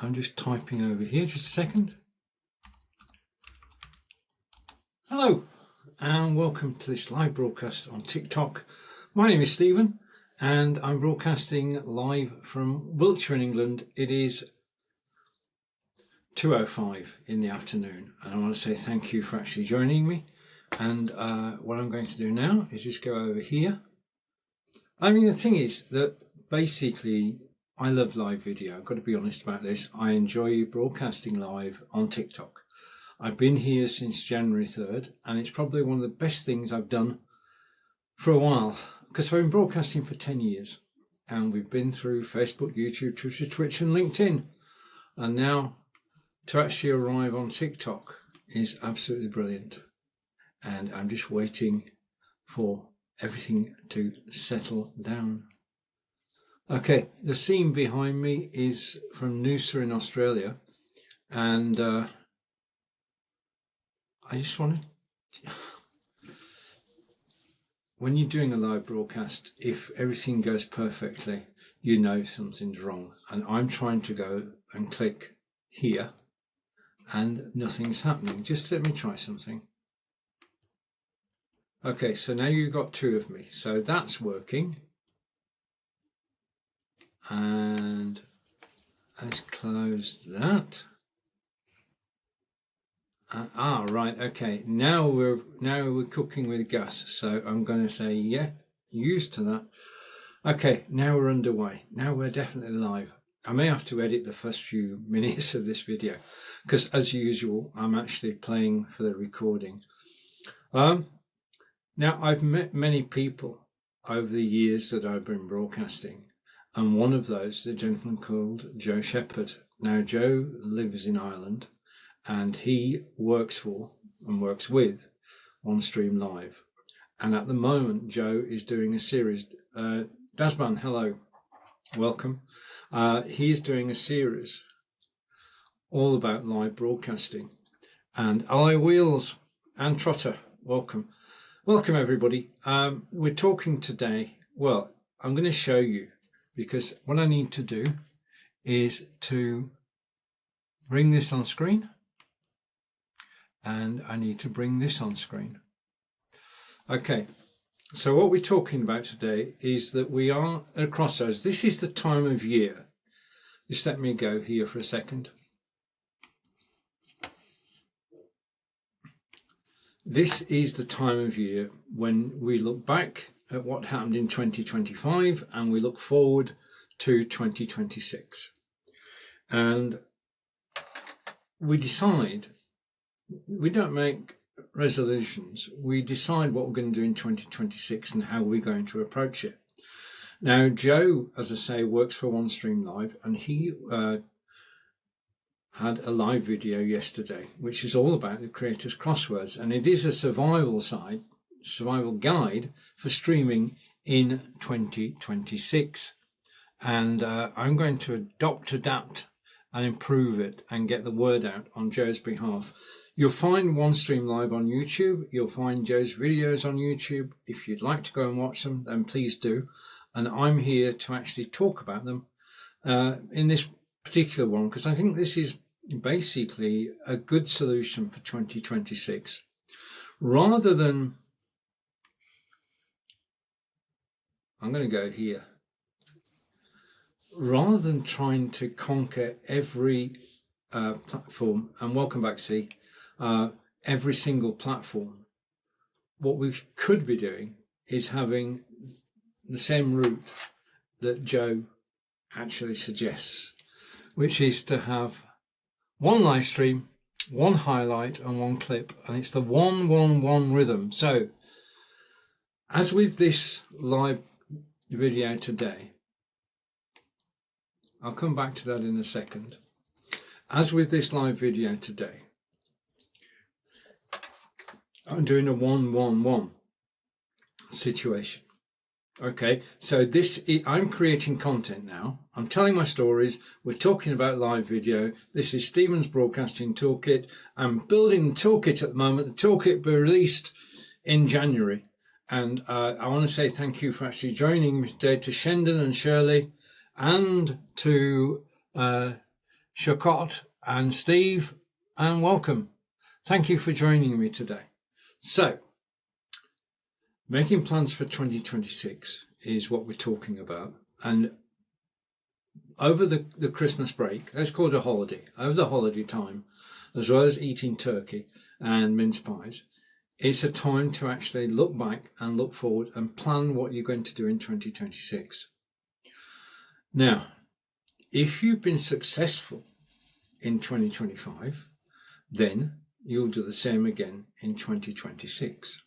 I'm just typing over here, just a second. Hello and welcome to this live broadcast on TikTok. My name is Stephen and I'm broadcasting live from Wiltshire in England. It is 2:05 in the afternoon and I want to say thank you for actually joining me. And what I'm going to do now is just go over here. I mean, the thing is that basically I love live video. I've got to be honest about this. I enjoy broadcasting live on TikTok. I've been here since January 3rd and it's probably one of the best things I've done for a while because I've been broadcasting for 10 years and we've been through Facebook, YouTube, Twitter, Twitch and LinkedIn, and now to actually arrive on TikTok is absolutely brilliant. And I'm just waiting for everything to settle down. Okay, the scene behind me is from Noosa in Australia, and I just want to, when you're doing a live broadcast, if everything goes perfectly, you know something's wrong. And I'm trying to go and click here and nothing's happening. Just let me try something. Okay, so now you've got two of me, so that's working. And let's close that. Right, okay. Now we're cooking with gas, so I'm going to say yeah, used to that. Okay, now we're underway. Now we're definitely live. I may have to edit the first few minutes of this video because, as usual, I'm actually playing for the recording. Now I've met many people over the years that I've been broadcasting. And one of those is a gentleman called Joe Shepherd. Now, Joe lives in Ireland and he works for and works with OneStream Live. And at the moment, Joe is doing a series. Dasman, hello, welcome. He's doing a series all about live broadcasting. And Ally Wheels and Trotter, welcome. Welcome, everybody. We're talking today, well, I'm going to show you, because what I need to do is to bring this on screen and I need to bring this on screen. Okay, so what we're talking about today is that we are at a crossroads. This is the time of year. Just let me go here for a second. This is the time of year when we look back at what happened in 2025 and we look forward to 2026, and we decide, we don't make resolutions, we decide what we're going to do in 2026 and how we're going to approach it. Now Joe, as I say, works for OneStream Live and he had a live video yesterday which is all about the creators crosswords, and it is a survival guide for streaming in 2026, and I'm going to adapt and improve it and get the word out on Joe's behalf. You'll find OneStream Live on YouTube, you'll find Joe's videos on YouTube. If you'd like to go and watch them, then please do, and I'm here to actually talk about them in this particular one because I think this is basically a good solution for 2026, rather than, I'm going to go here, rather than trying to conquer every platform, and welcome back, C, every single platform. What we could be doing is having the same route that Joe actually suggests, which is to have one live stream, one highlight and one clip, and it's the 1-1-1 rhythm. So as with this live video today, I'll come back to that in a second. As with this live video today, I'm doing a 1-1-1 situation. Okay, so I'm creating content now. I'm telling my stories. We're talking about live video. This is Stephen's Broadcasting Toolkit. I'm building the toolkit at the moment. The toolkit will be released in January. And I want to say thank you for actually joining me today, to Shendon and Shirley and to Shakot and Steve, and welcome. Thank you for joining me today. So, making plans for 2026 is what we're talking about. And over the Christmas break, let's call it a holiday, over the holiday time, as well as eating turkey and mince pies, it's a time to actually look back and look forward and plan what you're going to do in 2026. Now, if you've been successful in 2025, then you'll do the same again in 2026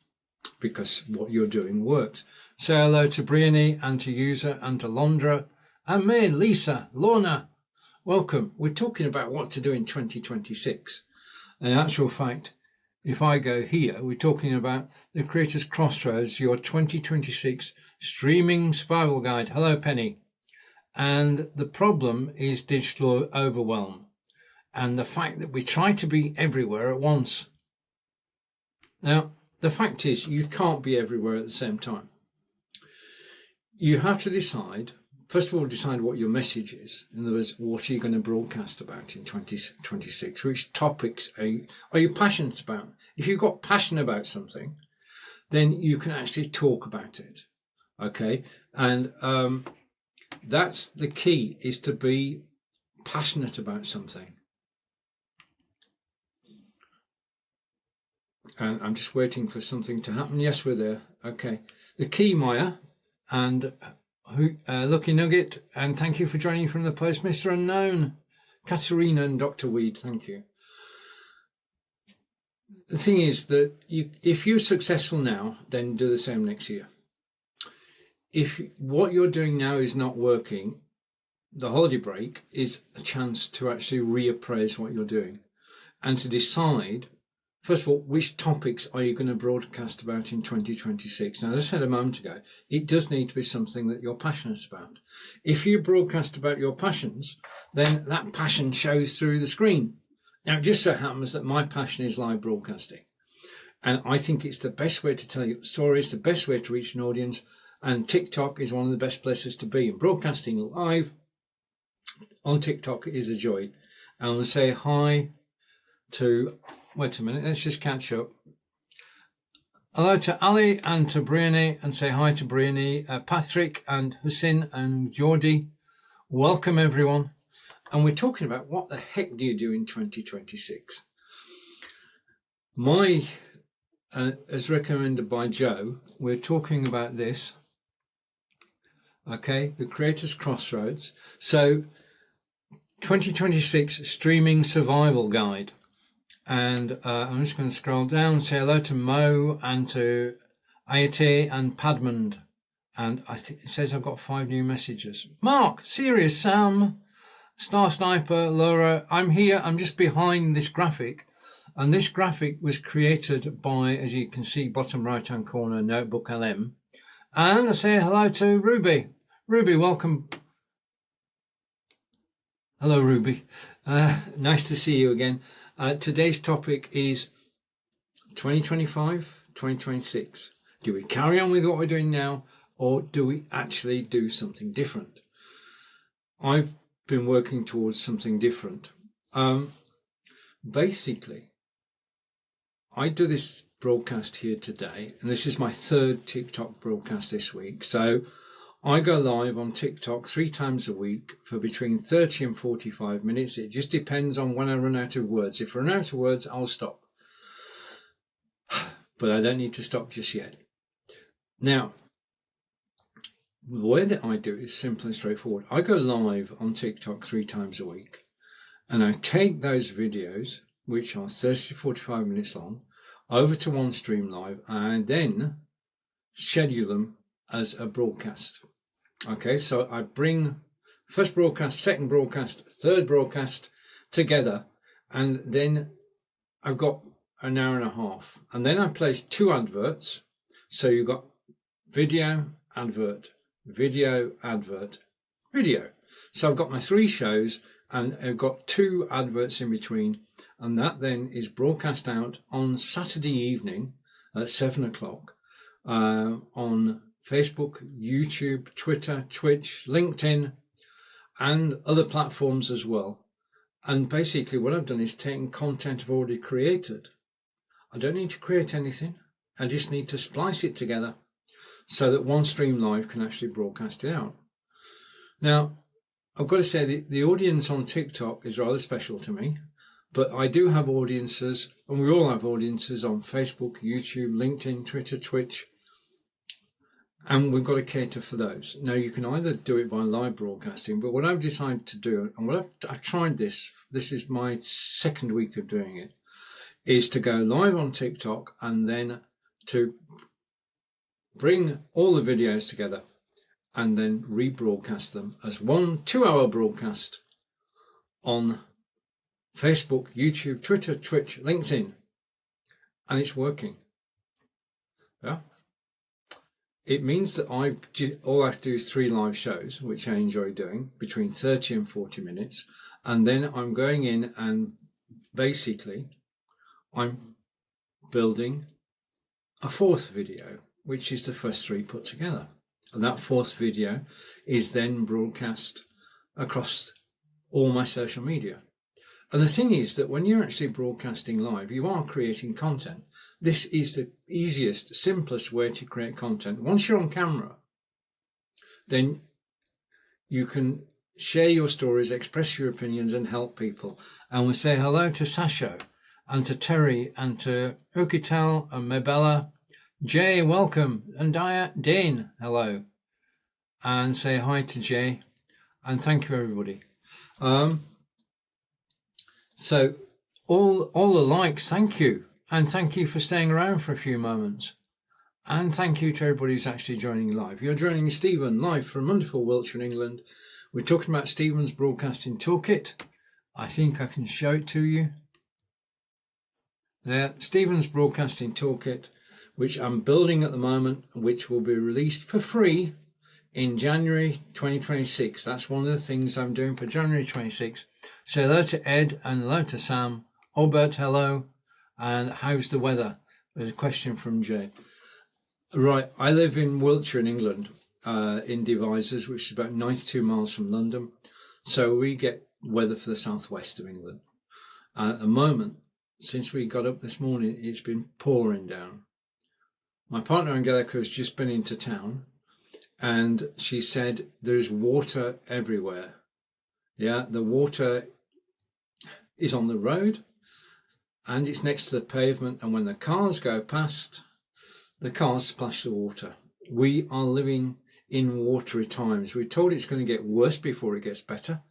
because what you're doing works. Say hello to Brianny and to User and to Londra and me, Lisa, Lorna. Welcome. We're talking about what to do in 2026. In actual fact, if I go here, we're talking about the Creators Crossroads, your 2026 streaming survival guide. Hello, Penny. And the problem is digital overwhelm and the fact that we try to be everywhere at once. Now, the fact is you can't be everywhere at the same time. You have to decide, first of all, decide what your message is. In other words, what are you going to broadcast about in 2026? Which topics are you passionate about? If you've got passion about something, then you can actually talk about it. Okay? And that's the key, is to be passionate about something. And I'm just waiting for something to happen. Yes, we're there. Okay. The key, Maya, and Lucky Nugget, and thank you for joining from the post, Mr. Unknown. Katerina and Dr. Weed, thank you. The thing is that if you're successful now, then do the same next year. If what you're doing now is not working, the holiday break is a chance to actually reappraise what you're doing and to decide, first of all, which topics are you going to broadcast about in 2026? Now, as I said a moment ago, it does need to be something that you're passionate about. If you broadcast about your passions, then that passion shows through the screen. Now, it just so happens that my passion is live broadcasting. And I think it's the best way to tell your stories, the best way to reach an audience. And TikTok is one of the best places to be. And broadcasting live on TikTok is a joy. And I'll say hi to, wait a minute, let's just catch up. Hello to Ali and to Brianny, and say hi to Brianny, Patrick and Hussein and Geordie. Welcome, everyone. And we're talking about what the heck do you do in 2026? As recommended by Joe, we're talking about this. Okay, the Creators Crossroads. So 2026 Streaming Survival Guide. And I'm just going to scroll down and say hello to Mo and to Ayate and Padmond. And I think it says I've got 5 new messages. Mark, Sirius, Sam, Star Sniper, Laura, I'm here. I'm just behind this graphic. And this graphic was created by, as you can see, bottom right-hand corner, Notebook LM. And I say hello to Ruby. Ruby, welcome. Hello, Ruby. Nice to see you again. Today's topic is 2025, 2026. Do we carry on with what we're doing now, or do we actually do something different? I've been working towards something different. Basically, I do this broadcast here today, and this is my 3rd TikTok broadcast this week. So I go live on TikTok 3 times a week for between 30 and 45 minutes. It just depends on when I run out of words. If I run out of words, I'll stop. But I don't need to stop just yet. Now, the way that I do it is simple and straightforward. I go live on TikTok 3 times a week, and I take those videos, which are 30 to 45 minutes long, over to OneStream Live, and then schedule them as a broadcast. Okay, so I bring first broadcast, second broadcast, third broadcast together, and then I've got an hour and a half, and then I place 2 adverts. So you've got video, advert, video, advert, video. So I've got my 3 shows, and I've got 2 adverts in between, and that then is broadcast out on Saturday evening at 7 o'clock on Facebook, YouTube, Twitter, Twitch, LinkedIn, and other platforms as well. And basically what I've done is taken content I've already created. I don't need to create anything. I just need to splice it together so that one stream live can actually broadcast it out. Now, I've got to say the audience on TikTok is rather special to me, but I do have audiences, and we all have audiences on Facebook, YouTube, LinkedIn, Twitter, Twitch, and we've got to cater for those. Now, you can either do it by live broadcasting, but what I've decided to do, and what I've tried this is my second week of doing it, is to go live on TikTok and then to bring all the videos together and then rebroadcast them as one 2-hour broadcast on Facebook, YouTube, Twitter, Twitch, LinkedIn, and it's working. Yeah. It means that all I have to do is 3 live shows, which I enjoy doing, between 30 and 40 minutes. And then I'm going in and basically I'm building a 4th video, which is the first 3 put together. And that 4th video is then broadcast across all my social media. And the thing is that when you're actually broadcasting live, you are creating content. This is the easiest, simplest way to create content. Once you're on camera, then you can share your stories, express your opinions, and help people. And we say hello to Sasha, and to Terry, and to Ukitel, and Mabella. Jay, welcome. And Dane, hello. And say hi to Jay. And thank you, everybody. So all the likes, thank you. And thank you for staying around for a few moments. And thank you to everybody who's actually joining live. You're joining Stephen live from wonderful Wiltshire, England. We're talking about Stephen's Broadcasting Toolkit. I think I can show it to you. There, Stephen's Broadcasting Toolkit, which I'm building at the moment, which will be released for free in January 2026. That's one of the things I'm doing for January 26. Say hello to Ed and hello to Sam. Albert, hello. And how's the weather? There's a question from Jay. Right, I live in Wiltshire in England, in Devizes, which is about 92 miles from London. So we get weather for the southwest of England. At the moment, since we got up this morning, it's been pouring down. My partner Angelica has just been into town, and she said there's water everywhere. Yeah, the water is on the road and it's next to the pavement, and when the cars go past, the cars splash the water. We are living in watery times. We're told it's going to get worse before it gets better,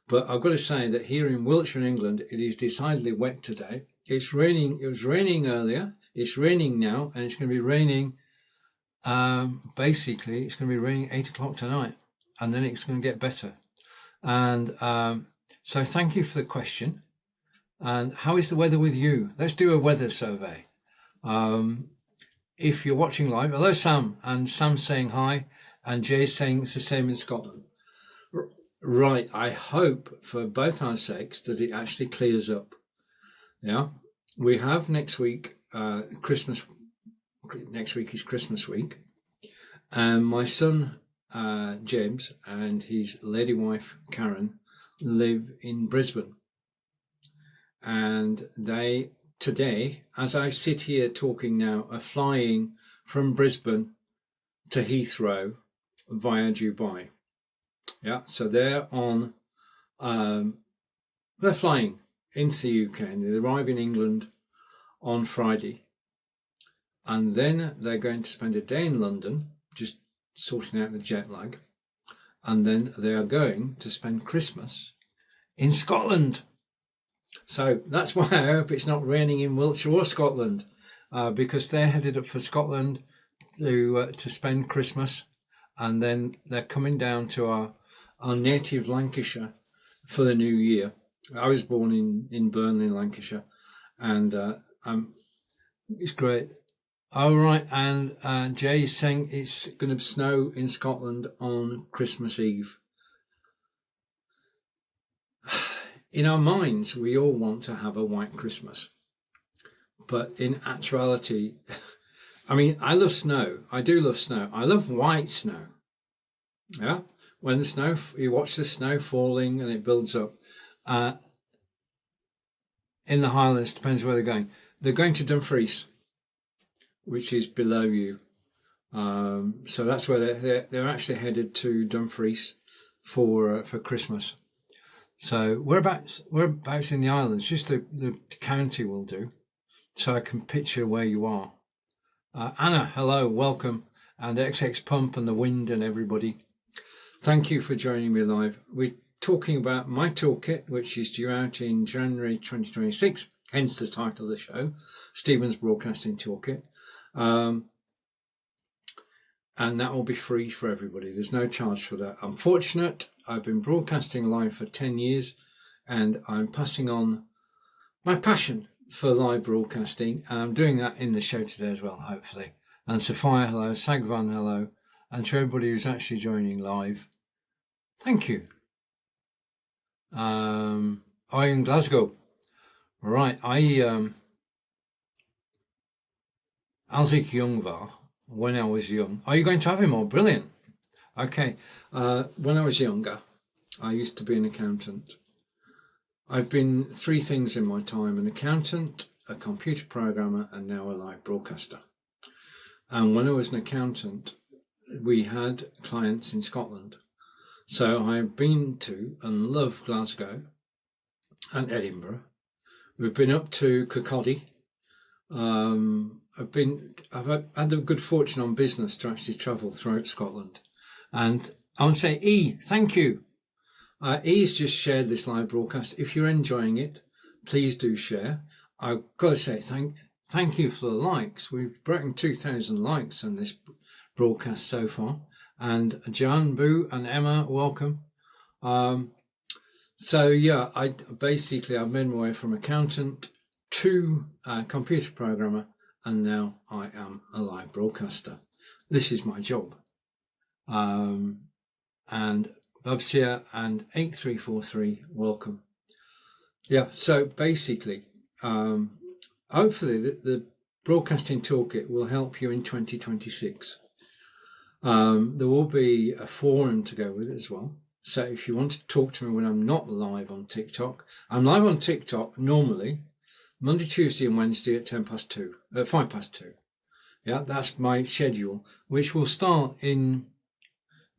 but I've got to say that here in Wiltshire, England, it is decidedly wet today. It's raining. It was raining earlier. It's raining now, and it's going to be raining. Basically, it's going to be raining 8 o'clock tonight, and then it's going to get better. And so thank you for the question. And how is the weather with you? Let's do a weather survey. If you're watching live, hello Sam, and Sam's saying hi, and Jay's saying it's the same in Scotland. Right, I hope for both our sakes that it actually clears up. Yeah, we have next week, Christmas. Next week is Christmas week, and my son James and his lady wife Karen live in Brisbane, and they today, as I sit here talking now, are flying from Brisbane to Heathrow via Dubai. Yeah, so they're on they're flying into the UK, and they arrive in England on Friday. And then they're going to spend a day in London, just sorting out the jet lag. And then they are going to spend Christmas in Scotland. So that's why I hope it's not raining in Wiltshire or Scotland, because they're headed up for Scotland to spend Christmas. And then they're coming down to our native Lancashire for the new year. I was born in Burnley, Lancashire, and it's great. All right, and Jay is saying it's going to snow in Scotland on Christmas Eve. In our minds, we all want to have a white Christmas. But in actuality, I mean, I love snow. I do love snow. I love white snow. Yeah, when the snow, you watch the snow falling and it builds up. in the Highlands, depends where they're going. They're going to Dumfries, which is below you. So that's where they're actually headed to Dumfries for Christmas. So whereabouts in the islands? Just the county will do, so I can picture where you are. Anna, hello, welcome, and XX Pump and the Wind and everybody. Thank you for joining me live. We're talking about my toolkit, which is due out in January 2026, hence the title of the show, Stephen's Broadcasting Toolkit. And that will be free for everybody. There's no charge for that. I'm fortunate. I've been broadcasting live for 10 years, and I'm passing on my passion for live broadcasting, and I'm doing that in the show today as well, hopefully. And Sophia, hello. Sagvan, hello. And to everybody who's actually joining live, thank you. I'm in Glasgow. Right, als ik jong was, when I was young. Are you going to have him all? Brilliant. Okay. When I was younger, I used to be an accountant. I've been 3 things in my time: an accountant, a computer programmer, and now a live broadcaster. And when I was an accountant, we had clients in Scotland. So I've been to and love Glasgow and Edinburgh. We've been up to Kirkcaldy. I've had the good fortune on business to actually travel throughout Scotland. And I want to say, thank you. E's just shared this live broadcast. If you're enjoying it, please do share. I've got to say thank you for the likes. We've broken 2,000 likes on this broadcast so far. And John, Boo, and Emma, welcome. So yeah, I've made my way from accountant to computer programmer, and now I am a live broadcaster. This is my job. And Babsia and 8343, welcome. Yeah, so basically, hopefully the broadcasting toolkit will help you in 2026. There will be a forum to go with it as well. So if you want to talk to me when I'm not live on TikTok, I'm live on TikTok normally Monday, Tuesday and Wednesday at 5 past 2. Yeah, that's my schedule, which will start in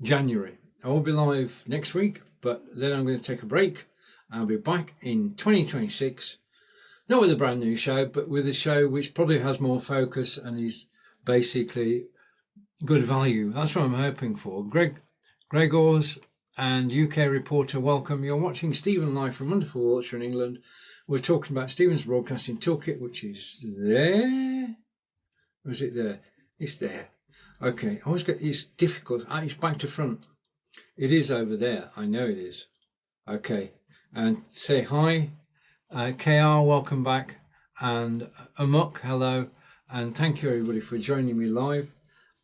January. I will be live next week, but then I'm going to take a break. I'll be back in 2026, not with a brand new show, but with a show which probably has more focus and is basically good value. That's what I'm hoping for. Gregors and UK Reporter, welcome. You're watching Stephen live from wonderful Wiltshire in England. We're talking about Stephen's Broadcasting Toolkit, which is there. Or is it there? It's there. Okay, I always get, it's difficult. It's back to front. It is over there. I know it is. Okay, and say hi. KR, welcome back. And Amok, hello. And thank you everybody for joining me live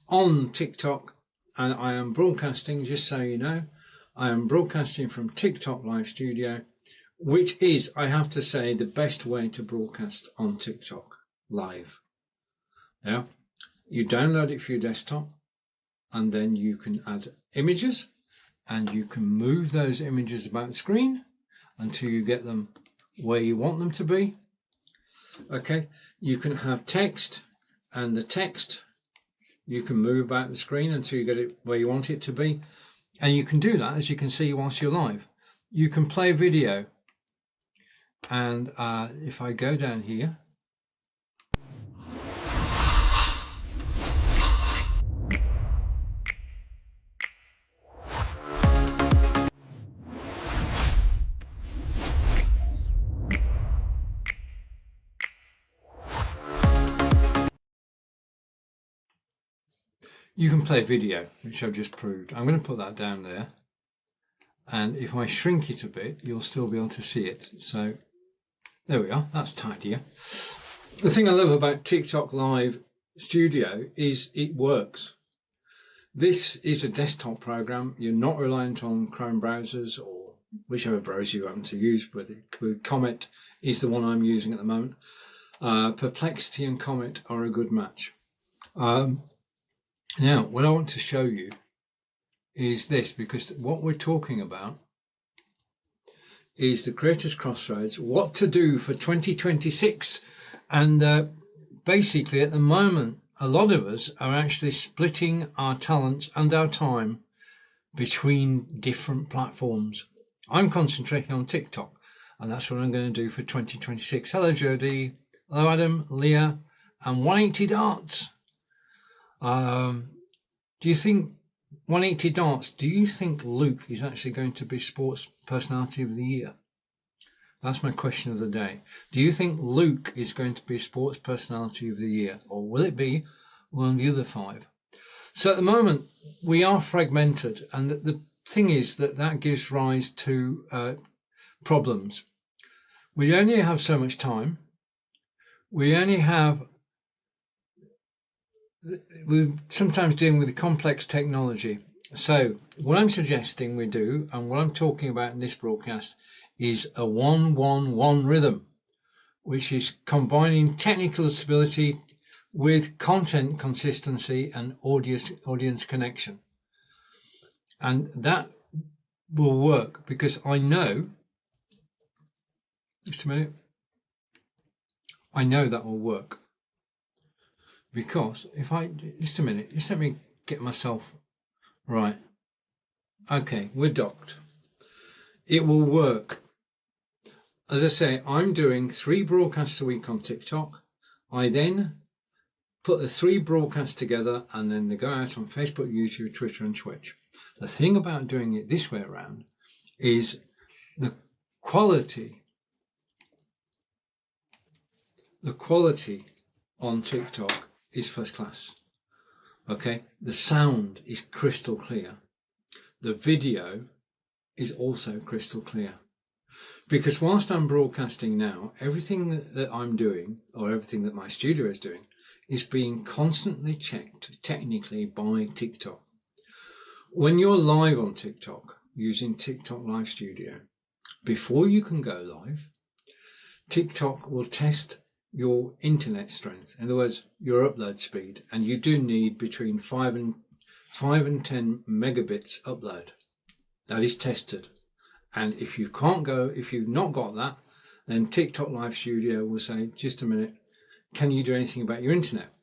on TikTok. And I am broadcasting, just so you know, I am broadcasting from TikTok Live Studio, which is, I have to say, the best way to broadcast on TikTok live. Yeah, you download it for your desktop, and then you can add images, and you can move those images about the screen until you get them where you want them to be. Okay, you can have text, and the text you can move about the screen until you get it where you want it to be. And you can do that, as you can see, whilst you're live. You can play video. And if I go down here, you can play video, which I've just proved. I'm going to put that down there. And if I shrink it a bit, you'll still be able to see it. So there we are. That's tidier. The thing I love about TikTok Live Studio is it works. This is a desktop program. You're not reliant on Chrome browsers or whichever browser you happen to use, but Comet is the one I'm using at the moment. Perplexity and Comet are a good match. Now, what I want to show you is this, because what we're talking about is the Creators Crossroads, what to do for 2026. And basically at the moment, a lot of us are actually splitting our talents and our time between different platforms. I'm concentrating on TikTok, and that's what I'm going to do for 2026. Hello, Jodie. Hello, Adam, Leah, and 180 Darts. Do you think 180 Darts, do you think Luke is actually going to be Sports Personality of the Year? That's my question of the day. Do you think Luke is going to be Sports Personality of the Year, or will it be one of the other 5? So at the moment, we are fragmented, and the thing is that gives rise to problems. We only have so much time. We're sometimes dealing with complex technology. So what I'm suggesting we do, and what I'm talking about in this broadcast, is a 1-1-1 rhythm, which is combining technical stability with content consistency and audience connection. And that will work because I know, just a minute, I know that will work. Because if I, just a minute, just let me get myself right. Okay, we're docked. It will work. As I say, I'm doing 3 broadcasts a week on TikTok. I then put the 3 broadcasts together and then they go out on Facebook, YouTube, Twitter and Twitch. The thing about doing it this way around is the quality on TikTok is first class. Okay, the sound is crystal clear. The video is also crystal clear. Because whilst I'm broadcasting now, everything that I'm doing, or everything that my studio is doing, is being constantly checked technically by TikTok. When you're live on TikTok using TikTok Live Studio, before you can go live, TikTok will test your internet strength, in other words, your upload speed, and you do need between 5 and 10 megabits upload. That is tested. And if you've not got that, then TikTok Live Studio will say, just a minute, can you do anything about your internet?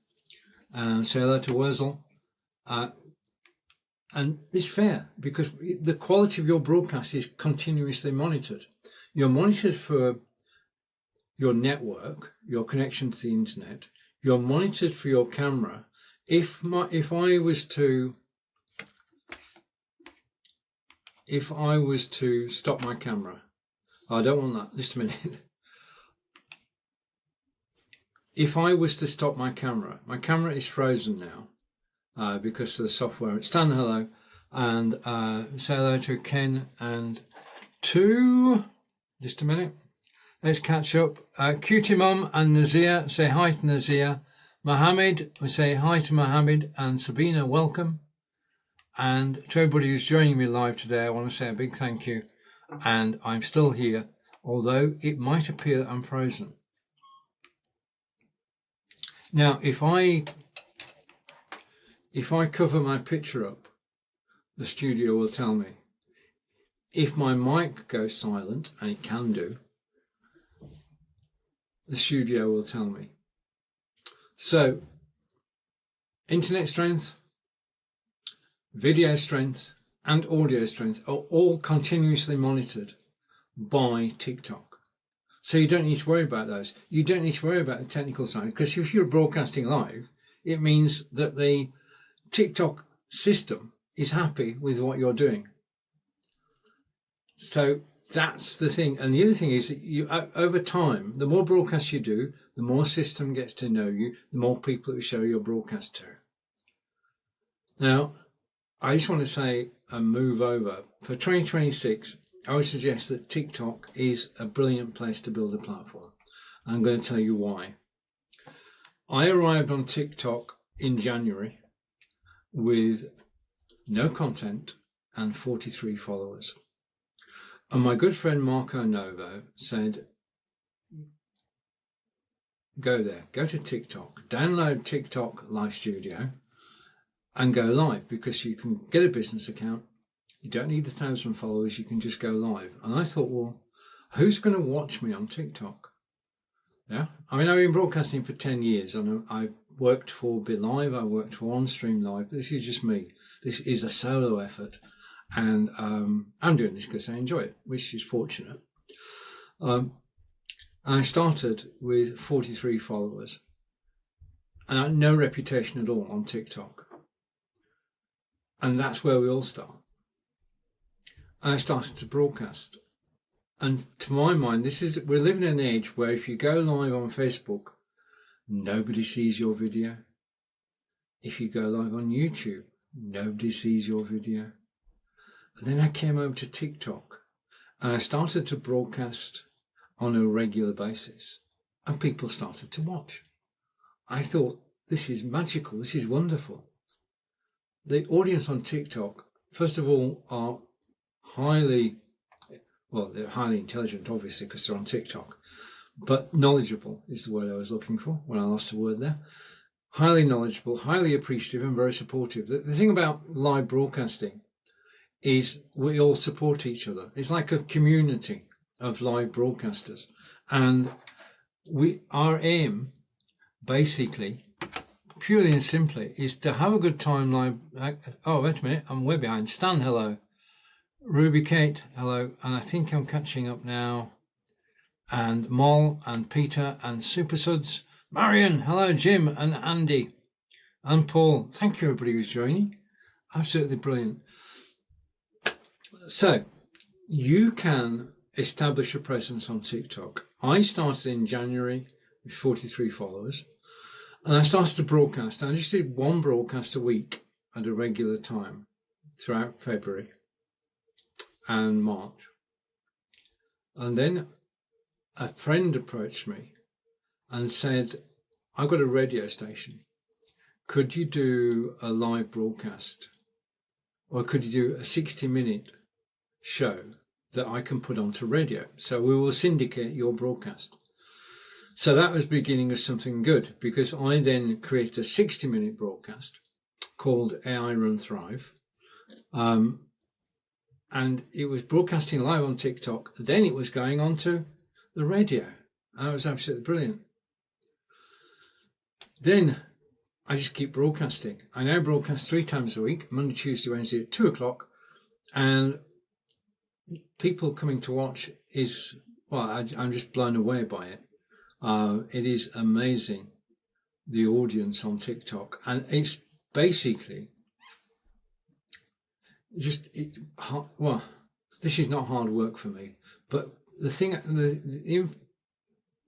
Say hello to Wurzel. And it's fair because the quality of your broadcast is continuously monitored. You're monitored for your network, your connection to the internet. You're monitored for your camera. If I was to stop my camera, I don't want that. Just a minute. If I was to stop my camera is frozen now because of the software. Stan, hello, and say hello to Ken and to, just a minute, let's catch up. Cutie Mum and Nazir, say hi to Nazir. Mohammed, we say hi to Mohammed, and Sabina, welcome. And to everybody who's joining me live today, I want to say a big thank you. And I'm still here, although it might appear that I'm frozen. Now, if I cover my picture up, the studio will tell me. If my mic goes silent, and it can do, the studio will tell me. So, internet strength, video strength, and audio strength are all continuously monitored by TikTok. So you don't need to worry about those. You don't need to worry about the technical side, because if you're broadcasting live, it means that the TikTok system is happy with what you're doing. So that's the thing. And the other thing is that you, over time, the more broadcasts you do, the more system gets to know you, the more people it show your broadcast to. Now, I just want to say and move over. For 2026, I would suggest that TikTok is a brilliant place to build a platform. I'm going to tell you why. I arrived on TikTok in January with no content and 43 followers. And my good friend Marco Novo said, go there, go to TikTok, download TikTok Live Studio and go live, because you can get a business account. You don't need 1,000 followers, you can just go live. And I thought, well, who's going to watch me on TikTok? Yeah, I mean, I've been broadcasting for 10 years, and I worked for Be Live, I worked for OnStream Live. This is just me. This is a solo effort, and I'm doing this because I enjoy it, which is fortunate. I started with 43 followers, and I had no reputation at all on TikTok. And that's where we all start. And I started to broadcast. And to my mind, we're living in an age where if you go live on Facebook, nobody sees your video. If you go live on YouTube, nobody sees your video. And then I came over to TikTok and I started to broadcast on a regular basis, and people started to watch. I thought, this is magical, this is wonderful. The audience on TikTok, first of all, are they're highly intelligent, obviously, because they're on TikTok, but knowledgeable is the word I was looking for when I lost a word there. Highly knowledgeable, highly appreciative, and very supportive. The thing about live broadcasting is we all support each other. It's like a community of live broadcasters, and our aim, basically, purely and simply, is to have a good time live. Oh, wait a minute, I'm way behind. Stan, hello. Ruby Kate, hello. And I think I'm catching up now. And Moll and Peter and Super Suds. Marion, hello. Jim and Andy and Paul. Thank you, everybody who's joining. Absolutely brilliant. So you can establish a presence on TikTok. I started in January with 43 followers. And I started to broadcast. I just did one broadcast a week at a regular time throughout February and March. And then a friend approached me and said, I've got a radio station. Could you do a live broadcast? Or could you do a 60-minute show that I can put onto radio? So we will syndicate your broadcast. So that was the beginning of something good, because I then created a 60-minute broadcast called AI Run Thrive. And it was broadcasting live on TikTok. Then it was going on to the radio. And that was absolutely brilliant. Then I just keep broadcasting. I now broadcast 3 times a week, Monday, Tuesday, Wednesday at 2 o'clock. And people coming to watch is, well, I'm just blown away by it. It is amazing, the audience on TikTok, and it's basically just well, this is not hard work for me, but the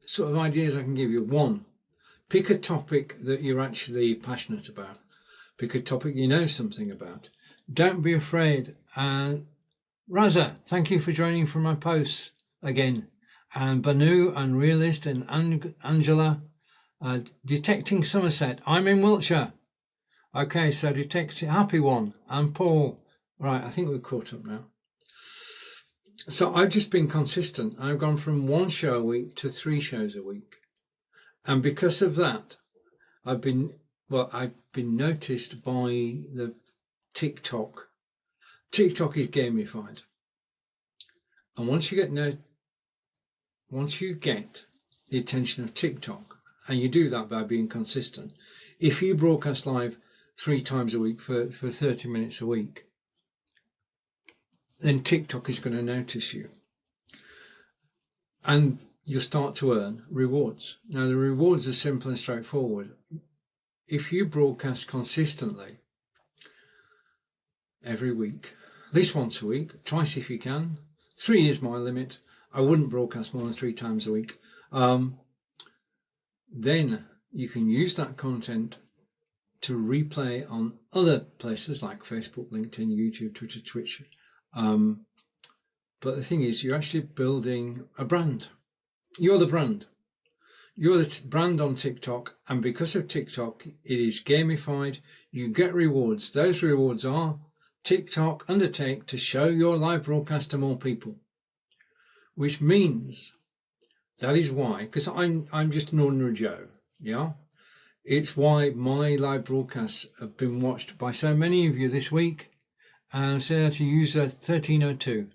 sort of ideas I can give you: 1, pick a topic that you're actually passionate about, pick a topic you know something about. Don't be afraid. And Raza, thank you for joining from my posts again. And Banu and Realist and Angela, Detecting Somerset. I'm in Wiltshire. Okay, so Detecting Happy One and Paul. Right, I think we're caught up now. So I've just been consistent. I've gone from 1 show a week to 3 shows a week. And because of that, I've been noticed by the TikTok. TikTok is gamified. And once you get the attention of TikTok, and you do that by being consistent, if you broadcast live 3 times a week for 30 minutes a week, then TikTok is going to notice you. And you'll start to earn rewards. Now, the rewards are simple and straightforward. If you broadcast consistently every week, at least once a week, twice if you can, 3 is my limit. I wouldn't broadcast more than 3 times a week. Then you can use that content to replay on other places like Facebook, LinkedIn, YouTube, Twitter, Twitch. But the thing is, you're actually building a brand. You're the brand. You're the brand on TikTok. And because of TikTok, it is gamified. You get rewards. Those rewards are TikTok undertake to show your live broadcast to more people. Which means that is why, because I'm just an ordinary Joe, yeah? It's why my live broadcasts have been watched by so many of you this week. And say to user 1302.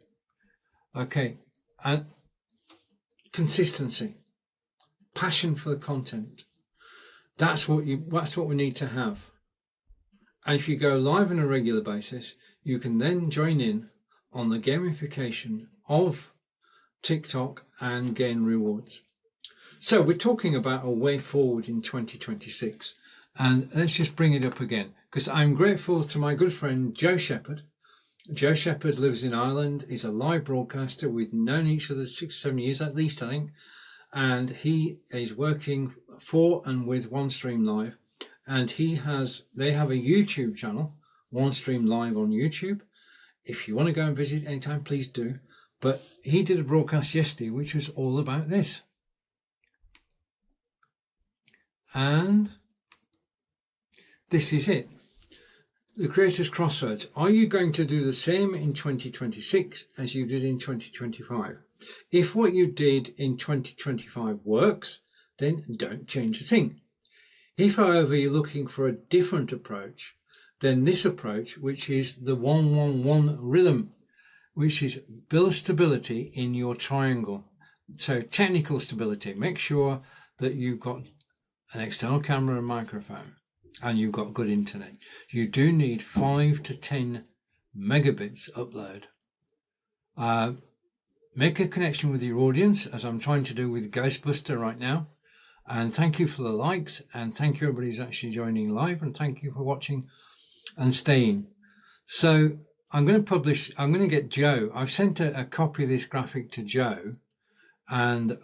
Okay, and consistency, passion for the content. That's what we need to have. And if you go live on a regular basis, you can then join in on the gamification of TikTok and gain rewards. So we're talking about a way forward in 2026. And let's just bring it up again, because I'm grateful to my good friend Joe Shepherd. Joe Shepherd lives in Ireland. He's a live broadcaster. We've known each other 6 or 7 years at least, I think. And he is working for and with OneStream Live. And they have a YouTube channel, OneStream Live on YouTube. If you want to go and visit anytime, please do. But he did a broadcast yesterday, which was all about this. And this is it. The Creators Crossroads. Are you going to do the same in 2026 as you did in 2025? If what you did in 2025 works, then don't change a thing. If, however, you're looking for a different approach, then this approach, which is the 1-1-1 rhythm, which is build stability in your triangle. So technical stability, make sure that you've got an external camera and microphone and you've got good internet. You do need 5 to 10 megabits upload. Make a connection with your audience, as I'm trying to do with Ghostbuster right now. And thank you for the likes, and thank you everybody who's actually joining live, and thank you for watching and staying. So I'm going to get Joe. I've sent a copy of this graphic to Joe, and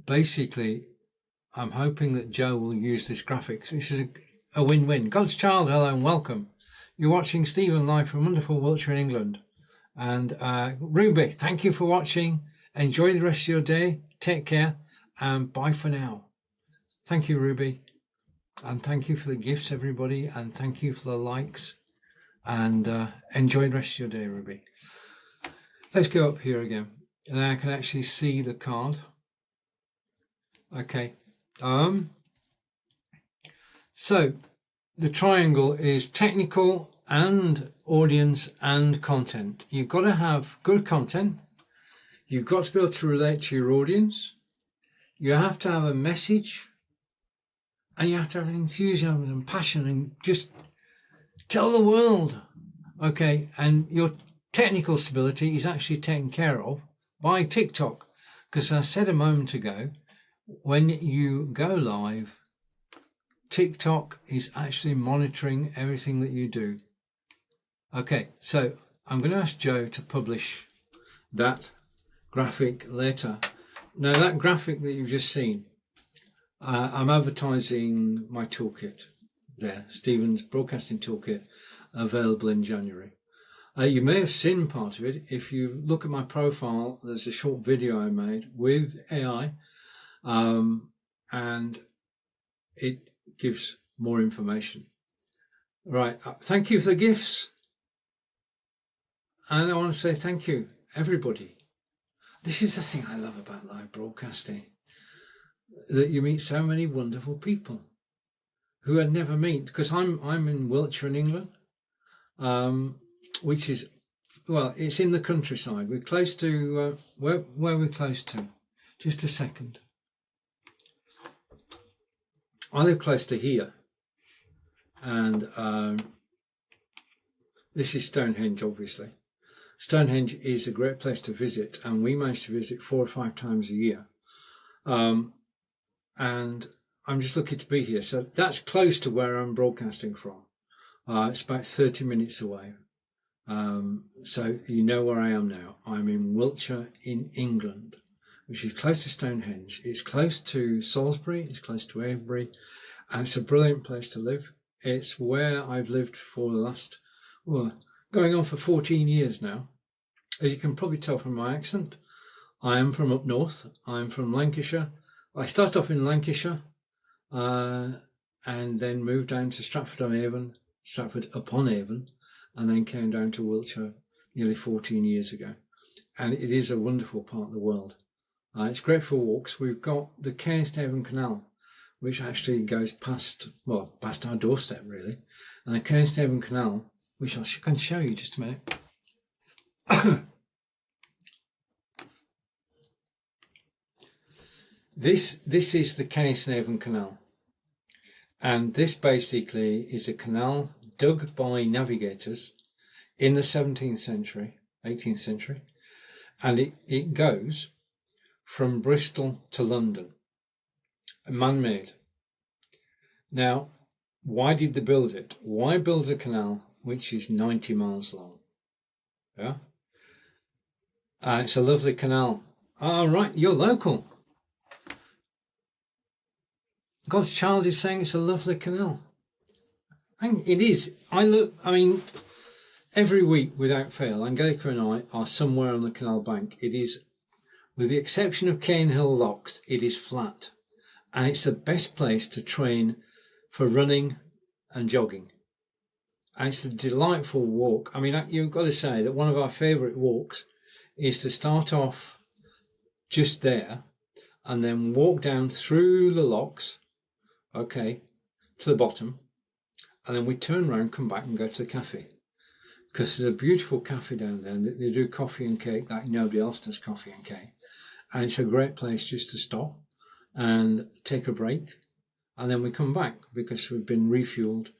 basically I'm hoping that Joe will use this graphic, which is a win-win. God's child, hello and welcome. You're watching Stephen live from wonderful Wiltshire in England. And Ruby, thank you for watching. Enjoy the rest of your day. Take care. And bye for now. Thank you, Ruby. And thank you for the gifts, everybody. And thank you for the likes. And enjoy the rest of your day, Ruby. Let's go up here again. And I can actually see the card. Okay. So the triangle is technical and audience and content. You've got to have good content. You've got to be able to relate to your audience. You have to have a message, and you have to have enthusiasm and passion and just tell the world. Okay, and your technical stability is actually taken care of by TikTok, because as I said a moment ago, when you go live, TikTok is actually monitoring everything that you do. Okay, so I'm going to ask Joe to publish that graphic later. Now, that graphic that you've just seen, I'm advertising my toolkit there, Stephen's Broadcasting Toolkit, available in January. You may have seen part of it. If you look at my profile, there's a short video I made with AI, and it gives more information. Right, thank you for the gifts. And I want to say thank you, everybody. This is the thing I love about live broadcasting, that you meet so many wonderful people who I'd never meet, because I'm in Wiltshire in England, which is, well, it's in the countryside. We're close to, where are we close to? Just a second. I live close to here, and this is Stonehenge, obviously. Stonehenge is a great place to visit, and we manage to visit 4 or 5 times a year. And I'm just lucky to be here. So that's close to where I'm broadcasting from. It's about 30 minutes away. So you know where I am now. I'm in Wiltshire in England, which is close to Stonehenge. It's close to Salisbury, it's close to Avebury, and it's a brilliant place to live. It's where I've lived for the last, well, going on for 14 years now. As you can probably tell from my accent, I am from up north. I'm from Lancashire. I started off in Lancashire and then moved down to Stratford-on-Avon, Stratford-upon-Avon, and then came down to Wiltshire nearly 14 years ago. And it is a wonderful part of the world. It's great for walks. We've got the Cairnsavon Canal, which actually goes past our doorstep, really. And the Cairnsavon Canal, which I can show you just a minute. This is the Caithnavon Canal, and this basically is a canal dug by navigators in the 17th century, 18th century, and it goes from Bristol to London, man-made. Now, why did they build it? Why build a canal which is 90 miles long? Yeah, it's a lovely canal. All right, you're local. God's child is saying it's a lovely canal. And it is. I mean, every week without fail, Angelica and I are somewhere on the canal bank. It is, with the exception of Cane Hill Locks, it is flat. And it's the best place to train for running and jogging. And it's a delightful walk. I mean, you've got to say that one of our favourite walks is to start off just there and then walk down through the locks, okay, to the bottom, and then we turn around, come back and go to the cafe, because there's a beautiful cafe down there and they do coffee and cake like nobody else does coffee and cake, and it's a great place just to stop and take a break, and then we come back because we've been refueled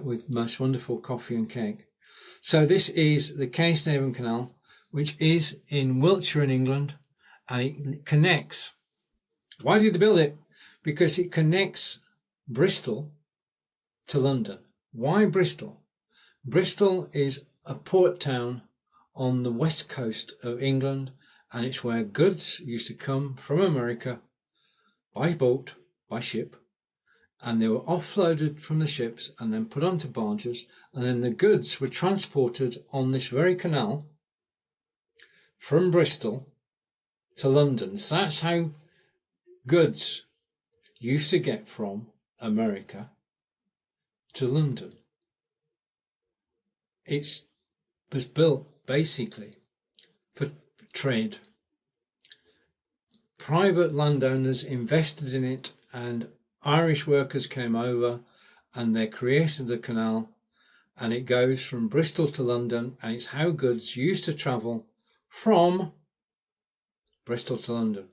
with most wonderful coffee and cake. So this is the Caithnavon Canal, which is in Wiltshire in England, and it connects. Why did they build it? Because it connects Bristol to London. Why Bristol? Bristol is a port town on the west coast of England, and it's where goods used to come from America by boat, by ship, and they were offloaded from the ships and then put onto barges, and then the goods were transported on this very canal from Bristol to London. So that's how goods used to get from America to London. It was built basically for trade. Private landowners invested in it, and Irish workers came over and they created the canal, and it goes from Bristol to London, and it's how goods used to travel from Bristol to London.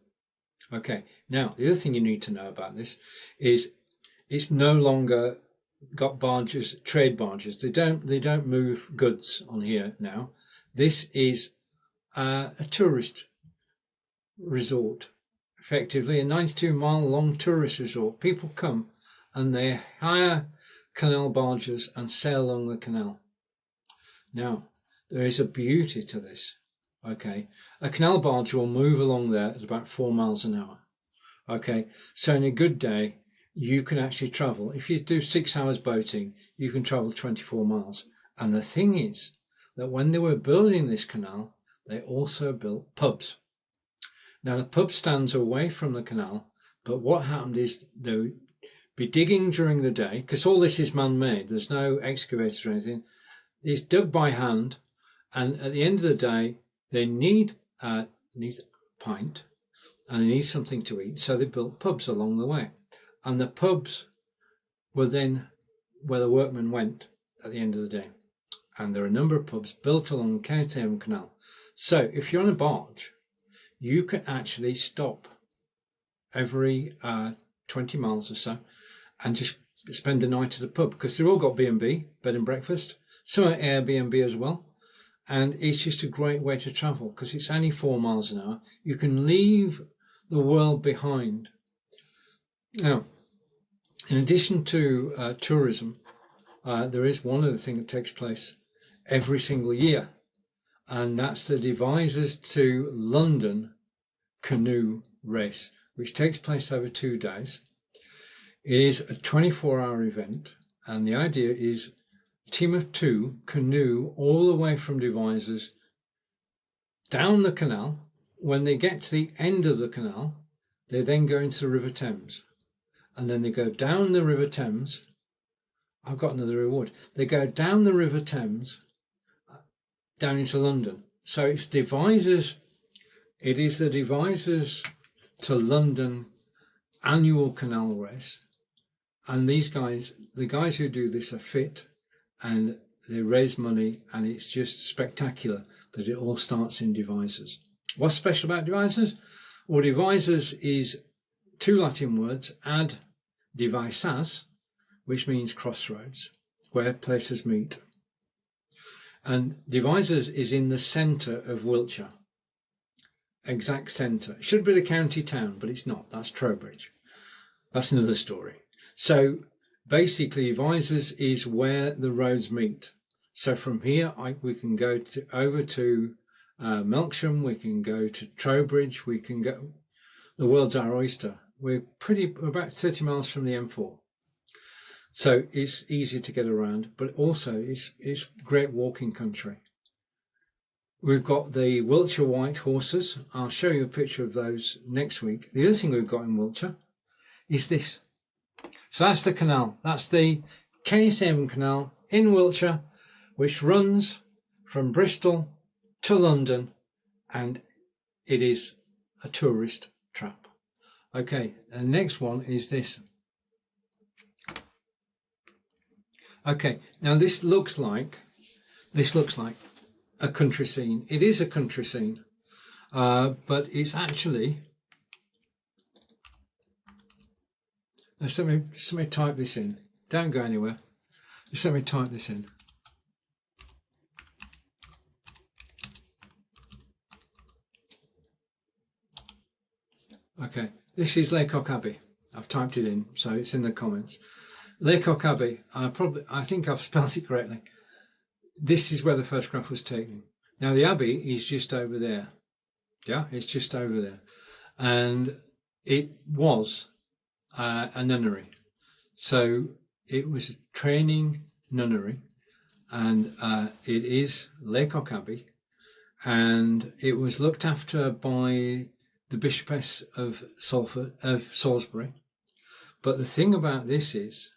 Okay, now the other thing you need to know about this is it's no longer got barges, trade barges. They don't move goods on here now. This is a tourist resort, effectively a 92-mile long tourist resort. People come and they hire canal barges and sail along the canal. Now, there is a beauty to this. Okay, a canal barge will move along there at about 4 miles an hour. Okay, so in a good day, you can actually travel. If you do 6 hours boating, you can travel 24 miles. And the thing is that when they were building this canal, they also built pubs. Now, the pub stands away from the canal, but what happened is they would be digging during the day, because all this is man-made. There's no excavators or anything. It's dug by hand, and at the end of the day, they need a pint and they need something to eat, so they built pubs along the way. And the pubs were then where the workmen went at the end of the day. And there are a number of pubs built along the Caithnavon Canal. So if you're on a barge, you can actually stop every 20 miles or so and just spend a night at a pub, because they've all got B&B, bed and breakfast, some are Airbnb as well. And it's just a great way to travel because it's only 4 miles an hour. You can leave the world behind. Now, in addition to tourism, there is one other thing that takes place every single year, and that's the Devizes to London canoe race, which takes place over 2 days. It is a 24-hour event, and the idea is a team of 2 canoe all the way from Devizes down the canal. When they get to the end of the canal, they then go into the River Thames, and then they go down the River Thames. I've got another reward. They go down the River Thames, down into London. So it's Devizes. It is the Devizes to London annual canal race. And these guys, the guys who do this, are fit and they raise money, and it's just spectacular that it all starts in Devizes. What's special about Devizes? Well, Devizes is two Latin words, ad divisas, which means crossroads, where places meet. And Devizes is in the centre of Wiltshire, exact centre. It should be the county town, but it's not. That's Trowbridge. That's another story. So basically, Devizes is where the roads meet. So from here, we can go over to Melksham, we can go to Trowbridge, we can go. The world's our oyster. We're about 30 miles from the M4. So it's easy to get around, but also it's great walking country. We've got the Wiltshire White horses. I'll show you a picture of those next week. The other thing we've got in Wiltshire is this. So that's the canal. That's the Kenny-Savin Canal in Wiltshire, which runs from Bristol to London, and it is a tourist trap. Okay, and the next one is this. Okay, now this looks like a country scene. It is a country scene, but it's actually. Just let me type this in. Don't go anywhere. Just let me type this in. Okay, this is Laycock Abbey. I've typed it in, so it's in the comments. Laycock Abbey, I think I've spelled it correctly. This is where the photograph was taken. Now the Abbey is just over there. Yeah, it's just over there. And it was a nunnery. So it was a training nunnery, and it is Laycock Abbey, and it was looked after by the Bishopess of Salisbury. But the thing about this is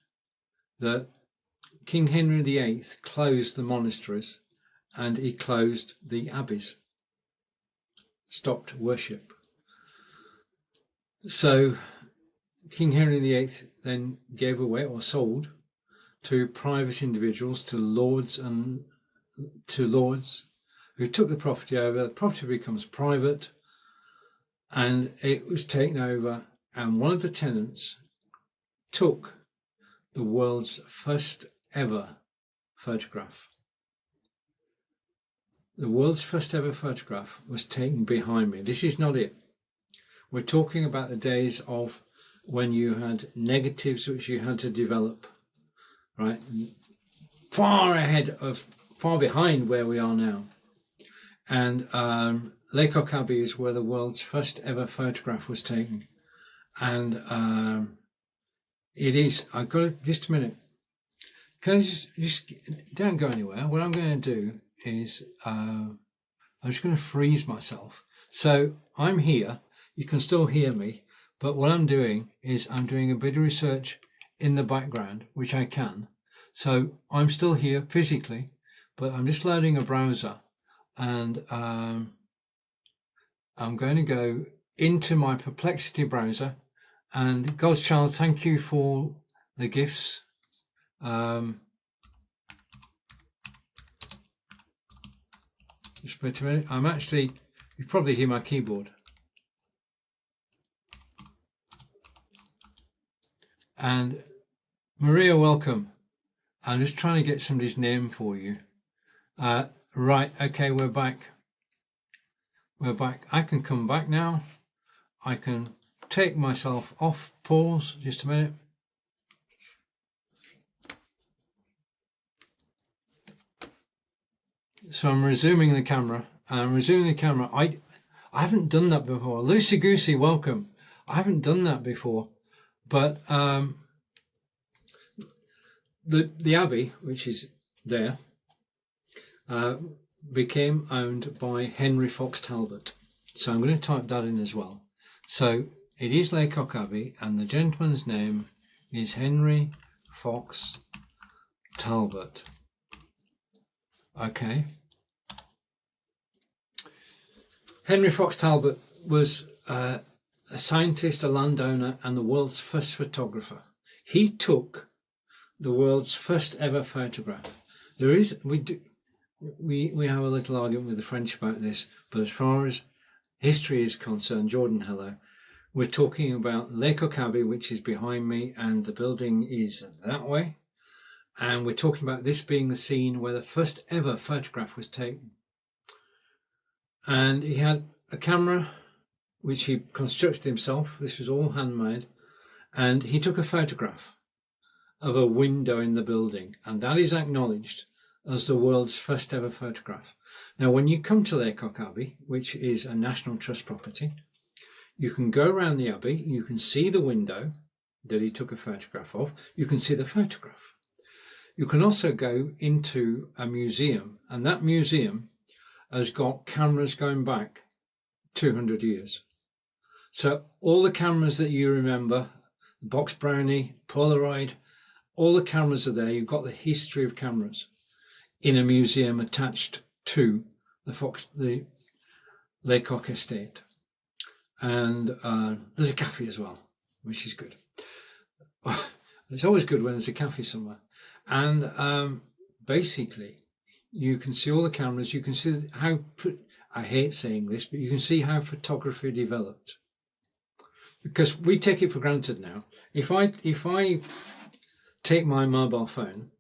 that King Henry VIII closed the monasteries and he closed the abbeys, stopped worship. So King Henry VIII then gave away or sold to private individuals, to lords who took the property over. The property becomes private, and it was taken over, and one of the tenants took the world's first ever photograph. The world's first ever photograph was taken behind me. This is not it. We're talking about the days of when you had negatives which you had to develop, right? Far behind where we are now. And Laycock Abbey is where the world's first ever photograph was taken. And it is, I've got it, just a minute. Can I just don't go anywhere. What I'm going to do is I'm just going to freeze myself. So I'm here, you can still hear me, but what I'm doing is I'm doing a bit of research in the background, which I can. So I'm still here physically, but I'm just loading a browser, and I'm going to go into my Perplexity browser. And God's Child, thank you for the gifts. Just wait a minute. I'm actually, you probably hear my keyboard. And Maria, welcome. I'm just trying to get somebody's name for you. Right, okay, we're back. We're back. I can come back now. I can take myself off pause, just a minute. So I'm resuming the camera. I haven't done that before. Lucy Goosey, welcome. I haven't done that before, but the Abbey, which is there, became owned by Henry Fox Talbot. So I'm going to type that in as well. So it is Laycock Abbey, and the gentleman's name is Henry Fox Talbot. Okay. Henry Fox Talbot was a scientist, a landowner, and the world's first photographer. He took the world's first ever photograph. We have a little argument with the French about this, but as far as history is concerned, Jordan, hello, We're talking about Laycock Abbey, which is behind me, and the building is that way. And we're talking about this being the scene where the first ever photograph was taken. And he had a camera, which he constructed himself. This was all handmade. And he took a photograph of a window in the building. And that is acknowledged as the world's first ever photograph. Now, when you come to Laycock Abbey, which is a National Trust property, you can go around the Abbey, you can see the window that he took a photograph of, you can see the photograph. You can also go into a museum, and that museum has got cameras going back 200 years. So all the cameras that you remember, the Box Brownie, Polaroid, all the cameras are there. You've got the history of cameras in a museum attached to the Laycock estate. And there's a cafe as well, which is good. It's always good when there's a cafe somewhere. And basically, you can see all the cameras. You can see how, I hate saying this, but you can see how photography developed. Because we take it for granted now. If I take my mobile phone,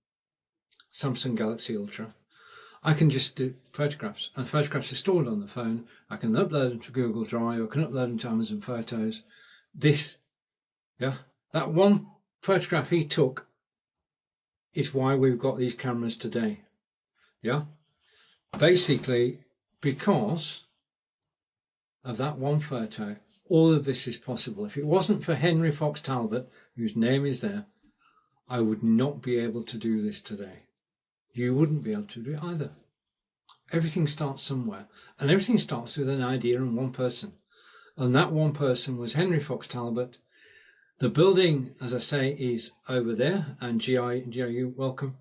Samsung Galaxy Ultra, I can just do photographs, and photographs are stored on the phone. I can upload them to Google Drive, I can upload them to Amazon Photos. That one photograph he took is why we've got these cameras today. Basically, because of that one photo, all of this is possible. If it wasn't for Henry Fox Talbot, whose name is there, I would not be able to do this today. You wouldn't be able to do it either. Everything starts somewhere, and everything starts with an idea and one person. And that one person was Henry Fox Talbot. The building, as I say, is over there, and GIU, welcome.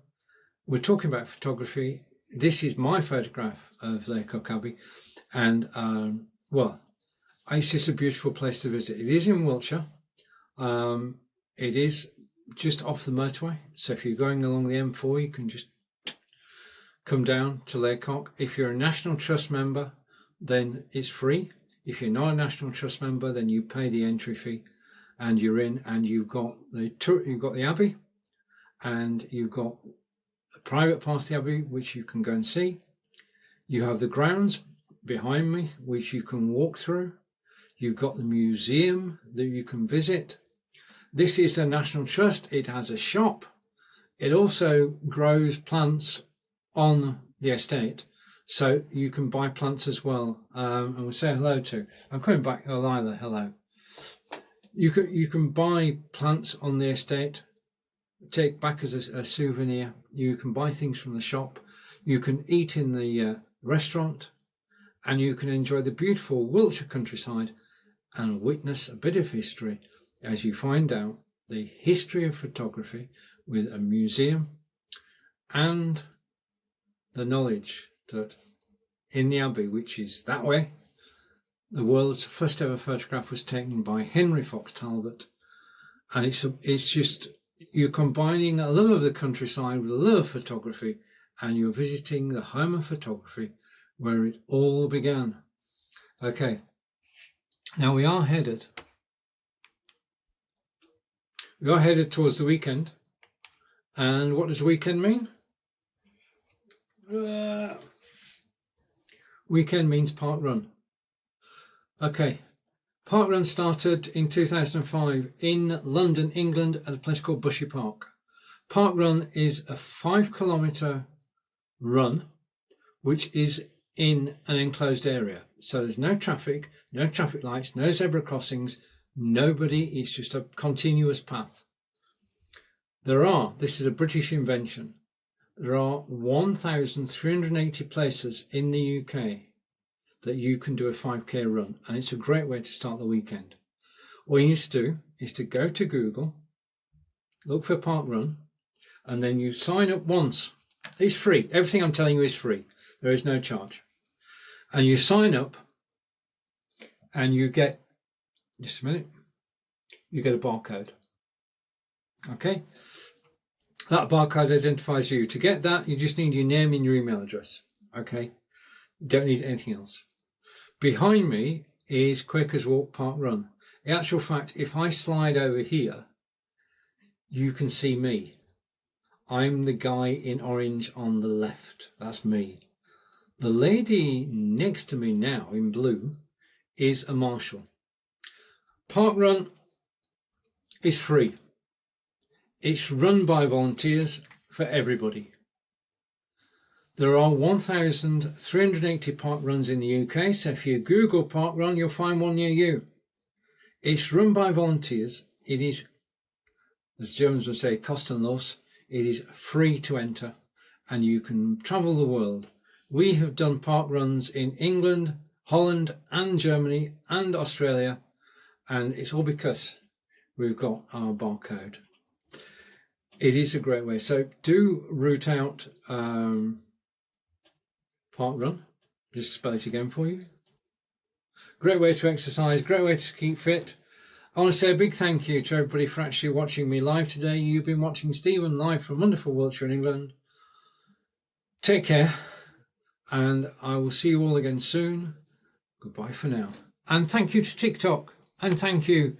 We're talking about photography. This is my photograph of Laycock Abbey, and well, it's just a beautiful place to visit. It is in Wiltshire. It is just off the motorway, so if you're going along the M4, you can just come down to Laycock. If you're a National Trust member, then it's free. If you're not a National Trust member, then you pay the entry fee, and you're in. And you've got the Abbey, and you've got a private part of the Abbey which you can go and see. You have the grounds behind me which you can walk through. You've got the museum that you can visit. This is a National Trust. It has a shop. It also grows plants on the estate, so you can buy plants as well. And we'll say hello to, I'm coming back, oh Lila, hello. You can buy plants on the estate, take back as a souvenir. You can buy things from the shop. You can eat in the restaurant, and you can enjoy the beautiful Wiltshire countryside and witness a bit of history as you find out the history of photography with a museum and the knowledge that in the Abbey, which is that way, the world's first ever photograph was taken by Henry Fox Talbot. And it's just, you're combining a love of the countryside with a love of photography, and you're visiting the home of photography where it all began. Okay, now we are headed towards the weekend. And what does weekend mean? Weekend means park run. Okay, park run started in 2005 in London, England, at a place called Bushy Park. Park run is a 5-kilometre run which is in an enclosed area, so there's no traffic lights, no zebra crossings, nobody. It's just a continuous path. This is a British invention, there are 1,380 places in the UK that you can do a 5k run, and it's a great way to start the weekend. All you need to do is to go to Google, look for park run, and then you sign up once. It's free. Everything I'm telling you is free. There is no charge. And you sign up and you get, just a minute, you get a barcode. Okay? That barcode identifies you. To get that, you just need your name and your email address. Okay? You don't need anything else. Behind me is Quakers Walk Park Run. In actual fact, if I slide over here, you can see me. I'm the guy in orange on the left. That's me. The lady next to me now in blue is a marshal. Parkrun is free. It's run by volunteers for everybody. There are 1,380 parkruns in the UK, so if you Google parkrun, you'll find one near you. It's run by volunteers. It is, as Germans would say, kostenlos. It is free to enter, and you can travel the world. We have done parkruns in England, Holland, and Germany, and Australia, and it's all because we've got our barcode. It is a great way. So do root out parkrun. Just spell it again for you. Great way to exercise, great way to keep fit. I want to say a big thank you to everybody for actually watching me live today. You've been watching Stephen live from wonderful Wiltshire in England. Take care, and I will see you all again soon. Goodbye for now. And thank you to TikTok, and thank you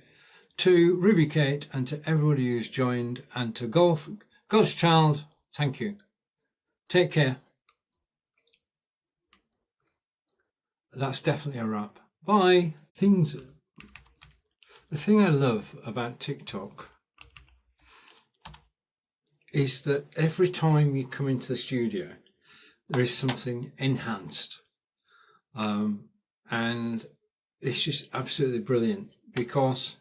to Ruby Kate, and to everybody who's joined, and to God's Child, thank you. Take care. That's definitely a wrap. Bye. The thing I love about TikTok is that every time you come into the studio, there is something enhanced. And it's just absolutely brilliant, because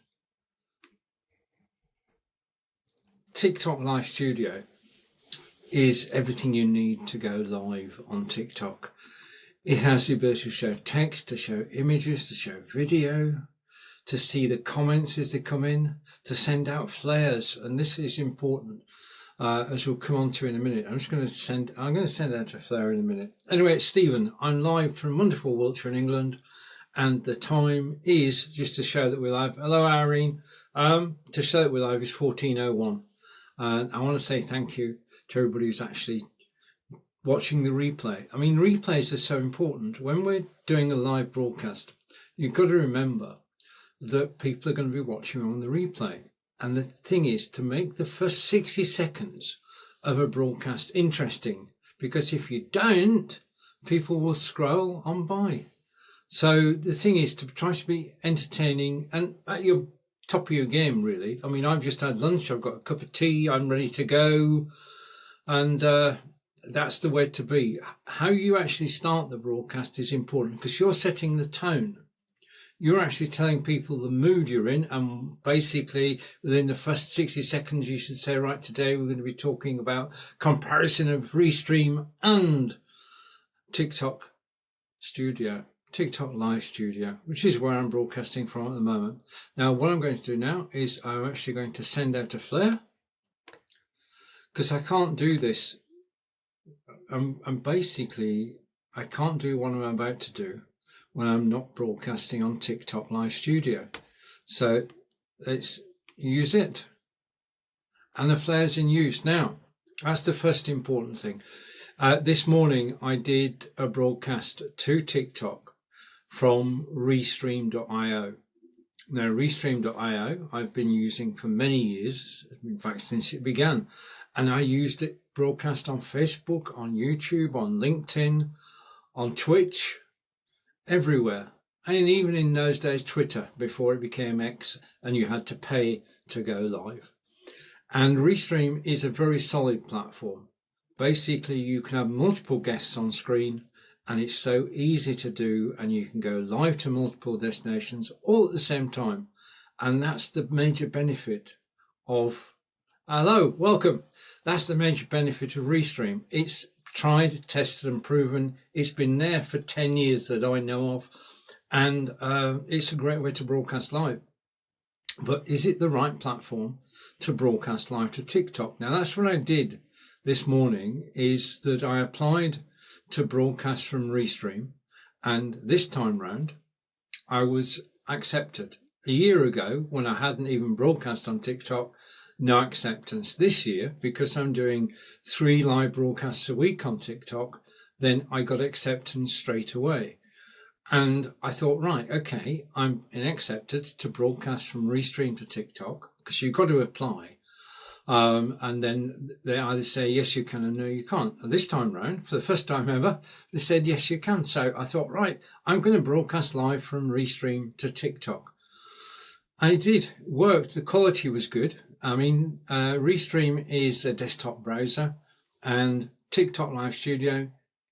TikTok Live Studio is everything you need to go live on TikTok. It has the ability to show text, to show images, to show video, to see the comments as they come in, to send out flares. And this is important, as we'll come on to in a minute. I'm going to send out a flare in a minute. Anyway, it's Stephen. I'm live from wonderful Wiltshire in England, and the time is, just to show that we're live. Hello, Irene. To show that we're live is 14:01. And I want to say thank you to everybody who's actually watching the replay. I mean, replays are so important. When we're doing a live broadcast, you've got to remember that people are going to be watching on the replay. And the thing is to make the first 60 seconds of a broadcast interesting, because if you don't, people will scroll on by. So the thing is to try to be entertaining and at your top of your game, really. I mean, I've just had lunch, I've got a cup of tea, I'm ready to go, and that's the way to be. How you actually start the broadcast is important, because you're setting the tone. You're actually telling people the mood you're in, and basically within the first 60 seconds you should say, right, today we're going to be talking about comparison of Restream and TikTok Live Studio, which is where I'm broadcasting from at the moment. Now, what I'm going to do now is I'm actually going to send out a flare, because I can't do this. I can't do what I'm about to do when I'm not broadcasting on TikTok Live Studio. So let's use it. And the flare's in use. Now, that's the first important thing. This morning I did a broadcast to TikTok from Restream.io. Now, Restream.io I've been using for many years, in fact since it began, and I used it broadcast on Facebook, on YouTube, on LinkedIn, on Twitch, everywhere. And even in those days, Twitter, before it became X and you had to pay to go live. And Restream is a very solid platform. Basically, you can have multiple guests on screen, and it's so easy to do, and you can go live to multiple destinations all at the same time. And that's the major benefit of, hello, welcome. That's the major benefit of Restream. It's tried, tested and proven. It's been there for 10 years that I know of, and it's a great way to broadcast live. But is it the right platform to broadcast live to TikTok? Now, that's what I did this morning, is that I applied to broadcast from Restream, and this time round I was accepted. A year ago, when I hadn't even broadcast on TikTok, no acceptance. This year, because I'm doing 3 live broadcasts a week on TikTok, then I got acceptance straight away. And I thought, right, okay, I'm accepted to broadcast from Restream to TikTok, because you've got to apply. And then they either say, yes, you can, and no, you can't. And this time round, for the first time ever, they said, yes, you can. So I thought, right, I'm going to broadcast live from Restream to TikTok. And it did, worked. The quality was good. I mean, Restream is a desktop browser, and TikTok Live Studio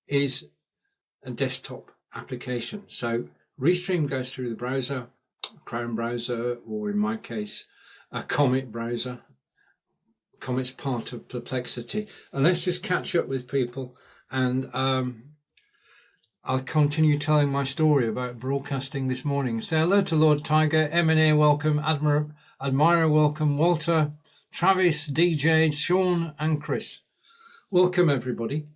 is a desktop application. So Restream goes through the browser, Chrome browser, or in my case, a Comet browser. Comet's part of Perplexity. And let's just catch up with people, and I'll continue telling my story about broadcasting this morning. Say hello to Lord Tiger, M&A welcome, Admirer welcome, Walter, Travis, DJ, Sean and Chris. Welcome everybody.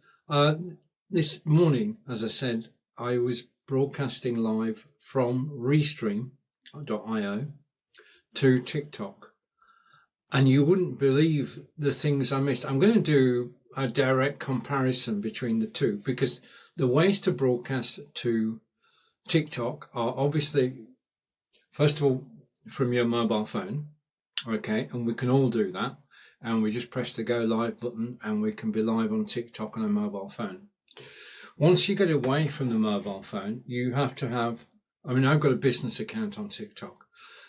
This morning, as I said, I was broadcasting live from Restream.io to TikTok. And you wouldn't believe the things I missed. I'm going to do a direct comparison between the two, because the ways to broadcast to TikTok are obviously, first of all, from your mobile phone. Okay, and we can all do that. And we just press the go live button and we can be live on TikTok on a mobile phone. Once you get away from the mobile phone, you have to have, I mean, I've got a business account on TikTok.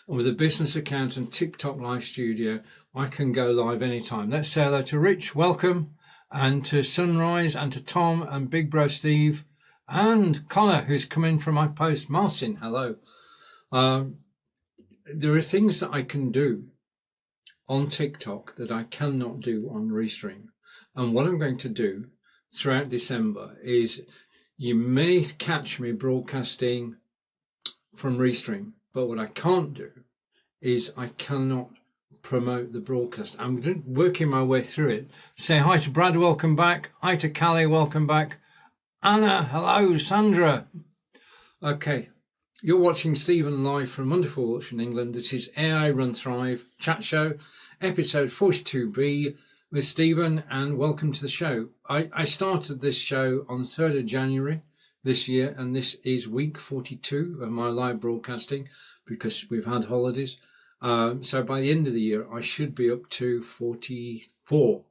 And with a business account and TikTok Live Studio, I can go live anytime. Let's say hello to Rich, welcome, and to Sunrise, and to Tom, and Big Bro Steve, and Connor, who's come in from my post. Marcin, hello. There are things that I can do on TikTok that I cannot do on Restream. And what I'm going to do throughout December is, you may catch me broadcasting from Restream, but what I can't do is I cannot promote the broadcast. I'm working my way through it. Say hi to Brad, welcome back. Hi to Callie, welcome back. Anna, hello. Sandra. Okay, you're watching Stephen live from wonderful Wiltshire, England. This is AI Run Thrive chat show, episode 42B with Stephen, and welcome to the show. I started this show on 3rd of January this year, and this is week 42 of my live broadcasting, because we've had holidays. So by the end of the year, I should be up to 44.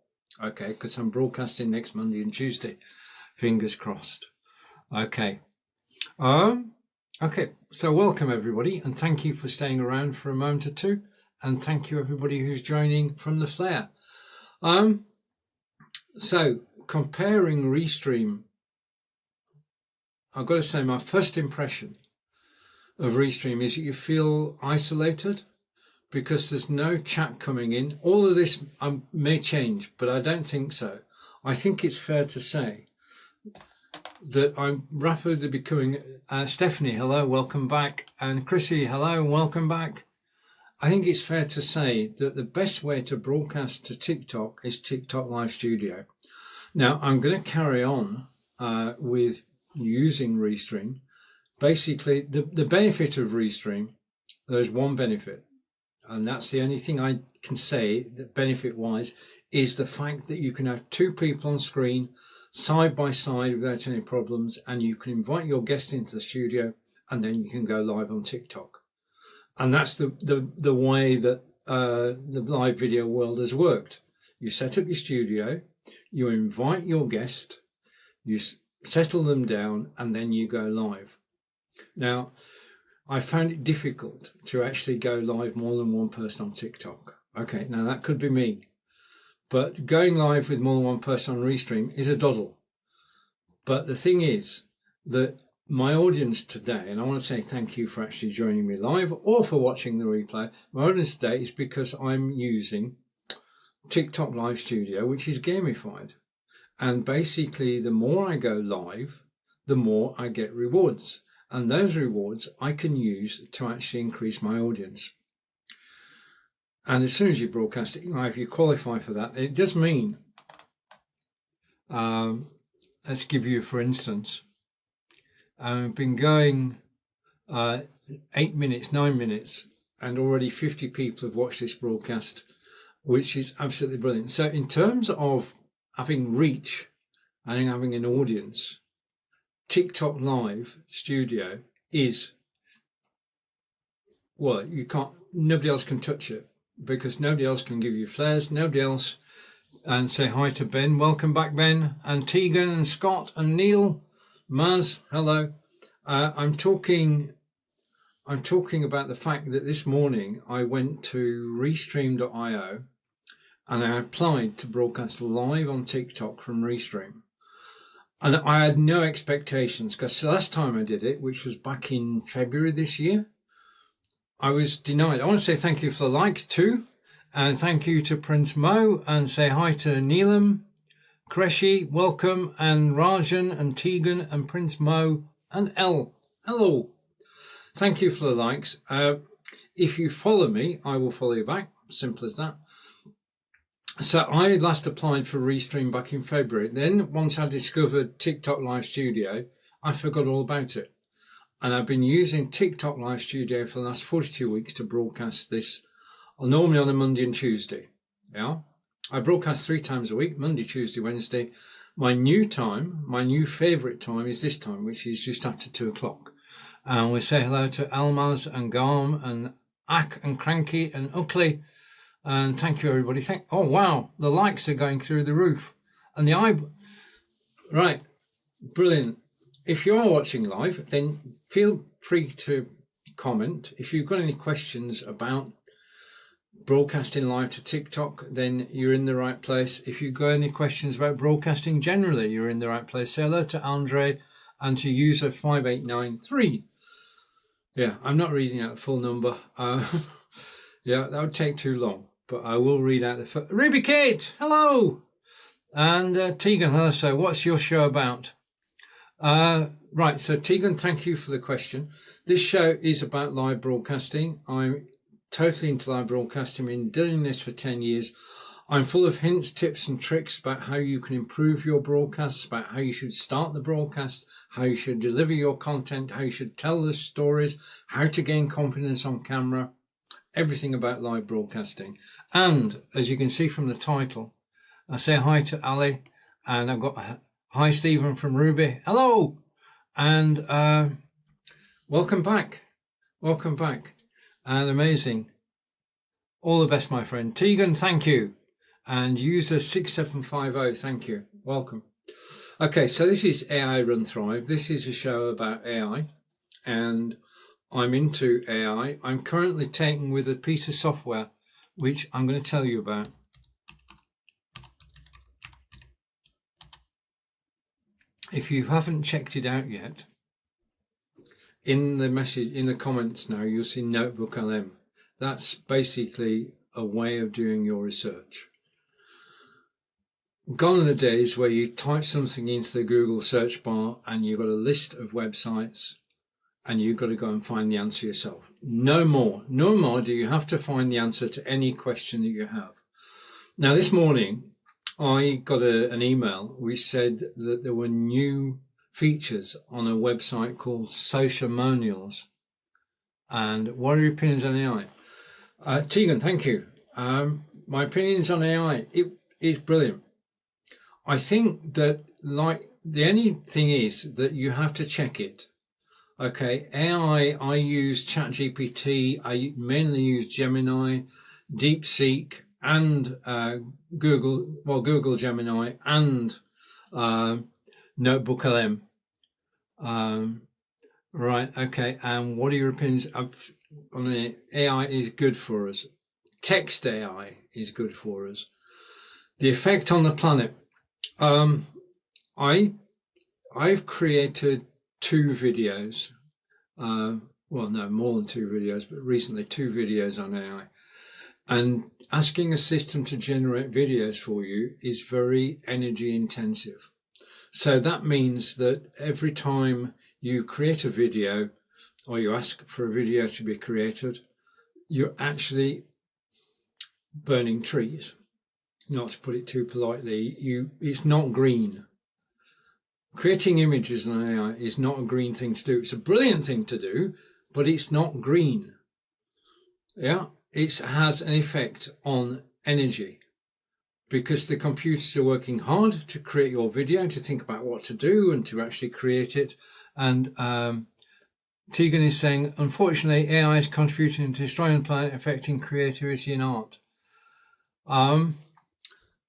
Okay, because I'm broadcasting next Monday and Tuesday. Fingers crossed. Okay. Okay, so welcome everybody, and thank you for staying around for a moment or two, and thank you everybody who's joining from the flare. So comparing Restream, I've got to say my first impression of Restream is that you feel isolated because there's no chat coming in. All of this may change, but I don't think so. I think it's fair to say that I'm rapidly becoming, Stephanie, hello, welcome back. And Chrissy, hello, welcome back. I think it's fair to say that the best way to broadcast to TikTok is TikTok Live Studio. Now, I'm going to carry on with using Restream. Basically, the benefit of Restream, there's one benefit, and that's the only thing I can say that benefit-wise, is the fact that you can have two people on screen side by side without any problems, and you can invite your guest into the studio, and then you can go live on TikTok. And that's the way that the live video world has worked. You set up your studio, you invite your guest, you settle them down, and then you go live. Now, I found it difficult to actually go live more than one person on TikTok. Okay, now that could be me. But going live with more than one person on Restream is a doddle. But the thing is that my audience today, and I want to say thank you for actually joining me live or for watching the replay, my audience today is because I'm using TikTok Live Studio, which is gamified. And basically, the more I go live, the more I get rewards. And those rewards I can use to actually increase my audience. And as soon as you're broadcasting live, you qualify for that. It does mean, let's give you, for instance, I've been going 8 minutes, 9 minutes, and already 50 people have watched this broadcast, which is absolutely brilliant. So in terms of having reach and having an audience, TikTok Live Studio is, well, you can't, nobody else can touch it, because nobody else can give you flares, nobody else. And say hi to Ben. Welcome back, Ben, and Tegan and Scott and Neil, Maz. Hello. I'm talking about the fact that this morning I went to Restream.io and I applied to broadcast live on TikTok from Restream. And I had no expectations, because the last time I did it, which was back in February this year, I was denied. I want to say thank you for the likes too. And thank you to Prince Mo, and say hi to Neelam, Kreshi, welcome, and Rajan and Tegan and Prince Mo and El. Hello. Thank you for the likes. If you follow me, I will follow you back. Simple as that. So I last applied for Restream back in February. Then once I discovered TikTok Live Studio, I forgot all about it. And I've been using TikTok Live Studio for the last 42 weeks to broadcast this, normally on a Monday and Tuesday. Yeah, I broadcast 3 times a week, Monday, Tuesday, Wednesday. My new time, my new favourite time is this time, which is just after 2 o'clock. And we say hello to Almaz and Garm and Ak and Cranky and Uckley. And thank you, everybody. Oh, wow, the likes are going through the roof. And right, brilliant. If you are watching live, then feel free to comment. If you've got any questions about broadcasting live to TikTok, then you're in the right place. If you've got any questions about broadcasting generally, you're in the right place. Say hello to Andre and to user 5893. Yeah, I'm not reading out the full number. Yeah, that would take too long, but I will read out the Ruby Kate, hello! And Tegan, hello. So what's your show about? Right, so Tegan, thank you for the question. This show is about live broadcasting. I'm totally into live broadcasting. I've been doing this for 10 years. I'm full of hints, tips and tricks about how you can improve your broadcasts, about how you should start the broadcast, how you should deliver your content, how you should tell the stories, how to gain confidence on camera, everything about live broadcasting. And as you can see from the title, I say hi to Ali, and I've got hi Stephen from Ruby. Hello, and welcome back. Welcome back. And amazing. All the best, my friend. Tegan, thank you. And user 6750, thank you. Welcome. Okay, so this is AI Run Thrive. This is a show about AI, and I'm into AI. I'm currently taken with a piece of software which I'm going to tell you about. If you haven't checked it out yet, in the message, in the comments now, you'll see Notebook LM. That's basically a way of doing your research. Gone are the days where you type something into the Google search bar and you've got a list of websites and you've got to go and find the answer yourself. No more. No more do you have to find the answer to any question that you have. Now, this morning, I got an email which said that there were new features on a website called Socialmonials. And what are your opinions on AI? Tegan, thank you. My opinions on AI, it is brilliant. I think that, like, the only thing is that you have to check it. Okay, AI, I use ChatGPT, I mainly use Gemini, DeepSeek, and Google Gemini, and Notebook LM. Right, okay, and what are your opinions on the AI is good for us? Text AI is good for us. The effect on the planet. I've created 2 videos, well, no, more than 2 videos, but recently 2 videos on AI. And asking a system to generate videos for you is very energy intensive. So that means that every time you create a video or you ask for a video to be created, you're actually burning trees. Not to put it too politely, it's not green. Creating images on AI is not a green thing to do. It's a brilliant thing to do, but it's not green. Yeah, it has an effect on energy because the computers are working hard to create your video, to think about what to do and to actually create it. And Tegan is saying, unfortunately, AI is contributing to destroying the planet, affecting creativity and art.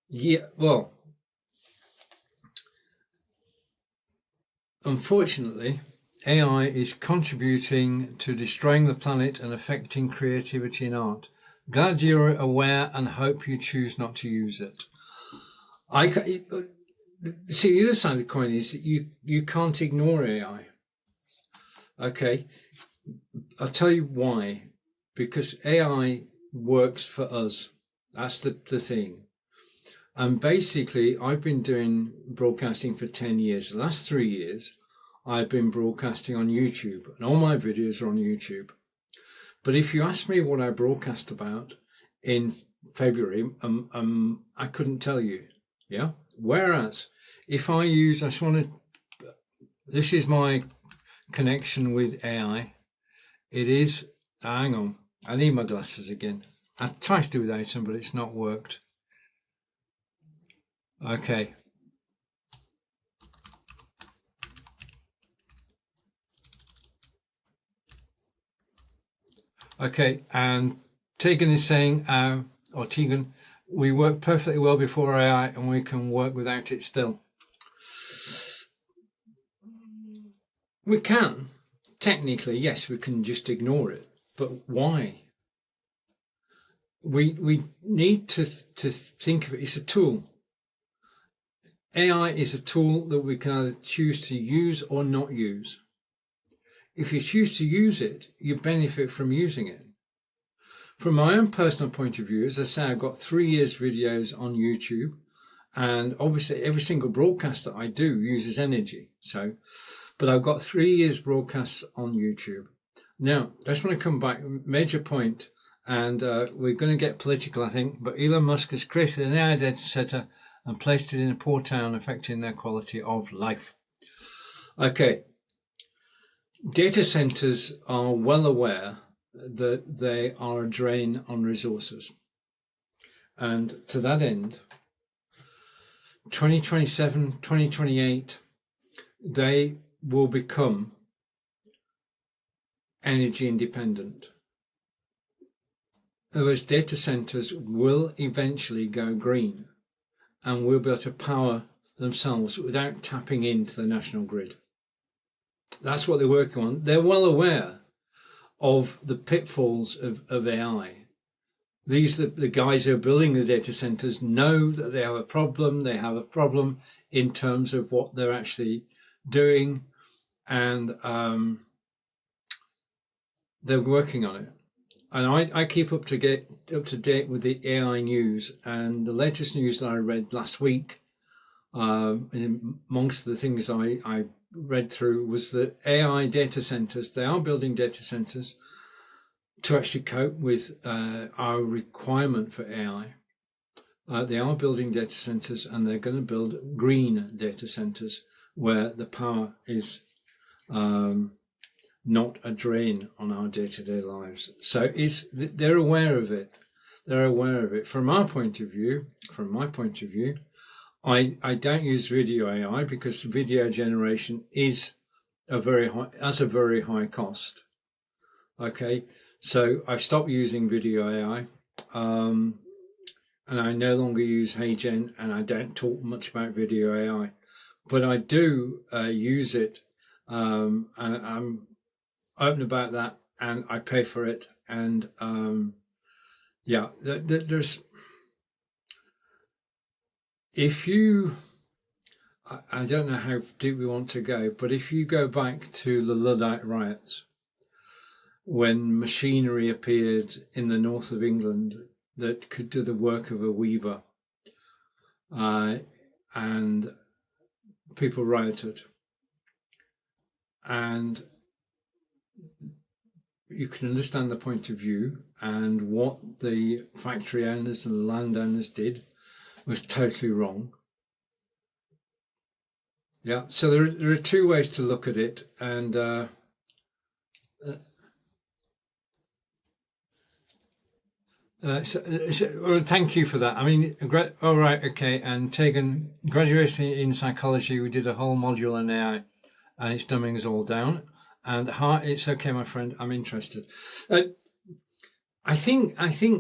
Yeah, well, unfortunately, AI is contributing to destroying the planet and affecting creativity and art. Glad you're aware and hope you choose not to use it. See, the other side of the coin is that you can't ignore AI. Okay, I'll tell you why. Because AI works for us. That's the thing. And basically, I've been doing broadcasting for 10 years. The last 3 years, I've been broadcasting on YouTube, and all my videos are on YouTube. But if you ask me what I broadcast about in February, I couldn't tell you. Yeah. Whereas if I just want to, this is my connection with AI. It is, hang on, I need my glasses again. I tried to do without them, but it's not worked. Okay. Okay, and Tegan is saying, or Tegan, we work perfectly well before AI and we can work without it still. We can. Technically, yes, we can just ignore it. But why? We need to think of it. It's a tool. AI is a tool that we can either choose to use or not use. If you choose to use it, you benefit from using it. From my own personal point of view, as I say, I've got 3 years videos on YouTube, and obviously every single broadcast that I do uses energy. So, but I've got 3 years broadcasts on YouTube. Now, I just want to come back, major point, and we're going to get political, I think, but Elon Musk has created an AI data center and placed it in a poor town, affecting their quality of life. Okay. Data centers are well aware that they are a drain on resources. And to that end, 2027, 2028, they will become energy independent. In other words, data centers will eventually go green and will be able to power themselves without tapping into the national grid. That's what they're working on. They're well aware of the pitfalls of AI. The guys who are building the data centers know that they have a problem. They have a problem in terms of what they're actually doing, and they're working on it. And I keep up to date with the AI news, and the latest news that I read last week, amongst the things I read through, was that AI data centers, they are building data centers to actually cope with our requirement for AI. They are building data centers, and they're going to build green data centers where the power is not a drain on our day-to-day lives. So they're aware of it. They're aware of it. From my point of view, I don't use video AI because video generation is a very high cost. Okay, so I've stopped using video AI, and I no longer use HeyGen, and I don't talk much about video AI, but I do use it, and I'm open about that, and I pay for it, and yeah, there's, if you, I don't know how deep we want to go, but if you go back to the Luddite riots, when machinery appeared in the north of England that could do the work of a weaver, and people rioted, and you can understand the point of view, and what the factory owners and the landowners did was totally wrong. Yeah, so there are two ways to look at it, and well, thank you for that. I mean, all right, okay. And Tegan, graduating in psychology, we did a whole module on AI, and it's dumbing us all down. And it's okay, my friend, I'm interested. I think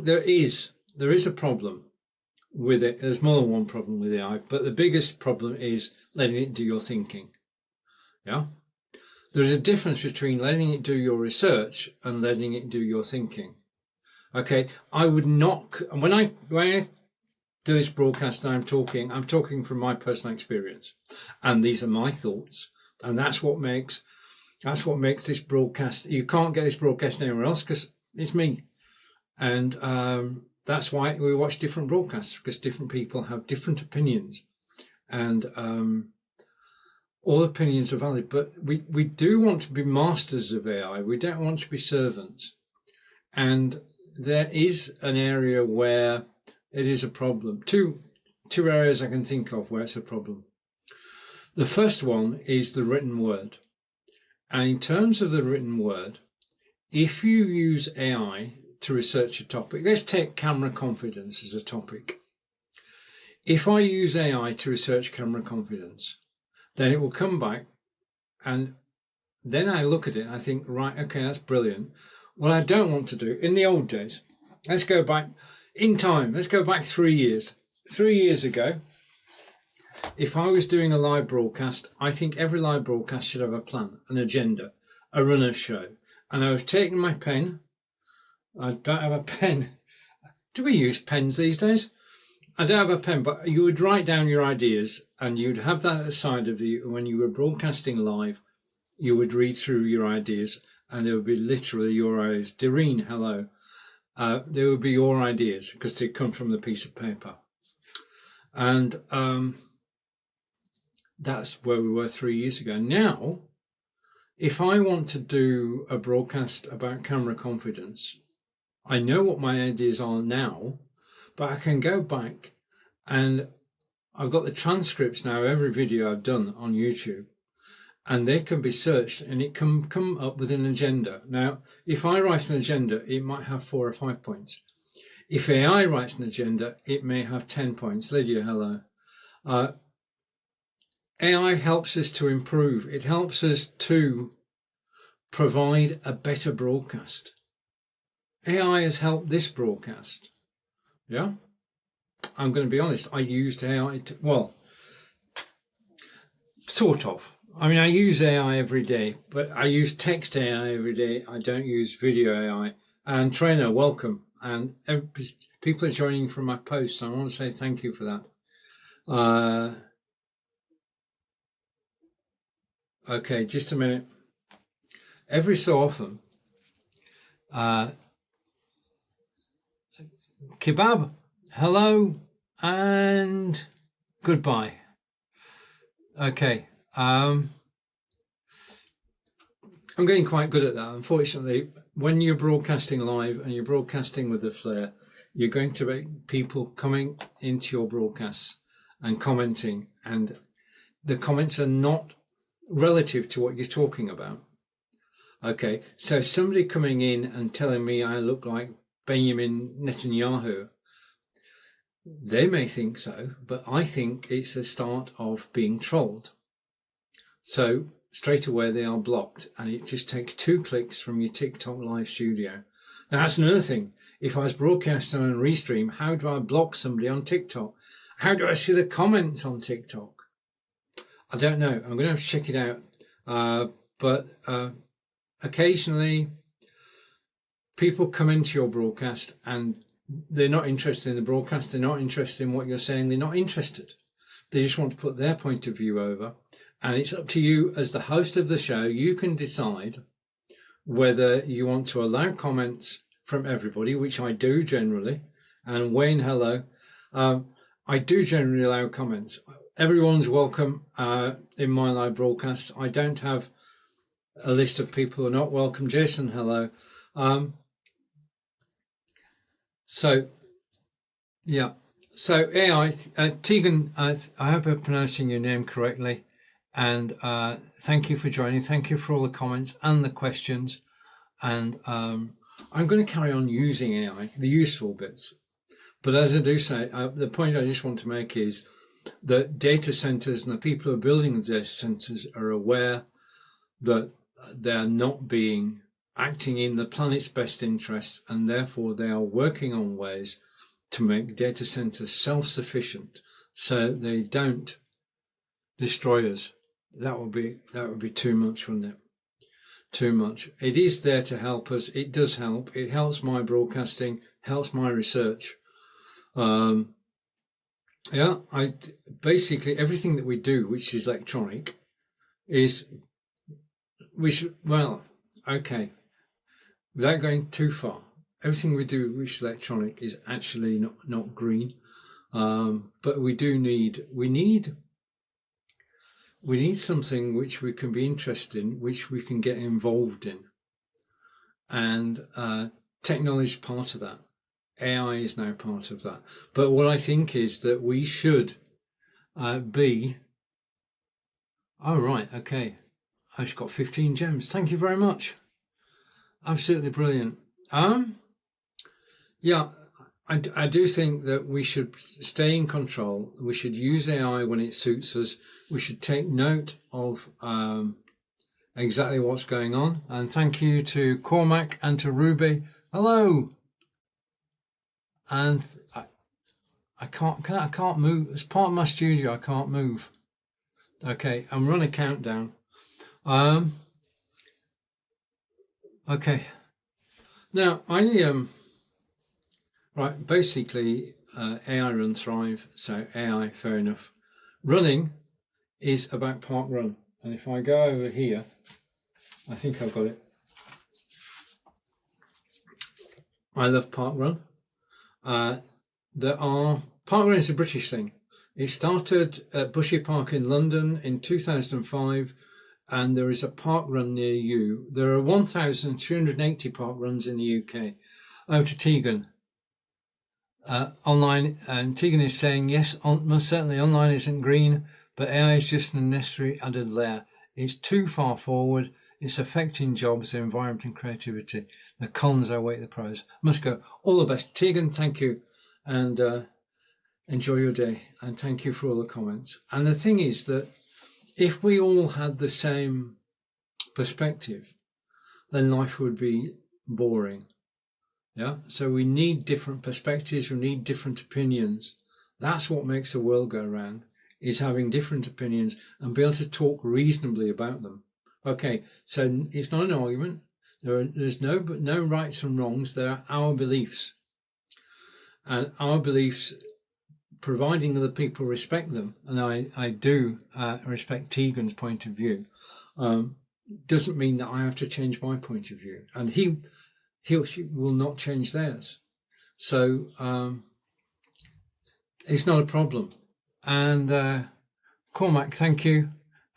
there is a problem with it. There's more than one problem with AI, but the biggest problem is letting it do your thinking. Yeah, there's a difference between letting it do your research and letting it do your thinking. Okay, I would not, when I do this broadcast and I'm talking from my personal experience, and these are my thoughts, and that's what makes this broadcast. You can't get this broadcast anywhere else because it's me. And that's why we watch different broadcasts, because different people have different opinions, and all opinions are valid. But we do want to be masters of AI. We don't want to be servants. And there is an area where it is a problem. Two areas I can think of where it's a problem. The first one is the written word. And in terms of the written word, if you use AI to research a topic, let's take camera confidence as a topic. If I use AI to research camera confidence, then it will come back, and then I look at it and I think, right, okay, that's brilliant. What I don't want to do, in the old days, let's go back in time, let's go back 3 years. 3 years ago, if I was doing a live broadcast, I think every live broadcast should have a plan, an agenda, a runner show. And I was taking my pen. I don't have a pen. Do we use pens these days? I don't have a pen, but you would write down your ideas and you'd have that aside of you. When you were broadcasting live, you would read through your ideas and there would be literally your ideas. Doreen, hello. There would be your ideas because they come from the piece of paper. And that's where we were 3 years ago. Now, if I want to do a broadcast about camera confidence, I know what my ideas are now, but I can go back and I've got the transcripts now, every video I've done on YouTube, and they can be searched and it can come up with an agenda. Now, if I write an agenda, it might have 4 or 5 points. If AI writes an agenda, it may have 10 points. Lydia, hello. AI helps us to improve. It helps us to provide a better broadcast. AI has helped this broadcast. Yeah, I'm going to be honest. I used AI well, sort of. I mean, I use AI every day, but I use text AI every day. I don't use video AI. And Trainer, welcome. And people are joining from my posts. I want to say thank you for that. Okay, just a minute. Every so often, Kebab, hello and goodbye. Okay, I'm getting quite good at that. Unfortunately, when you're broadcasting live and you're broadcasting with a flair, you're going to make people coming into your broadcasts and commenting, and the comments are not relative to what you're talking about. Okay, so somebody coming in and telling me I look like Benjamin Netanyahu, they may think so, but I think it's the start of being trolled. So straight away they are blocked, and it just takes 2 clicks from your TikTok live studio. Now, that's another thing. If I was broadcasting on Restream, how do I block somebody on TikTok? How do I see the comments on TikTok? I don't know. I'm going to have to check it out. But occasionally people come into your broadcast and they're not interested in the broadcast. They're not interested in what you're saying. They're not interested. They just want to put their point of view over. And it's up to you as the host of the show. You can decide whether you want to allow comments from everybody, which I do generally. And Wayne, hello. I do generally allow comments. Everyone's welcome in my live broadcasts. I don't have a list of people who are not welcome. Jason, hello. So, yeah. So AI, Tegan, I hope I'm pronouncing your name correctly. And thank you for joining. Thank you for all the comments and the questions. And I'm going to carry on using AI, the useful bits. But as I do say, the point I just want to make is that data centers and the people who are building the data centers are aware that they're not acting in the planet's best interests, and therefore they are working on ways to make data centers self-sufficient so they don't destroy us. That would be too much, wouldn't it? Too much. It is there to help us. It does help. It helps my broadcasting, helps my research. Yeah, basically everything that we do, which is electronic, well, okay, without going too far, everything we do which is electronic is actually not green. But we need something which we can be interested in, which we can get involved in. And technology is part of that. AI is now part of that. But what I think is that we should be... Oh, right, okay. I've just got 15 gems. Thank you very much. Absolutely brilliant. Yeah, I do think that we should stay in control. We should use AI when it suits us. We should take note of exactly what's going on. And thank you to Cormac and to Ruby. Hello. And I can't move. As part of my studio, I can't move. Okay, I'm running a countdown. Okay. Now right, basically AI run thrive, so AI, fair enough. Running is about park run, and if I go over here, I think I've got it. I love park run. Park run is a British thing. It started at Bushy Park in London in 2005, and there is a park run near you. There are 1,280 park runs in the UK. Over to Tegan. Online, and Tegan is saying, yes, most certainly online isn't green, but AI is just a necessary added layer. It's too far forward. It's affecting jobs, the environment and creativity. The cons outweigh the pros. Must go. All the best. Tegan, thank you. And enjoy your day. And thank you for all the comments. And the thing is that if we all had the same perspective, then life would be boring. Yeah. So we need different perspectives. We need different opinions. That's what makes the world go round, is having different opinions and be able to talk reasonably about them. Okay, so it's not an argument. There's no rights and wrongs. There are our beliefs. And our beliefs, providing other people respect them, and I do respect Tegan's point of view, doesn't mean that I have to change my point of view. And he or she will not change theirs. So it's not a problem. And Cormac, thank you.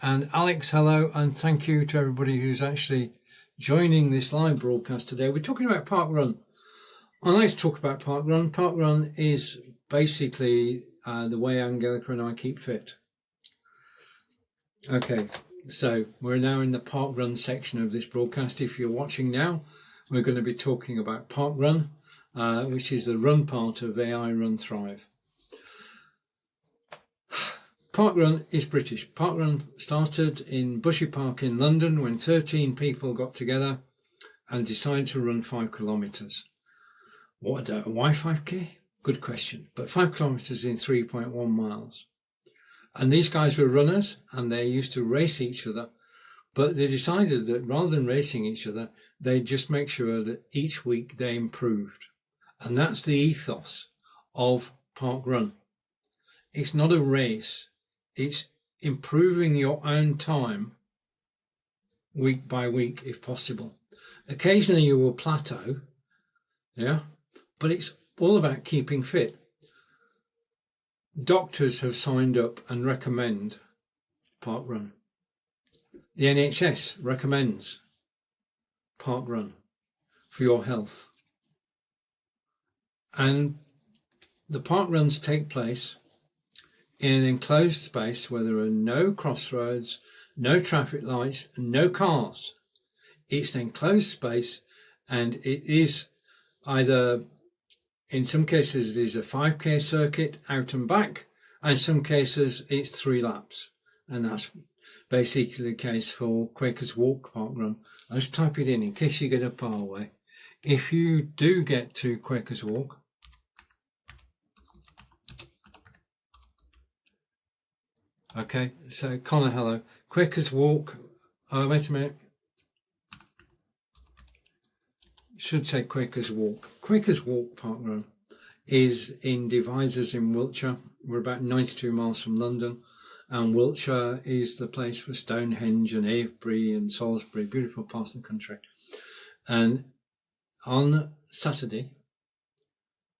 And Alex, hello, and thank you to everybody who's actually joining this live broadcast today. We're talking about Park Run. I like to talk about Park Run. Park Run is basically the way Angelica and I keep fit. Okay, so we're now in the Park Run section of this broadcast. If you're watching now, we're going to be talking about Park Run, which is the run part of AI Run Thrive. Park Run is British. Park Run started in Bushy Park in London when 13 people got together and decided to run 5 kilometres. Why 5k? Good question. But 5 kilometres in 3.1 miles. And these guys were runners and they used to race each other. But they decided that rather than racing each other, they'd just make sure that each week they improved. And that's the ethos of Park Run. It's not a race. It's improving your own time week by week, if possible. Occasionally you will plateau, yeah, but it's all about keeping fit. Doctors have signed up and recommend Park Run. The NHS recommends Park Run for your health. And the park runs take place in an enclosed space where there are no crossroads, no traffic lights, no cars. It's an enclosed space, and it is either, in some cases, it is a 5k circuit out and back, and in some cases it's 3 laps. and that's basically the case for Quakers Walk Park Run. I'll just type it in case you get up our way. If you do get to Quakers Walk, okay, so Connor, hello. Quakers Walk, wait a minute. Should say Quakers Walk. Quakers Walk Park Run is in Devizes in Wiltshire. We're about 92 miles from London, and Wiltshire is the place for Stonehenge and Avebury and Salisbury, beautiful parts of the country. And on Saturday,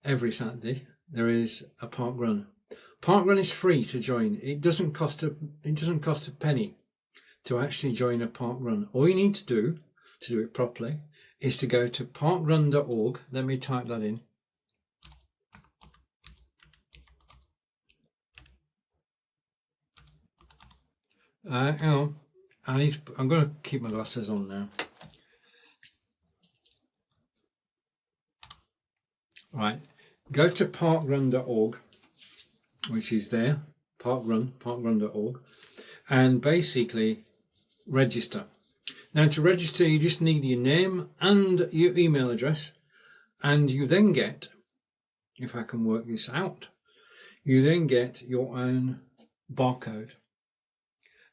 every Saturday, there is a park run. Park run is free to join. It doesn't cost a penny to actually join a park run. All you need to do it properly is to go to parkrun.org. Let me type that in. Hang on. I'm going to keep my glasses on now. Right. Go to parkrun.org, which is there. Parkrun.org, and basically register. Now, to register, you just need your name and your email address, and you then get, if I can work this out, you then get your own barcode.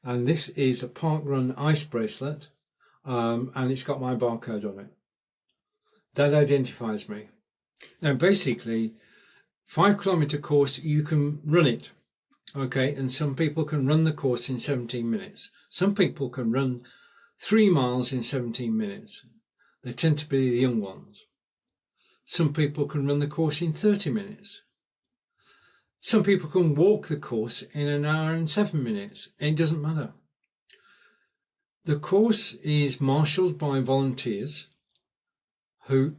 And this is a Parkrun ice bracelet, and it's got my barcode on it. That identifies me. Now, basically, 5-kilometer course, you can run it, okay? And some people can run the course in 17 minutes. Some people can run 3 miles in 17 minutes. They tend to be the young ones. Some people can run the course in 30 minutes. Some people can walk the course in 1 hour and 7 minutes. It doesn't matter. The course is marshalled by volunteers who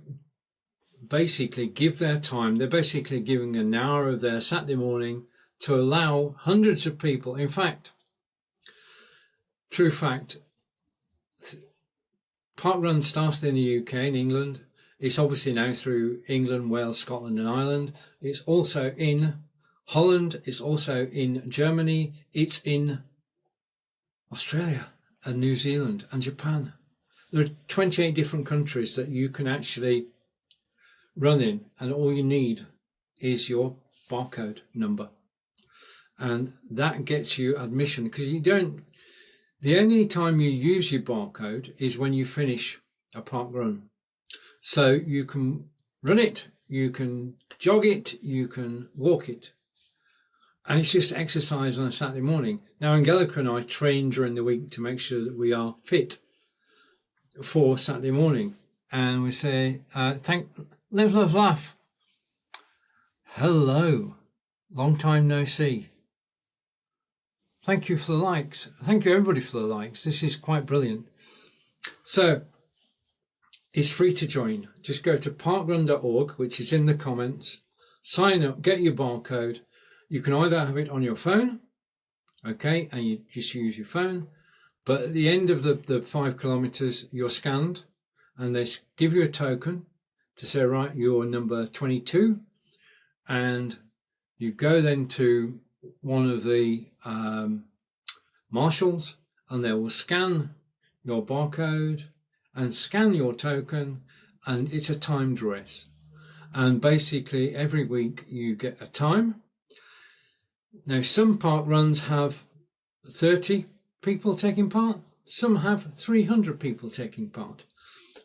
basically give their time. They're basically giving 1 hour of their Saturday morning to allow hundreds of people. In fact, true fact, Parkrun started in the UK and England. It's obviously now through England, Wales, Scotland and Ireland. It's also in Holland. It's also in Germany. It's in Australia and New Zealand and Japan. There are 28 different countries that you can actually run in, and all you need is your barcode number. And that gets you admission, because the only time you use your barcode is when you finish a park run. So you can run it, you can jog it, you can walk it. And it's just exercise on a Saturday morning. Now, Angelica and I train during the week to make sure that we are fit for Saturday morning. And we say, live, love, laugh. Hello. Long time no see. Thank you for the likes. Thank you everybody for the likes. This is quite brilliant. So it's free to join. Just go to parkrun.org, which is in the comments. Sign up, get your barcode. You can either have it on your phone, okay, and you just use your phone. But at the end of the 5 kilometers, you're scanned, and they give you a token to say, right, you're number 22, and you go then to one of the marshals, and they will scan your barcode and scan your token, and it's a timed race. And basically every week you get a time. Now, some park runs have 30 people taking part, some have 300 people taking part.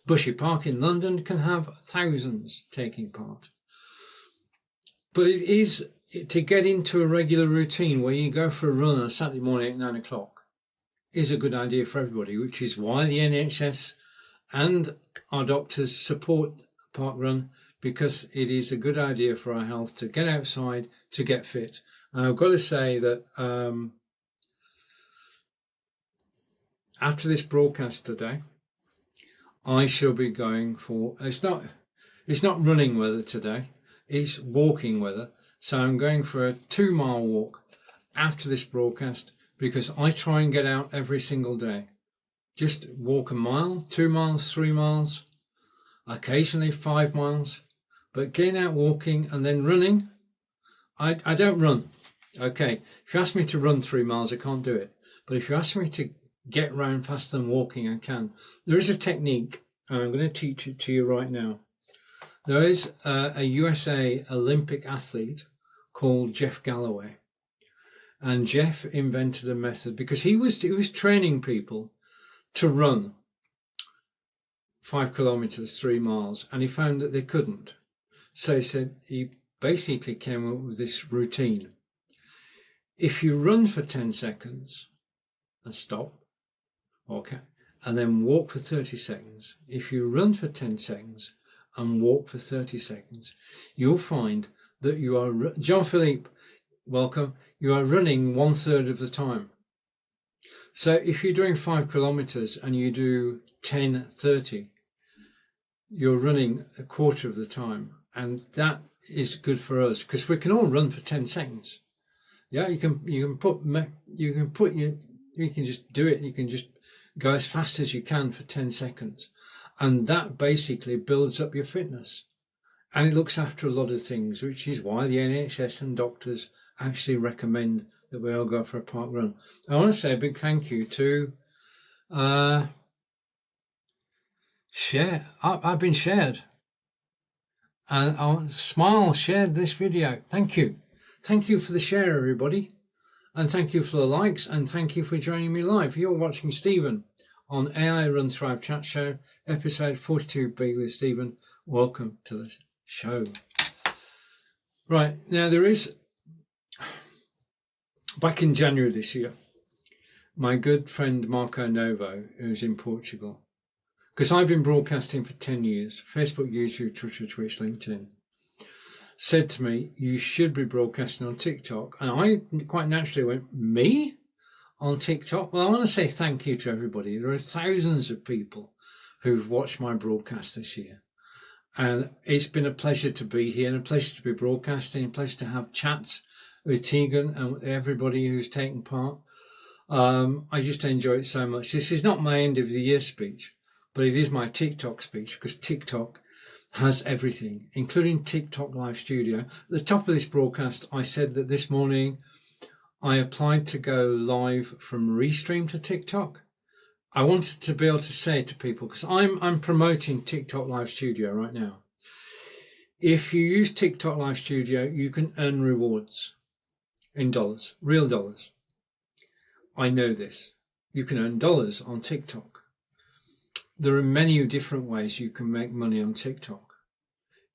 Bushy Park in London can have thousands taking part. But it is to get into a regular routine where you go for a run on a Saturday morning at 9 o'clock is a good idea for everybody, which is why the NHS and our doctors support park run, because it is a good idea for our health to get outside, to get fit. And I've got to say that after this broadcast today, I shall be going for, it's not running weather today, it's walking weather. So I'm going for a 2-mile walk after this broadcast, because I try and get out every single day. Just walk 1 mile, 2 miles, 3 miles, occasionally 5 miles, but getting out walking and then running. I don't run. Okay, if you ask me to run 3 miles, I can't do it. But if you ask me to get round faster than walking, I can. There is a technique, and I'm going to teach it to you right now. There is a USA Olympic athlete called Jeff Galloway. And Jeff invented a method because he was training people to run 5 kilometers, 3 miles, and he found that they couldn't. So he said he basically came up with this routine. If you run for 10 seconds and stop, okay, and then walk for 30 seconds, if you run for 10 seconds and walk for 30 seconds, you'll find that you are, Jean-Philippe, welcome, you are running 1/3 of the time. So if you're doing 5 kilometers and you do 10:30, you're running 1/4 of the time. And that is good for us because we can all run for 10 seconds. Yeah, you can just do it. You can just go as fast as you can for 10 seconds. And that basically builds up your fitness. And it looks after a lot of things, which is why the NHS and doctors actually recommend that we all go for a park run. I want to say a big thank you to Share. I've been shared. And Smile shared this video. Thank you. Thank you for the share, everybody. And thank you for the likes, and thank you for joining me live. You're watching Stephen on AI Run Thrive Chat Show, episode 42B with Stephen. Welcome to the show. Right, now there is, back in January this year, my good friend Marco Novo, who's in Portugal, because I've been broadcasting for 10 years, Facebook, YouTube, Twitter, Twitch, LinkedIn, said to me, you should be broadcasting on TikTok. And I quite naturally went, me? On TikTok? Well, I want to say thank you to everybody. There are thousands of people who've watched my broadcast this year. And it's been a pleasure to be here and a pleasure to be broadcasting, a pleasure to have chats with Tegan and everybody who's taken part. I just enjoy it so much. This is not my end of the year speech, but it is my TikTok speech because TikTok has everything, including TikTok Live Studio. At the top of this broadcast, I said that this morning I applied to go live from Restream to TikTok. I wanted to be able to say to people, because I'm promoting TikTok Live Studio right now. If you use TikTok Live Studio, you can earn rewards in dollars, real dollars. I know this. You can earn dollars on TikTok. There are many different ways you can make money on TikTok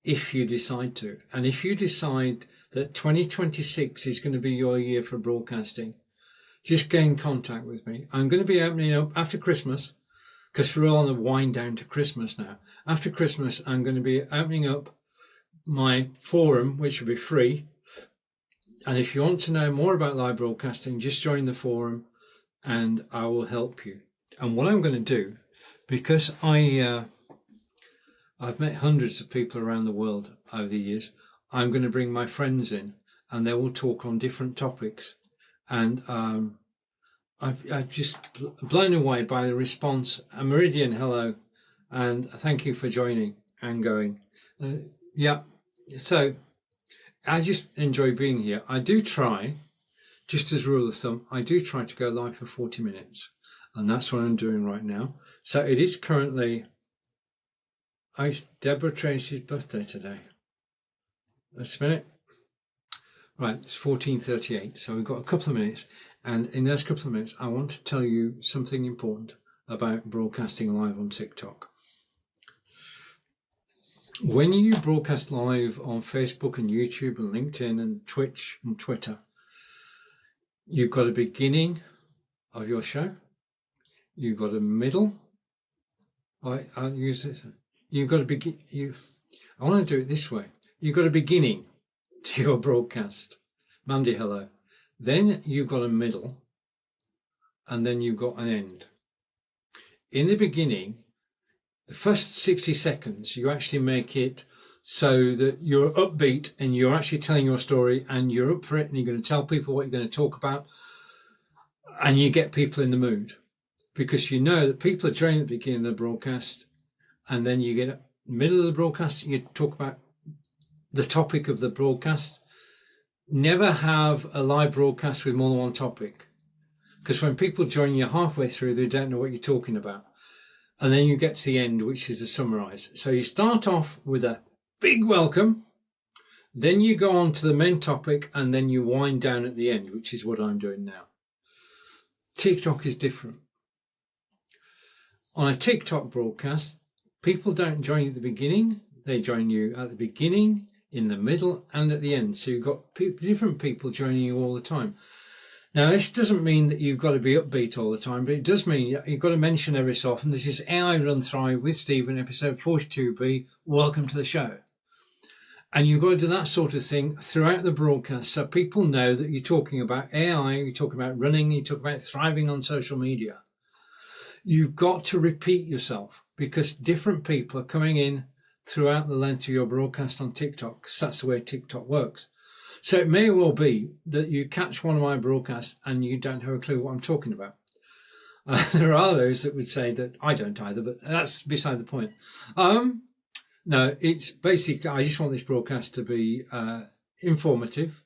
if you decide to. And if you decide that 2026 is going to be your year for broadcasting, just get in contact with me. I'm going to be opening up after Christmas, because we're all on the wind down to Christmas now. After Christmas, I'm going to be opening up my forum, which will be free. And if you want to know more about live broadcasting, just join the forum and I will help you. And what I'm going to do, because I've met hundreds of people around the world over the years, I'm going to bring my friends in and they will talk on different topics. And I've just blown away by the response. Meridian, hello, and thank you for joining and going. Yeah, so I just enjoy being here. I do try, just as a rule of thumb, I do try to go live for 40 minutes. And that's what I'm doing right now. So it is currently Deborah Tracy's birthday today. Just a minute. Right, it's 14:38, so we've got a couple of minutes. And in those couple of minutes, I want to tell you something important about broadcasting live on TikTok. When you broadcast live on Facebook and YouTube and LinkedIn and Twitch and Twitter, you've got a beginning of your show. You've got a middle. I'll use this. You've got a begin. I want to do it this way. You've got a beginning to your broadcast. Mandy, hello. Then you've got a middle, and then you've got an end. In the beginning, the first 60 seconds, you actually make it so that you're upbeat and you're actually telling your story and you're up for it and you're going to tell people what you're going to talk about and you get people in the mood. Because you know that people are joining at the beginning of the broadcast, and then you get in the middle of the broadcast, you talk about the topic of the broadcast. never have a live broadcast with more than one topic. Because when people join you halfway through, they don't know what you're talking about. And then you get to the end, which is a summarise. So you start off with a big welcome, then you go on to the main topic, and then you wind down at the end, which is what I'm doing now. TikTok is different. On a TikTok broadcast, people don't join you at the beginning. They join you at the beginning, in the middle, and at the end. So you've got different people joining you all the time. Now, this doesn't mean that you've got to be upbeat all the time, but it does mean you've got to mention every so often, this is AI Run Thrive with Stephen, episode 42B. Welcome to the show. And you've got to do that sort of thing throughout the broadcast so people know that you're talking about AI, you're talking about running, you're talking about thriving on social media. You've got to repeat yourself because different people are coming in throughout the length of your broadcast on TikTok, because that's the way TikTok works. So it may well be that you catch one of my broadcasts and you don't have a clue what I'm talking about. There are those that would say that I don't either, but that's beside the point. No, it's basically, I just want this broadcast to be informative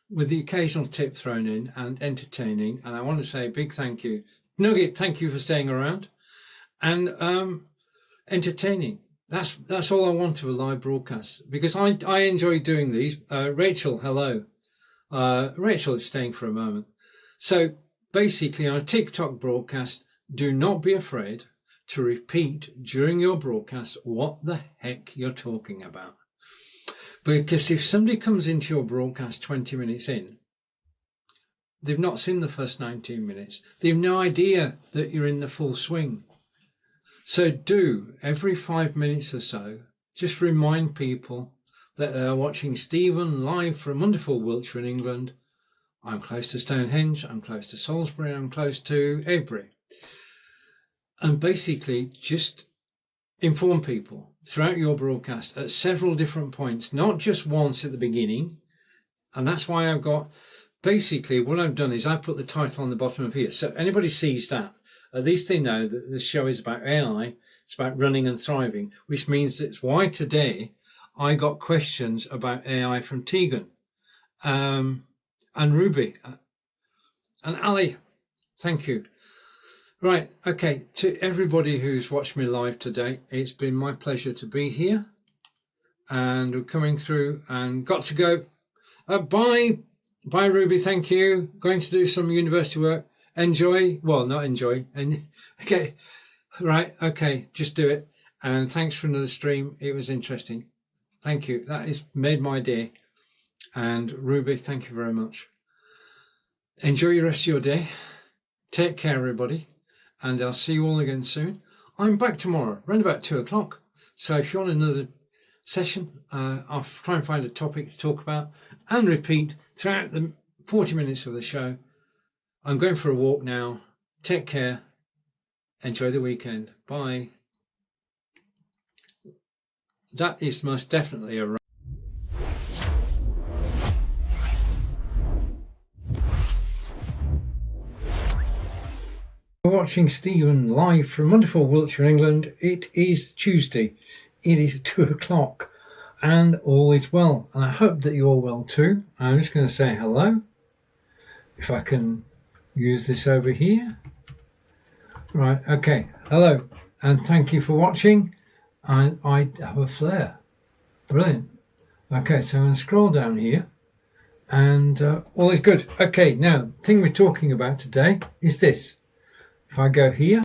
with the occasional tip thrown in and entertaining. And I want to say a big thank you. Nugget, thank you for staying around. And entertaining. That's all I want of a live broadcast, because I enjoy doing these. Rachel, hello. Rachel is staying for a moment. So basically on a TikTok broadcast, do not be afraid to repeat during your broadcast what the heck you're talking about. Because if somebody comes into your broadcast 20 minutes in, they've not seen the first 19 minutes. They have no idea that you're in the full swing. So do, every 5 minutes or so, just remind people that they're watching Stephen live from wonderful Wiltshire in England. I'm close to Stonehenge, I'm close to Salisbury, I'm close to Avebury. And basically just inform people throughout your broadcast at several different points, not just once at the beginning. And that's why I've got, basically what I've done is I put the title on the bottom of here. So anybody sees that, at least they know that the show is about AI, it's about running and thriving, which means that's why today I got questions about AI from Tegan and Ruby and Ali. Thank you. Right, okay, to everybody who's watched me live today, it's been my pleasure to be here. And we're coming through and got to go. Bye, Ruby, thank you. Going to do some university work. Enjoy, well, not enjoy. And okay, right, okay, just do it. And thanks for another stream. It was interesting. Thank you. That has made my day. And Ruby, thank you very much. Enjoy the rest of your day. Take care, everybody. And I'll see you all again soon. I'm back tomorrow, around about 2 o'clock. So if you want another session, I'll try and find a topic to talk about and repeat throughout the 40 minutes of the show. I'm going for a walk now. Take care. Enjoy the weekend. Bye. That is most definitely a watching Stephen live from wonderful Wiltshire, England. It is Tuesday. It is 2 o'clock and all is well. And I hope that you're well too. I'm just going to say hello. If I can use this over here. Right, okay. Hello and thank you for watching. I have a flare. Brilliant. Okay, so I'm going to scroll down here and all is good. Okay, now the thing we're talking about today is this. If I go here,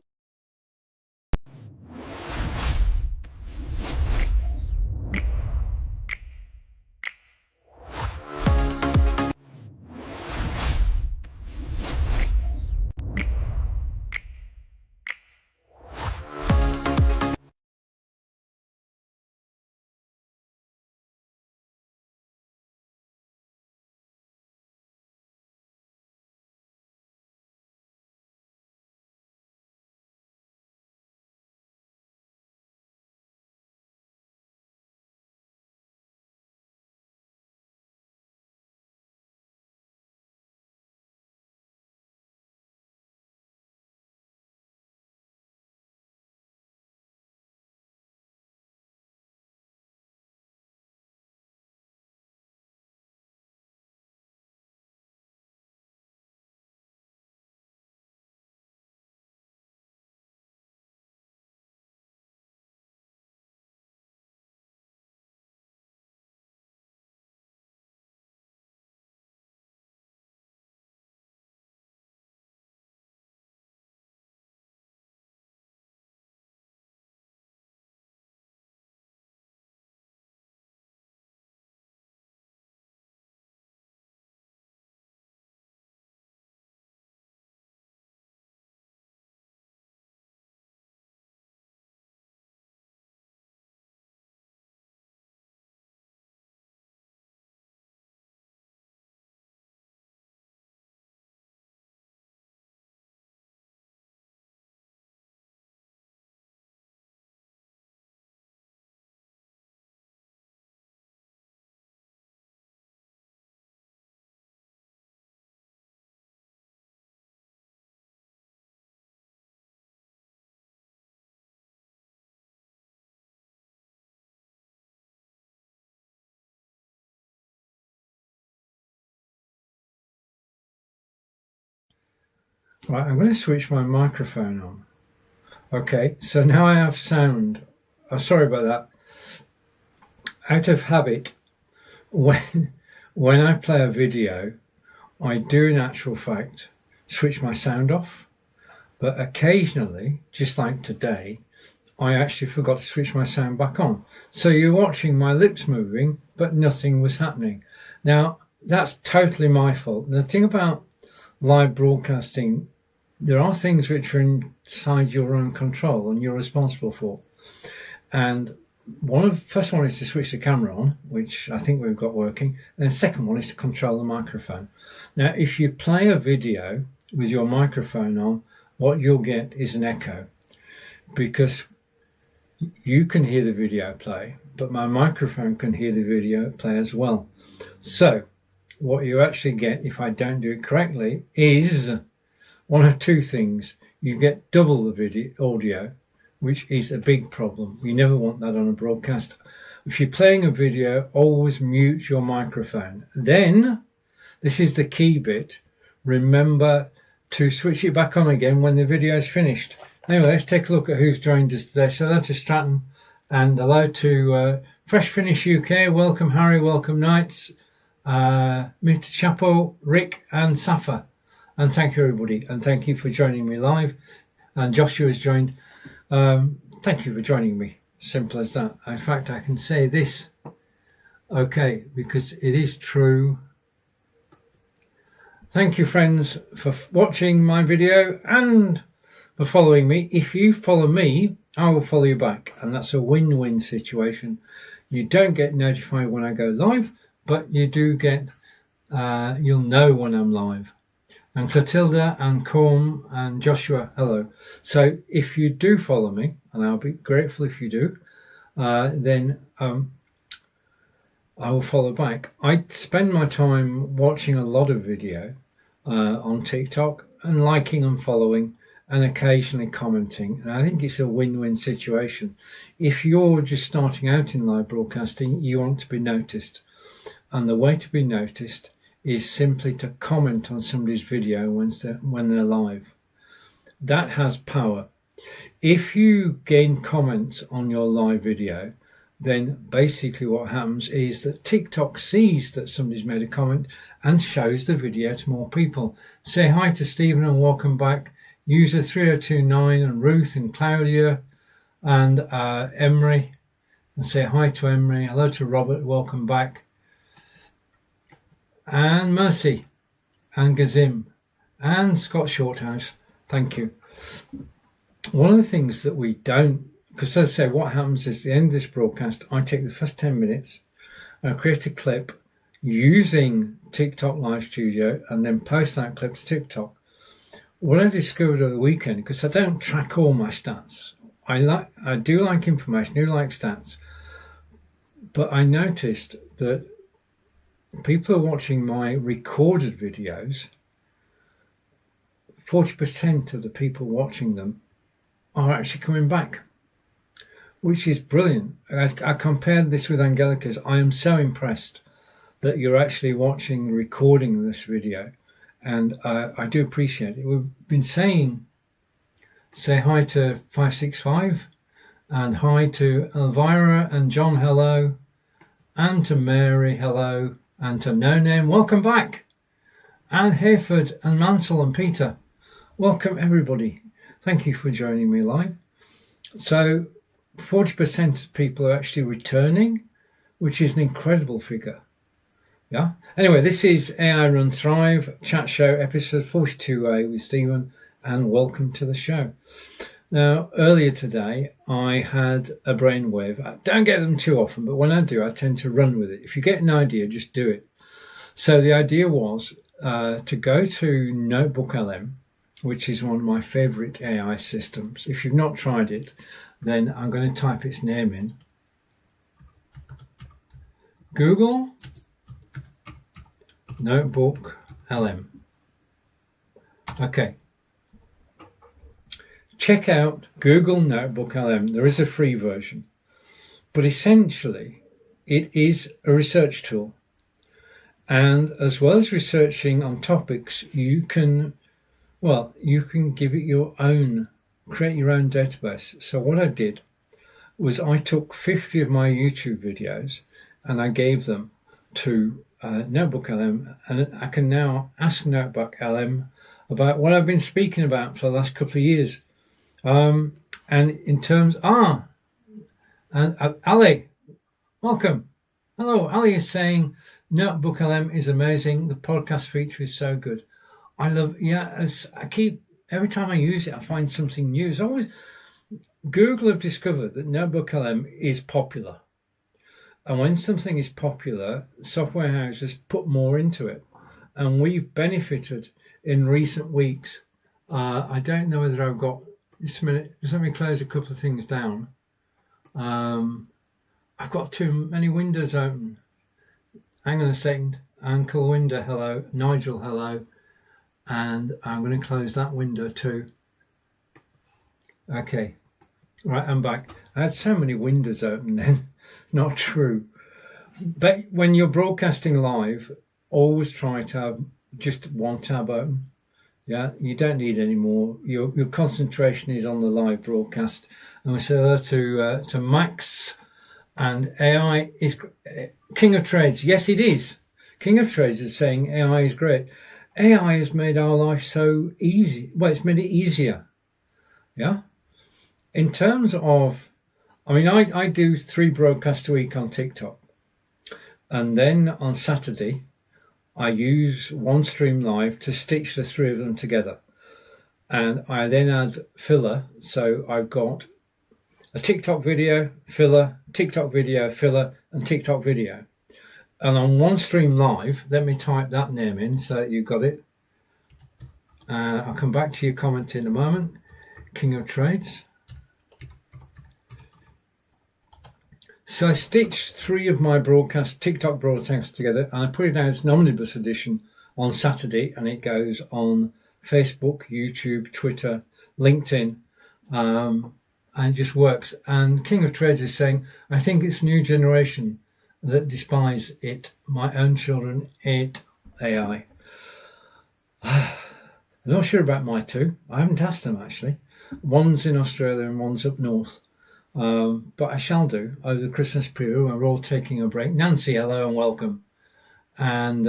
Right, I'm going to switch my microphone on. Okay, so now I have sound. Oh, sorry about that. Out of habit, when I play a video, I do in actual fact switch my sound off. But occasionally, just like today, I actually forgot to switch my sound back on. So you're watching my lips moving, but nothing was happening. Now, that's totally my fault. The thing about live broadcasting, there are things which are inside your own control and you're responsible for. And first one is to switch the camera on, which I think we've got working. And the second one is to control the microphone. Now, if you play a video with your microphone on, what you'll get is an echo, because you can hear the video play, but my microphone can hear the video play as well. So what you actually get, if I don't do it correctly, is one of two things. You get double the video audio, which is a big problem. You never want that on a broadcast. If you're playing a video, always mute your microphone. Then, this is the key bit, remember to switch it back on again when the video is finished. Anyway, let's take a look at who's joined us today. So hello to Stratton, and hello to Fresh Finish UK. Welcome Harry, welcome Knights, Mr. Chapo, Rick and Safa. And thank you everybody, and thank you for joining me live. And Joshua has joined. Thank you for joining me. Simple as that. In fact, I can say this, okay, because it is true. Thank you, friends, for watching my video and for following me. If you follow me, I will follow you back, and that's a win-win situation. You don't get notified when I go live, but you do get, you'll know when I'm live. And Clotilda and Corm and Joshua, hello. So if you do follow me, and I'll be grateful if you do, then I will follow back. I spend my time watching a lot of video on TikTok and liking and following and occasionally commenting. And I think it's a win-win situation. If you're just starting out in live broadcasting, you want to be noticed. And the way to be noticed is simply to comment on somebody's video when they're live. That has power. If you gain comments on your live video, then basically what happens is that TikTok sees that somebody's made a comment and shows the video to more people. Say hi to Stephen and welcome back. User 3029 and Ruth and Claudia and Emery. And say hi to Emery. Hello to Robert, welcome back. And Mercy and Gazim and Scott Shorthouse. Thank you. One of the things that we don't, because as I say, what happens is at the end of this broadcast, I take the first 10 minutes and I create a clip using TikTok Live Studio and then post that clip to TikTok. What I discovered over the weekend, because I don't track all my stats, I do like information, I do like stats, but I noticed that people are watching my recorded videos. 40% of the people watching them are actually coming back, which is brilliant. I compared this with Angelica's. I am so impressed that you're actually watching the recording of this video, and I do appreciate it. We've been saying, say hi to 565 and hi to Elvira and John, hello, and to Mary, hello, and to No Name, welcome back, and Hayford and Mansell and Peter, welcome everybody. Thank you for joining me live. So 40% of people are actually returning, which is an incredible figure. Yeah. Anyway, this is AI Run Thrive chat show episode 42A with Stephen, and welcome to the show. Now, earlier today, I had a brainwave. I don't get them too often, but when I do, I tend to run with it. If you get an idea, just do it. So the idea was to go to Notebook LM, which is one of my favorite AI systems. If you've not tried it, then I'm going to type its name in. Google Notebook LM. Okay. Check out Google Notebook LM. There is a free version, but essentially it is a research tool. And as well as researching on topics, you can Well, you can give it your own, create your own database. So what I did was I took 50 of my YouTube videos and I gave them to Notebook LM, and I can now ask Notebook LM about what I've been speaking about for the last couple of years. And in terms, and Ali, welcome. Hello, Ali is saying Notebook LM is amazing. The podcast feature is so good. I love, every time I use it, I find something new. It's always, Google have discovered that Notebook LM is popular. And when something is popular, software houses put more into it. And we've benefited in recent weeks. I don't know whether I've got, just a minute, just let me close a couple of things down. I've got too many windows open. Hang on a second. Uncle Window, hello. Nigel, hello. And I'm going to close that window too. Okay. Right, I'm back. I had so many windows open then. It's not true. But when you're broadcasting live, always try to have just one tab open. Yeah, you don't need any more. Your concentration is on the live broadcast. And we say hello to Max. And AI is King of Trades. Yes, it is. King of Trades is saying AI is great. AI has made our life so easy. Well, it's made it easier. Yeah. In terms of, I do 3 broadcasts a week on TikTok. And then on Saturday, I use OneStream Live to stitch the 3 of them together. And I then add filler. So I've got a TikTok video, filler, TikTok video, filler, and TikTok video. And on OneStream Live, let me type that name in so that you got it. I'll come back to your comment in a moment. King of Trades. So I stitched 3 of my TikTok broadcasts together, and I put it out as an Omnibus edition on Saturday, and it goes on Facebook, YouTube, Twitter, LinkedIn, and it just works. And King of Trades is saying, I think it's a new generation that despise it. My own children hate AI. I'm not sure about my 2. I haven't asked them, actually. One's in Australia and one's up north. But I shall do over the Christmas period when we're all taking a break. Nancy, hello and welcome. And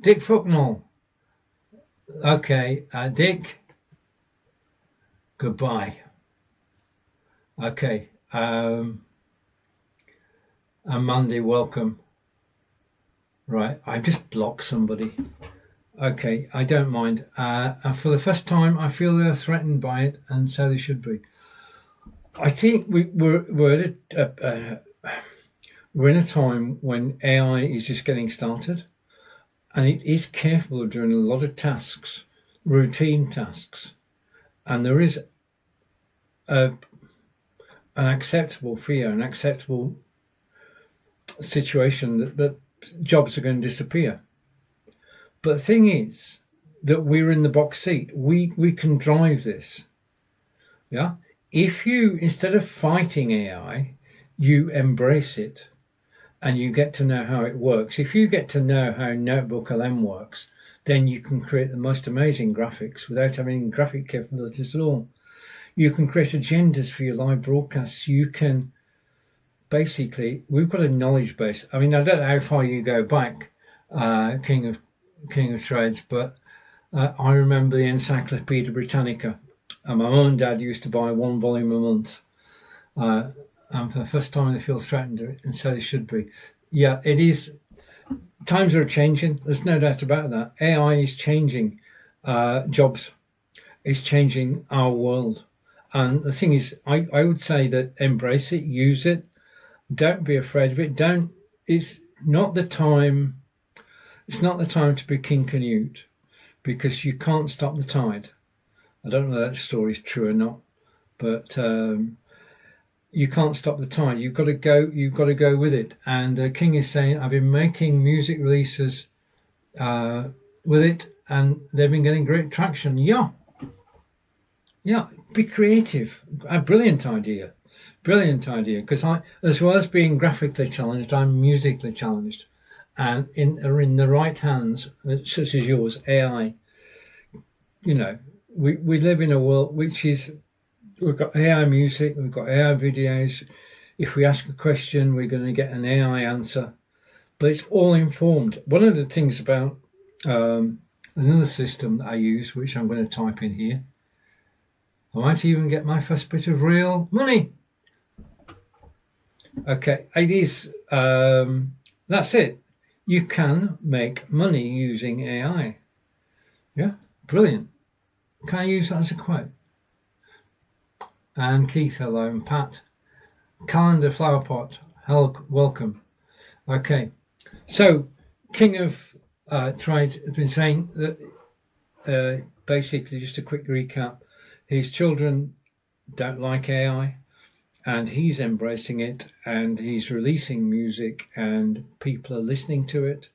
Dick Fucknall. Okay, Dick, goodbye. Okay, and Mandy, welcome. Right, I just blocked somebody. Okay, I don't mind. And for the first time, I feel they're threatened by it, and so they should be. I think we're in a time when AI is just getting started, and it is capable of doing a lot of tasks, routine tasks, and there is an acceptable fear, an acceptable situation that jobs are going to disappear. But the thing is that we're in the box seat. We can drive this. Yeah. If you, instead of fighting AI, you embrace it and you get to know how it works. If you get to know how Notebook LM works, then you can create the most amazing graphics without having graphic capabilities at all. You can create agendas for your live broadcasts. You can basically, we've got a knowledge base. I don't know how far you go back, King of Trades, but I remember the Encyclopedia Britannica. And my mum and dad used to buy 1 volume a month. And for the first time, they feel threatened, and so they should be. Yeah, it is. Times are changing. There's no doubt about that. AI is changing jobs. It's changing our world. And the thing is, I would say that embrace it, use it. Don't be afraid of it. It's not the time to be King Canute, because you can't stop the tide. I don't know if that story's true or not, but you can't stop the tide. You've got to go with it. And King is saying, I've been making music releases with it, and they've been getting great traction. Yeah, be creative. A brilliant idea. Because I, as well as being graphically challenged, I'm musically challenged, and in the right hands, such as yours, AI you know, we live in a world which is, we've got AI music, we've got AI videos. If we ask a question, we're going to get an AI answer, but it's all informed. One of the things about another system that I use, which I'm going to type in here, I might even get my first bit of real money. Okay, it is, that's it. You can make money using AI. Yeah, brilliant. Can I use that as a quote? And Keith, hello, and Pat. Calendar Flower Pot, welcome. Okay, so King of Trade has been saying that basically, just a quick recap, his children don't like AI and he's embracing it and he's releasing music and people are listening to it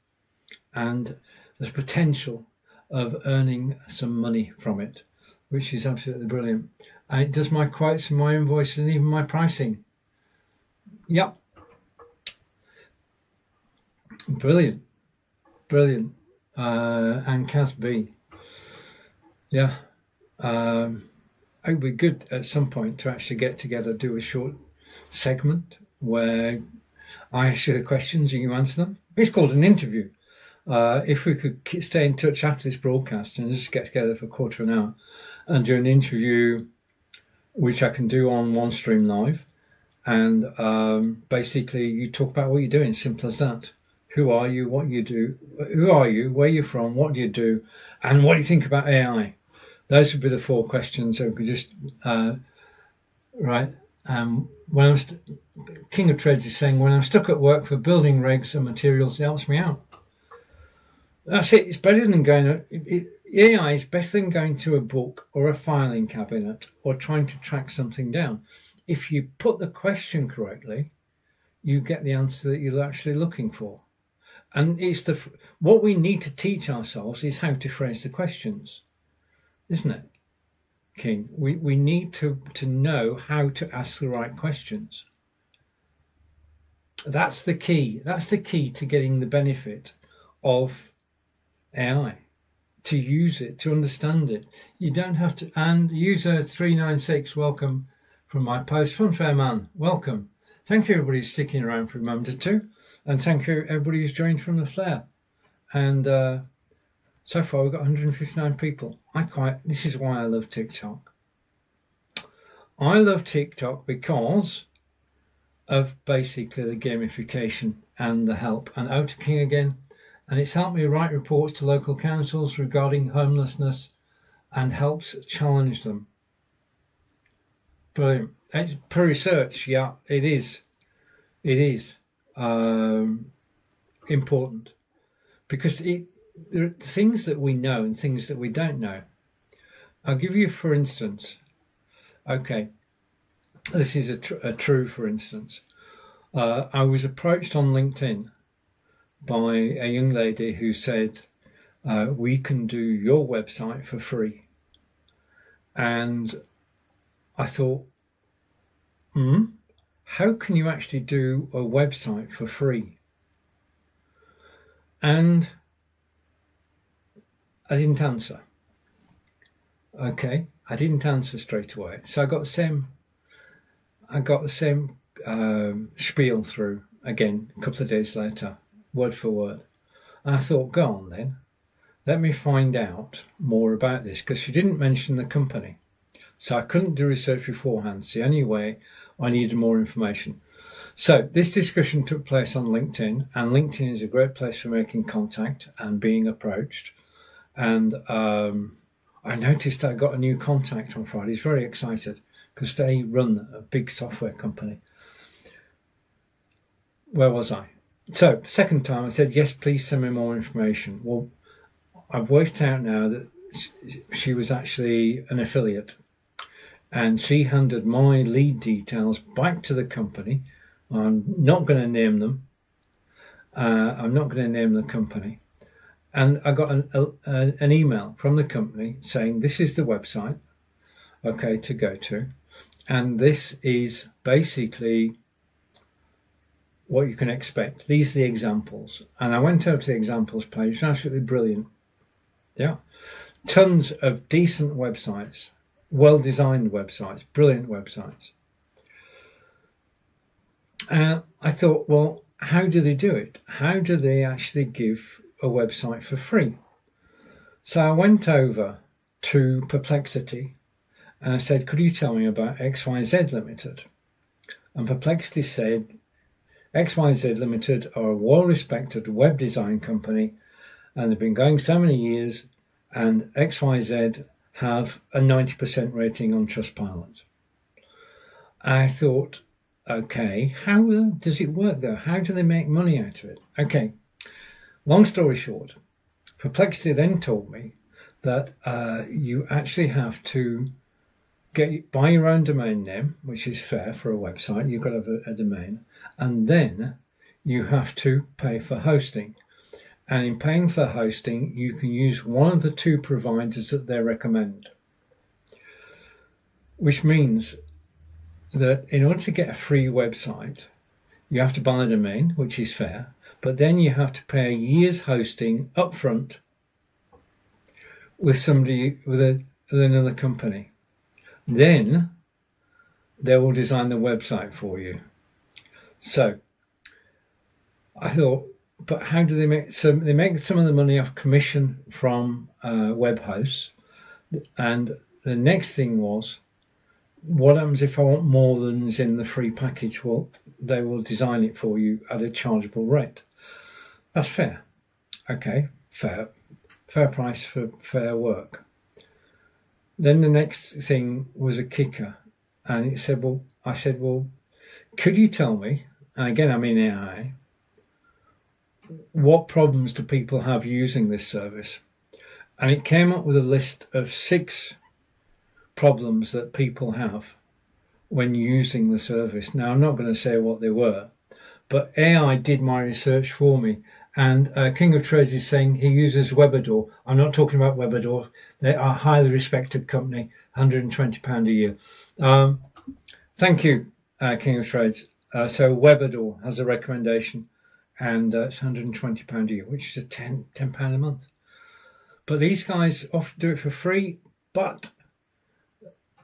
and there's potential of earning some money from it, which is absolutely brilliant. And it does my quotes and my invoices and even my pricing. Yep. Brilliant. Brilliant. And Cas B. Yeah. It would be good at some point to actually get together, do a short segment where I ask you the questions and you answer them. It's called an interview. If we could stay in touch after this broadcast and just get together for a quarter of an hour and do an interview, which I can do on OneStream Live, and basically you talk about what you're doing, simple as that. Who are you, what you do, who are you, where you're from, what do you do, and what do you think about AI? Those would be the 4 questions. So we could just, right. When I'm King of Trades is saying, when I'm stuck at work for building regs and materials, it helps me out. That's it. It's better than going. AI is better than going to a book or a filing cabinet or trying to track something down. If you put the question correctly, you get the answer that you're actually looking for. And it's what we need to teach ourselves is how to phrase the questions, isn't it, King? We need to know how to ask the right questions. That's the key. That's the key to getting the benefit of AI, to use it, to understand it. You don't have to. And user 396, welcome from my post. Funfair man, welcome. Thank you everybody who's sticking around for a moment or two, and thank you everybody who's joined from the flare. And so far we've got 159 people. This is why I love TikTok. I love TikTok because of basically the gamification and the help. And out to King again. And it's helped me write reports to local councils regarding homelessness and helps challenge them. Brilliant. It's per research, yeah, it is. It is important because there are things that we know and things that we don't know. I'll give you, for instance, okay, this is a true for instance. I was approached on LinkedIn by a young lady who said, we can do your website for free. And I thought, how can you actually do a website for free? And I didn't answer. Okay, I didn't answer straight away. So I got the same spiel through again a couple of days later, word for word. And I thought, go on then, let me find out more about this, because she didn't mention the company. So I couldn't do research beforehand. It's the only way I needed more information. So this discussion took place on LinkedIn, and LinkedIn is a great place for making contact and being approached. And I noticed I got a new contact on Friday. He's very excited because they run a big software company. Where was I? So second time I said, yes, please send me more information. Well, I've worked out now that she was actually an affiliate, and she handed my lead details back to the company. I'm not going to name them. I'm not going to name the company. And I got an email from the company saying, this is the website, okay, to go to. And this is basically what you can expect. These are the examples. And I went over to the examples page, absolutely brilliant. Yeah. tons of decent websites, well-designed websites, brilliant websites. I thought, well, how do they do it? How do they actually give a website for free? So I went over to Perplexity and I said, could you tell me about XYZ Limited? And Perplexity said, XYZ Limited are a well-respected web design company and they've been going so many years, and XYZ have a 90% rating on Trustpilot. I thought, okay, how does it work though? How do they make money out of it? Okay, long story short, Perplexity then told me that you actually have to buy your own domain name, which is fair for a website. You've got to have a domain, and then you have to pay for hosting. And in paying for hosting, you can use one of the two providers that they recommend, which means that in order to get a free website, you have to buy a domain, which is fair, but then you have to pay a year's hosting upfront with somebody, with another company. Then they will design the website for you. So I thought, but how do they make? So they make some of the money off commission from web hosts. And the next thing was, what happens if I want more than is in the free package? Well, they will design it for you at a chargeable rate. That's fair. Okay, fair price for fair work. Then the next thing was a kicker, and it said, well, I said, well, could you tell me, and again, I'm in AI, what problems do people have using this service? And it came up with a list of 6 problems that people have when using the service. Now, I'm not going to say what they were, but AI did my research for me. And King of Trades is saying he uses Webador. I'm not talking about Webador. They are a highly respected company, £120 a year. Thank you, King of Trades. So Webador has a recommendation, and it's £120 a year, which is a £10 a month. But these guys often do it for free, but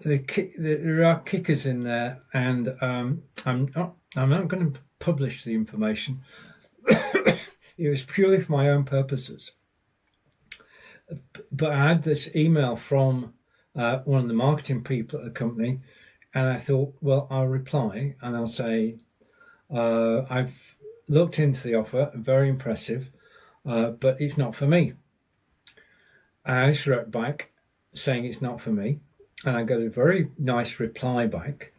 there are kickers in there, and I'm not going to publish the information. It was purely for my own purposes. But I had this email from one of the marketing people at the company, and I thought, well, I'll reply and I'll say, I've looked into the offer, very impressive, but it's not for me. And I just wrote back saying it's not for me, and I got a very nice reply back,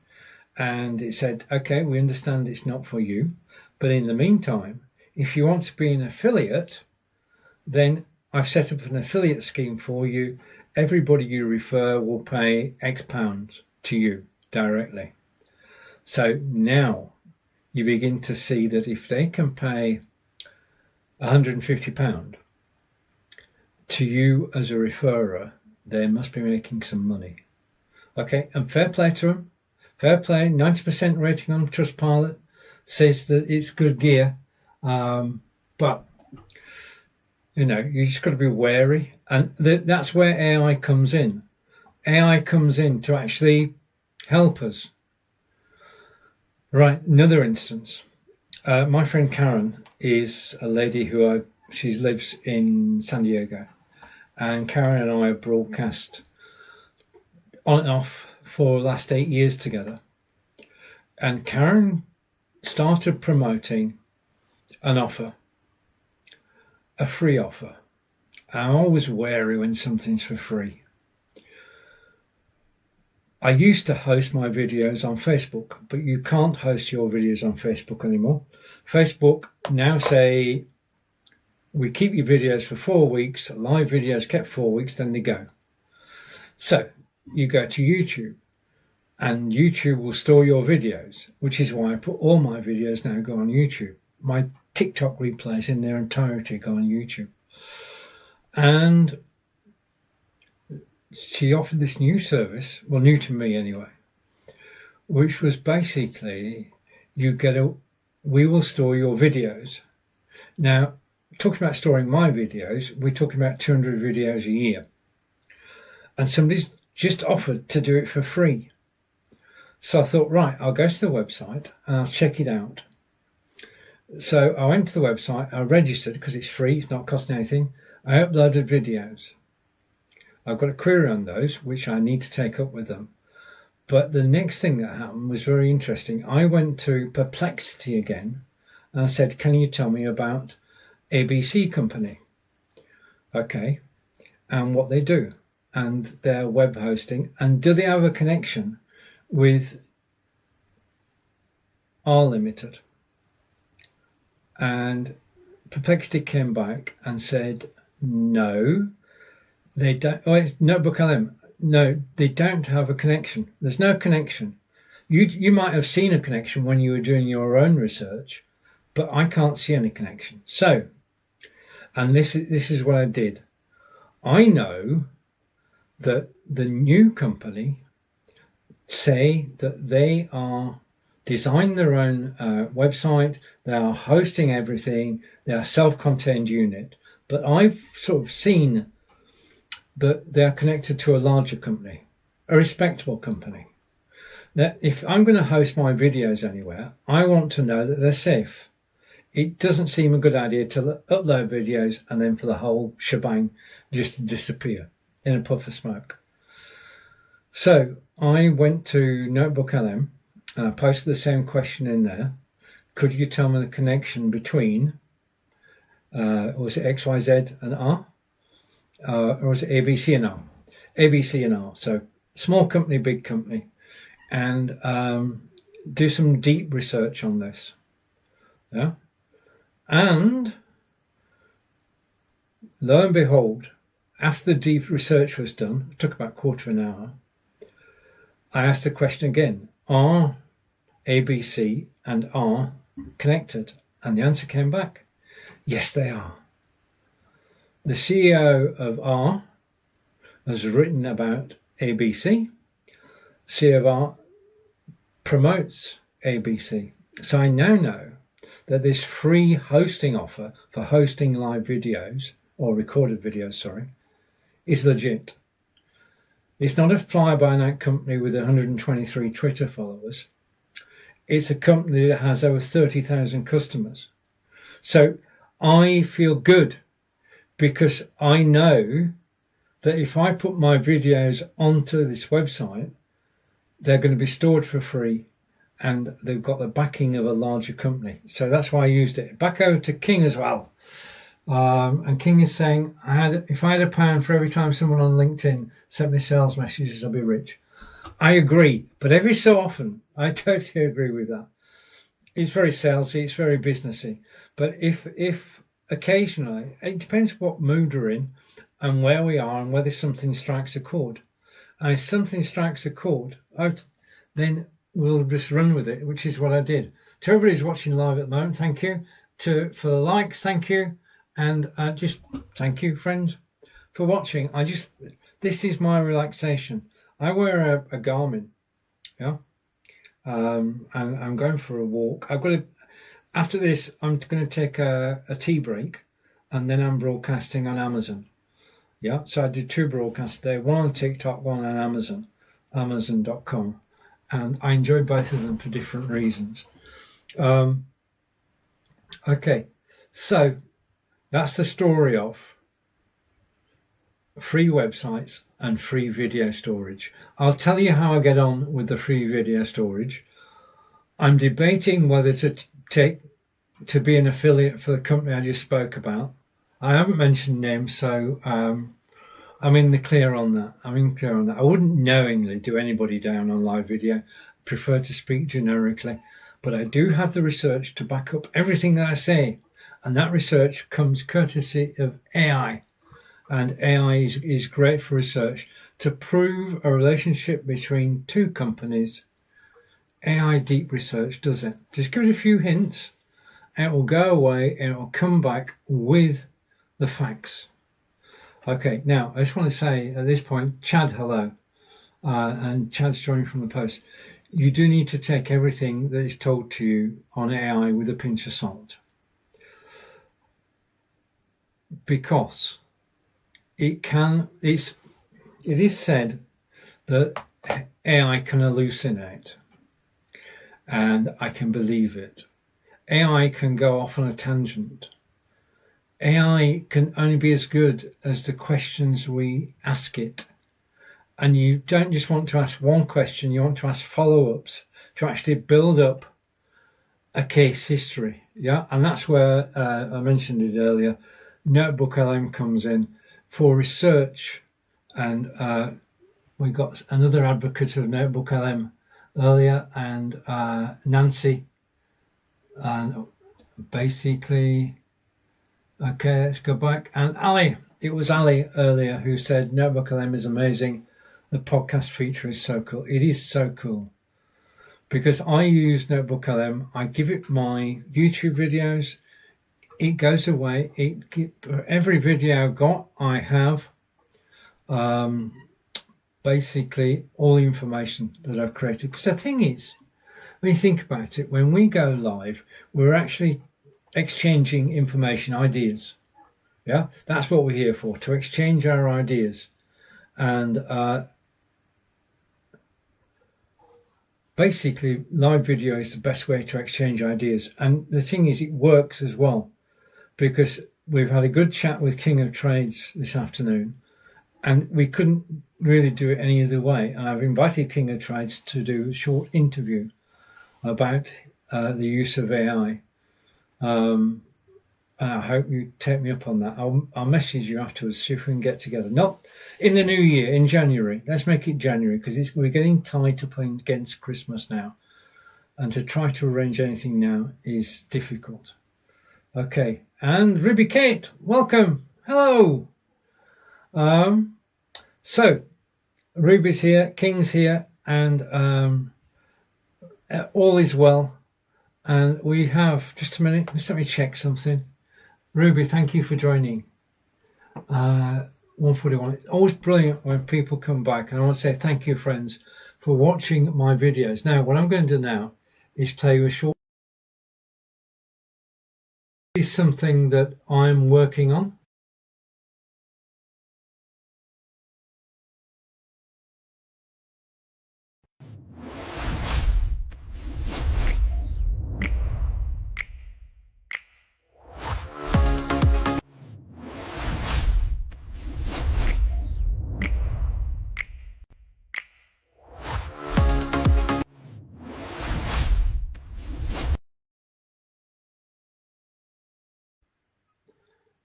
and it said, okay, we understand it's not for you, but in the meantime, if you want to be an affiliate, then I've set up an affiliate scheme for you. Everybody you refer will pay X pounds to you directly. So now you begin to see that if they can pay £150 to you as a referrer, they must be making some money. Okay, and fair play to them. Fair play, 90% rating on Trustpilot, says that it's good gear. But, you know, you just got to be wary. And that's where AI comes in. AI comes in to actually help us. Right, another instance. My friend Karen is a lady who she lives in San Diego. And Karen and I have broadcast on and off for the last 8 years together. And Karen started promoting an offer, a free offer. I'm always wary when something's for free. I used to host my videos on Facebook, but you can't host your videos on Facebook anymore. Facebook now say, we keep your videos for 4 weeks, live videos kept 4 weeks, then they go. So you go to YouTube, and YouTube will store your videos, which is why I put all my videos now go on YouTube. My TikTok replays in their entirety go on YouTube. And she offered this new service, well, new to me anyway, which was basically we will store your videos. Now, talking about storing my videos, we're talking about 200 videos a year. and somebody's just offered to do it for free. So I thought, right, I'll go to the website and I'll check it out. So I went to the website, I registered because it's free, it's not costing anything. I uploaded videos. I've got a query on those, which I need to take up with them. But the next thing that happened was very interesting. I went to Perplexity again and I said, can you tell me about ABC Company? Okay, and what they do and their web hosting, and do they have a connection with R Limited? And Perplexity came back and said, no, they don't. Oh, it's Notebook LM. No, they don't have a connection. There's no connection. You might have seen a connection when you were doing your own research, but I can't see any connection. So, and this is what I did. I know that the new company say that they are designing their own website, they are hosting everything, they are a self-contained unit, but I've sort of seen that they are connected to a larger company, a respectable company. Now, if I'm going to host my videos anywhere, I want to know that they're safe. It doesn't seem a good idea to upload videos and then for the whole shebang just to disappear in a puff of smoke. So I went to Notebook LM and I posted the same question in there. Could you tell me the connection between, was it XYZ and R? Or was it ABC and R? ABC and R. So small company, big company. And do some deep research on this. Yeah. And lo and behold, after the deep research was done, it took about a quarter of an hour, I asked the question again, are ABC and R connected? And the answer came back, yes, they are. The CEO of R has written about ABC. CEO of R promotes ABC. So I now know that this free hosting offer for hosting live videos, or recorded videos, sorry, is legit. It's not a fly-by-night company with 123 Twitter followers. It's a company that has over 30,000 customers. So I feel good because I know that if I put my videos onto this website, they're going to be stored for free and they've got the backing of a larger company. So that's why I used it. Back over to King as well. And King is saying, if I had £1 for every time someone on LinkedIn sent me sales messages, I'd be rich. I agree, but every so often, I totally agree with that. It's very salesy, it's very businessy. But if occasionally, it depends what mood we're in and where we are and whether something strikes a chord. And if something strikes a chord, then we'll just run with it, which is what I did. To everybody who's watching live at the moment, thank you. For the likes, thank you. And just thank you, friends, for watching. This is my relaxation. I wear a Garmin, yeah, and I'm going for a walk. After this, I'm going to take a tea break, and then I'm broadcasting on Amazon. Yeah, so I did 2 broadcasts today, one on TikTok, one on Amazon, Amazon.com, and I enjoy both of them for different reasons. Okay, so that's the story of free websites and free video storage. I'll tell you how I get on with the free video storage. I'm debating whether to be an affiliate for the company I just spoke about. I haven't mentioned names, so I'm in the clear on that. I wouldn't knowingly do anybody down on live video. I prefer to speak generically, but I do have the research to back up everything that I say. And that research comes courtesy of AI. And AI is great for research to prove a relationship between 2 companies. AI deep research does it. Just give it a few hints, and it will go away and it will come back with the facts. Okay, now I just want to say at this point, Chad, hello. And Chad's joining from the post. You do need to take everything that is told to you on AI with a pinch of salt. Because it's it is said that AI can hallucinate, and I can believe it. AI can go off on a tangent. AI can only be as good as the questions we ask it. And you don't just want to ask one question, you want to ask follow-ups to actually build up a case history. Yeah, and that's where I mentioned it earlier. Notebook LM comes in for research, and we got another advocate of Notebook LM earlier, and Nancy, and basically, okay, let's go back, and Ali. It was Ali earlier who said Notebook LM is amazing. The podcast feature is so cool. It is so cool because I use Notebook LM. I give it my YouTube videos. It goes away. Every video I've got, I have basically all the information that I've created. Because the thing is, when you think about it, when we go live, we're actually exchanging information, ideas. Yeah, that's what we're here for, to exchange our ideas. And basically, live video is the best way to exchange ideas. And the thing is, it works as well, because we've had a good chat with King of Trades this afternoon, and we couldn't really do it any other way. And I've invited King of Trades to do a short interview about the use of AI. And I hope you take me up on that. I'll message you afterwards, see if we can get together. Not in the new year, in January. Let's make it January, because we're getting tight up against Christmas now. And to try to arrange anything now is difficult. Okay, and Ruby Kate, welcome. Hello. So, Ruby's here, King's here, and all is well. And we have, just a minute, just let me check something. Ruby, thank you for joining. 141. It's always brilliant when people come back, and I want to say thank you, friends, for watching my videos. Now, what I'm going to do now is play you a short. This is something that I'm working on.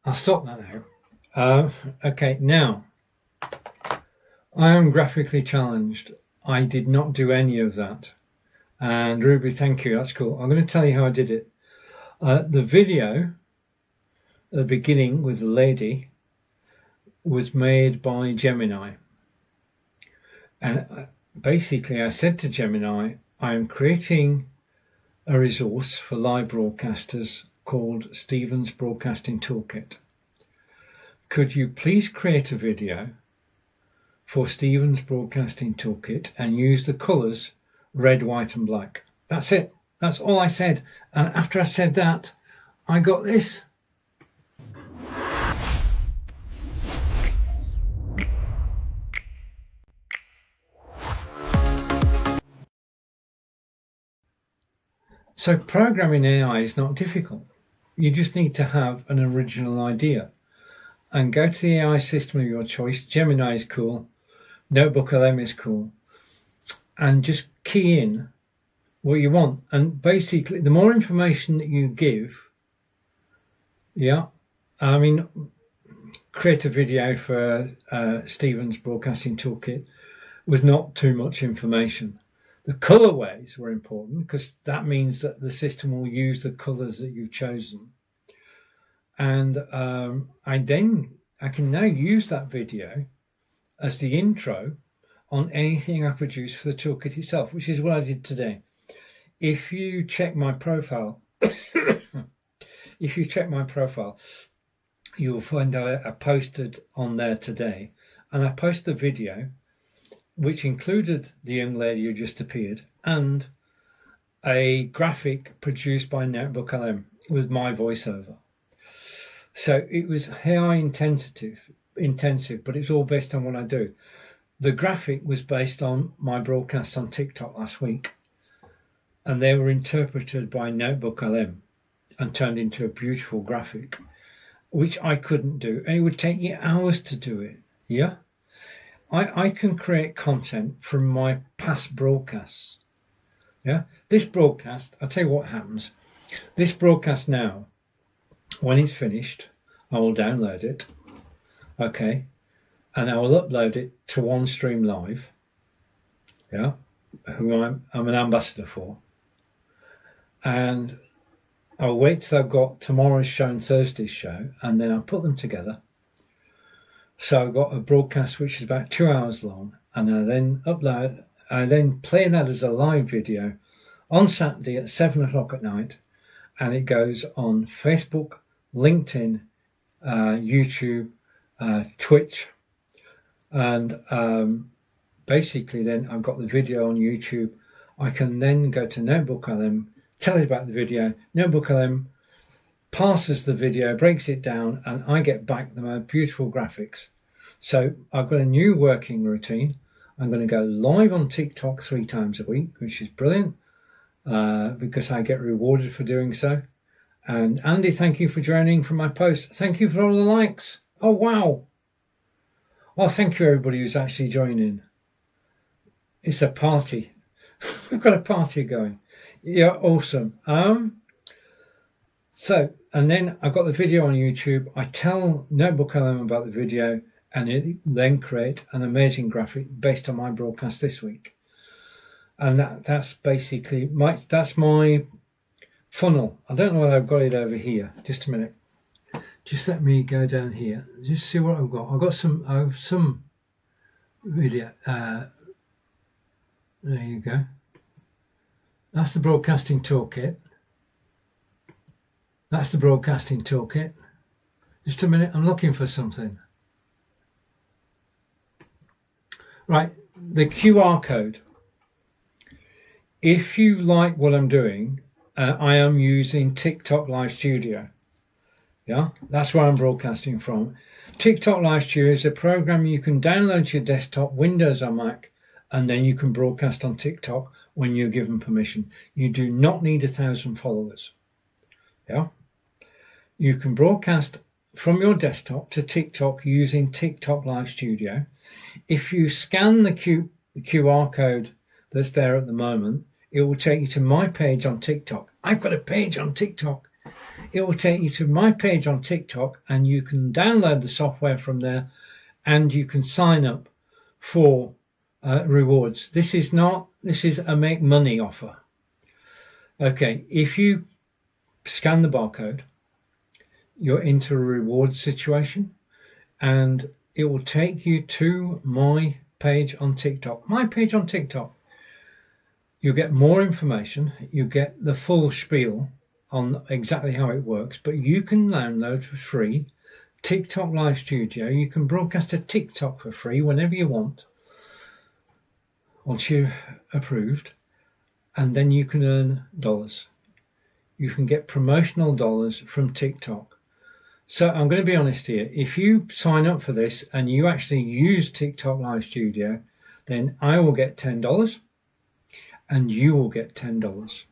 I'll stop that now. Okay, now, I am graphically challenged. I did not do any of that. And Ruby, thank you, that's cool. I'm going to tell you how I did it. The video at the beginning with the lady was made by Gemini. And basically I said to Gemini, I am creating a resource for live broadcasters called Stephen's Broadcasting Toolkit. Could you please create a video for Stephen's Broadcasting Toolkit and use the colours red, white and black? That's it. That's all I said. And after I said that, I got this. So programming AI is not difficult. You just need to have an original idea and go to the AI system of your choice. Gemini is cool. Notebook LM is cool. And just key in what you want. And basically, the more information that you give, I mean, create a video for Stephen's Broadcasting Toolkit was not too much information. The colorways were important because that means that the system will use the colors that you've chosen. And I can now use that video as the intro on anything I produce for the toolkit itself, which is what I did today. If you check my profile, you'll find I posted on there today, and I posted a video which included the young lady who just appeared and a graphic produced by Notebook LM with my voiceover. So it was AI intensive, but it's all based on what I do. the graphic was based on my broadcast on TikTok last week, and they were interpreted by Notebook LM and turned into a beautiful graphic, which I couldn't do, and it would take you hours to do it. Yeah, I can create content from my past broadcasts. Yeah, this broadcast, I'll tell you what happens. This broadcast now, when it's finished, I will download it, okay, and I will upload it to OneStream Live, yeah, who I'm an ambassador for, and I'll wait till I've got tomorrow's show and Thursday's show, and then I'll put them together. So I've got a broadcast which is about 2 hours long, and I then play that as a live video on Saturday at 7 o'clock at night, and it goes on Facebook, LinkedIn, YouTube, Twitch, and basically then I've got the video on YouTube. I can then go to Notebook LM, tell it about the video. Notebook LM passes the video, breaks it down, and I get back the most beautiful graphics. So I've got a new working routine. I'm going to go live on TikTok 3 times a week, which is brilliant, because I get rewarded for doing so. And Andy, thank you for joining for my post. Thank you for all the likes. Oh, wow. Well, thank you, everybody who's actually joining. It's a party. We've got a party going. Yeah, awesome. So, and then I've got the video on YouTube. I tell Notebook LM about the video, and it then create an amazing graphic based on my broadcast this week. And that's basically that's my funnel. I don't know whether I've got it over here. Just a minute. Just let me go down here. Just see what I've got. I have some video. There you go. That's the broadcasting toolkit. That's the broadcasting toolkit. Just a minute. I'm looking for something. Right, the QR code. If you like what I'm doing, I am using TikTok Live Studio. Yeah, that's where I'm broadcasting from. TikTok Live Studio is a program you can download to your desktop, Windows or Mac, and then you can broadcast on TikTok when you're given permission. You do not need 1,000 followers. Yeah, you can broadcast from your desktop to TikTok using TikTok Live Studio. If you scan the QR code that's there at the moment, it will take you to my page on TikTok. I've got a page on TikTok. It will take you to my page on TikTok, and you can download the software from there, and you can sign up for rewards. This is a make money offer. Okay, if you scan the barcode, you're into a reward situation, and it will take you to my page on TikTok. My page on TikTok. You'll get more information. You get the full spiel on exactly how it works, but you can download for free TikTok Live Studio. You can broadcast a TikTok for free whenever you want, once you're approved, and then you can earn dollars. You can get promotional dollars from TikTok. So I'm going to be honest here. If you sign up for this and you actually use TikTok Live Studio, then I will get $10 and you will get $10.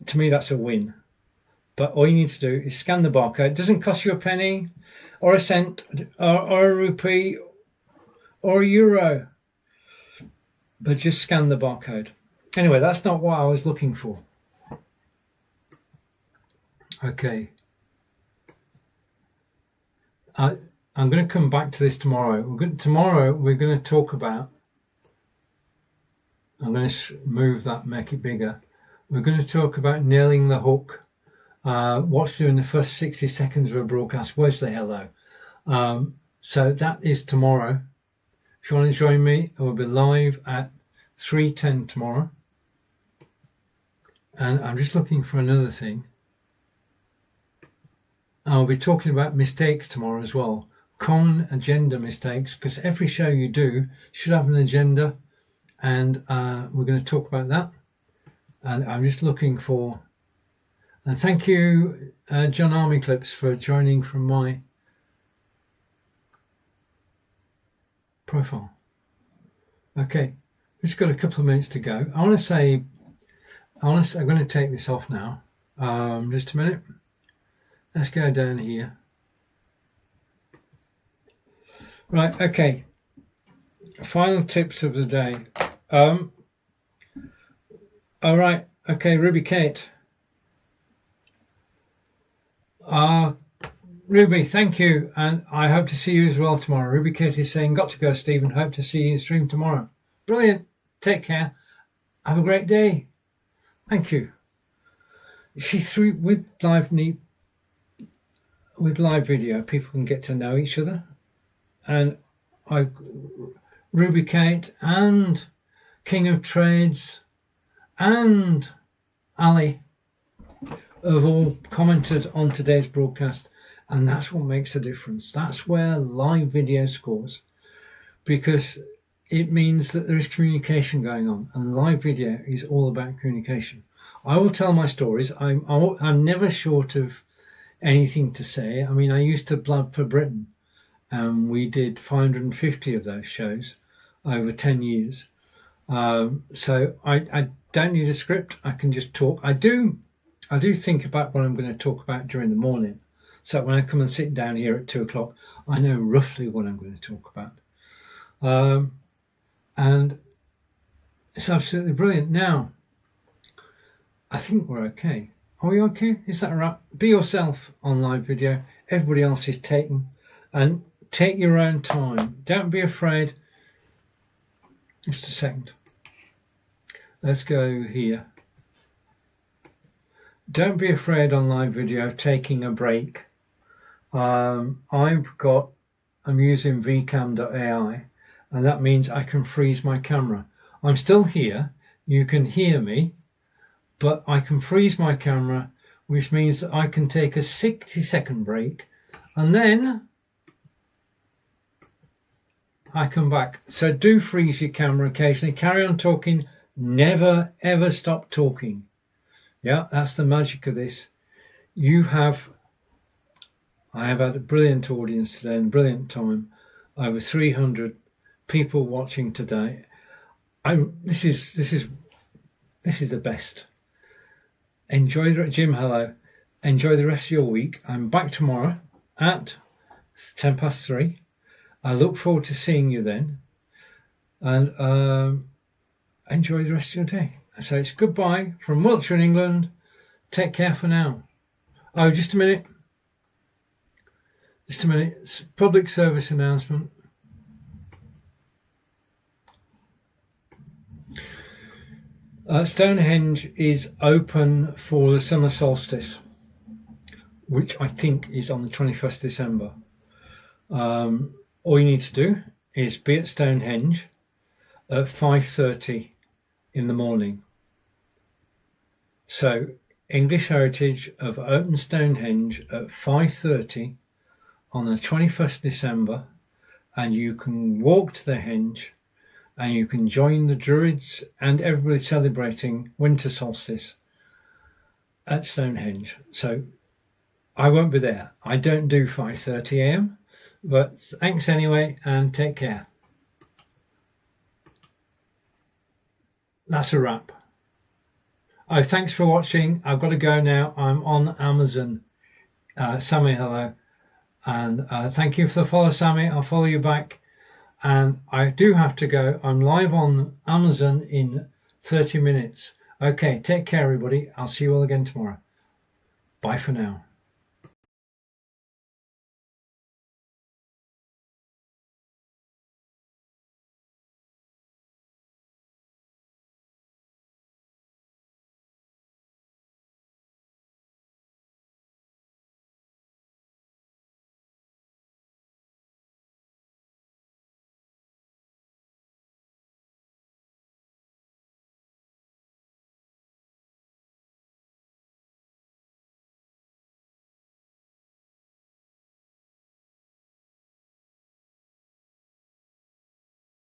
To me, that's a win. But all you need to do is scan the barcode. It doesn't cost you a penny or a cent or a rupee or a euro, but just scan the barcode. Anyway, that's not what I was looking for. Okay. I'm going to come back to this tomorrow. Tomorrow we're going to talk about, I'm going to move that, make it bigger. We're going to talk about nailing the hook. What's doing the first 60 seconds of a broadcast? Where's the hello? So that is tomorrow. If you want to join me, I will be live at 3:10 tomorrow. And I'm just looking for another thing. I'll be talking about mistakes tomorrow as well. Common agenda mistakes, because every show you do should have an agenda. And we're going to talk about that. And I'm just looking for... And thank you, John Army Clips, for joining from my... profile. Okay, just got a couple of minutes to go. I want to say, I'm going to take this off now. Just a minute. Let's go down here. Right, okay. Final tips of the day. All right, okay, Ruby Kate. Ruby, thank you, and I hope to see you as well tomorrow. Ruby Kate is saying, got to go, Stephen. Hope to see you in stream tomorrow. Brilliant. Take care. Have a great day. Thank you. You see, with live video, people can get to know each other, and Ruby Kate and King of Trades and Ali have all commented on today's broadcast, and that's what makes a difference. That's where live video scores, because it means that there is communication going on, and live video is all about communication. I will tell my stories. I'm never short of anything to say. I mean, I used to blab for Britain, and we did 550 of those shows over 10 years. So I don't need a script. I can just talk. I do think about what I'm going to talk about during the morning. So when I come and sit down here at 2 o'clock, I know roughly what I'm going to talk about. And it's absolutely brilliant. Now, I think we're okay. Are we okay? Is that right? Be yourself on live video. Everybody else is taken. And take your own time. Don't be afraid. Just a second. Let's go here. Don't be afraid on live video of taking a break. I'm using vcam.ai, and that means I can freeze my camera. I'm still here. You can hear me, but I can freeze my camera, which means that I can take a 60-second break, and then I come back. So do freeze your camera occasionally. Carry on talking. Never, ever stop talking. Yeah, that's the magic of this. I have had a brilliant audience today and a brilliant time. Over 300 people watching today. This is the best. Enjoy Jim, hello. Enjoy the rest of your week. I'm back tomorrow at 3:10. I look forward to seeing you then. And enjoy the rest of your day. So it's goodbye from Wiltshire in England. Take care for now. Oh, just a minute. Just a minute. It's a public service announcement. Stonehenge is open for the summer solstice, which I think is on the 21st December. All you need to do is be at Stonehenge at 5:30 in the morning. So English Heritage of open Stonehenge at 5:30 on the 21st December, and you can walk to the henge and you can join the Druids and everybody celebrating winter solstice at Stonehenge. So I won't be there. I don't do 5:30 a.m, but thanks anyway, and take care. That's a wrap. Oh, thanks for watching. I've got to go now. I'm on Amazon. Sammy, hello. And thank you for the follow, Sammy. I'll follow you back. And I do have to go. I'm live on Amazon in 30 minutes. Okay, take care, everybody. I'll see you all again tomorrow. Bye for now.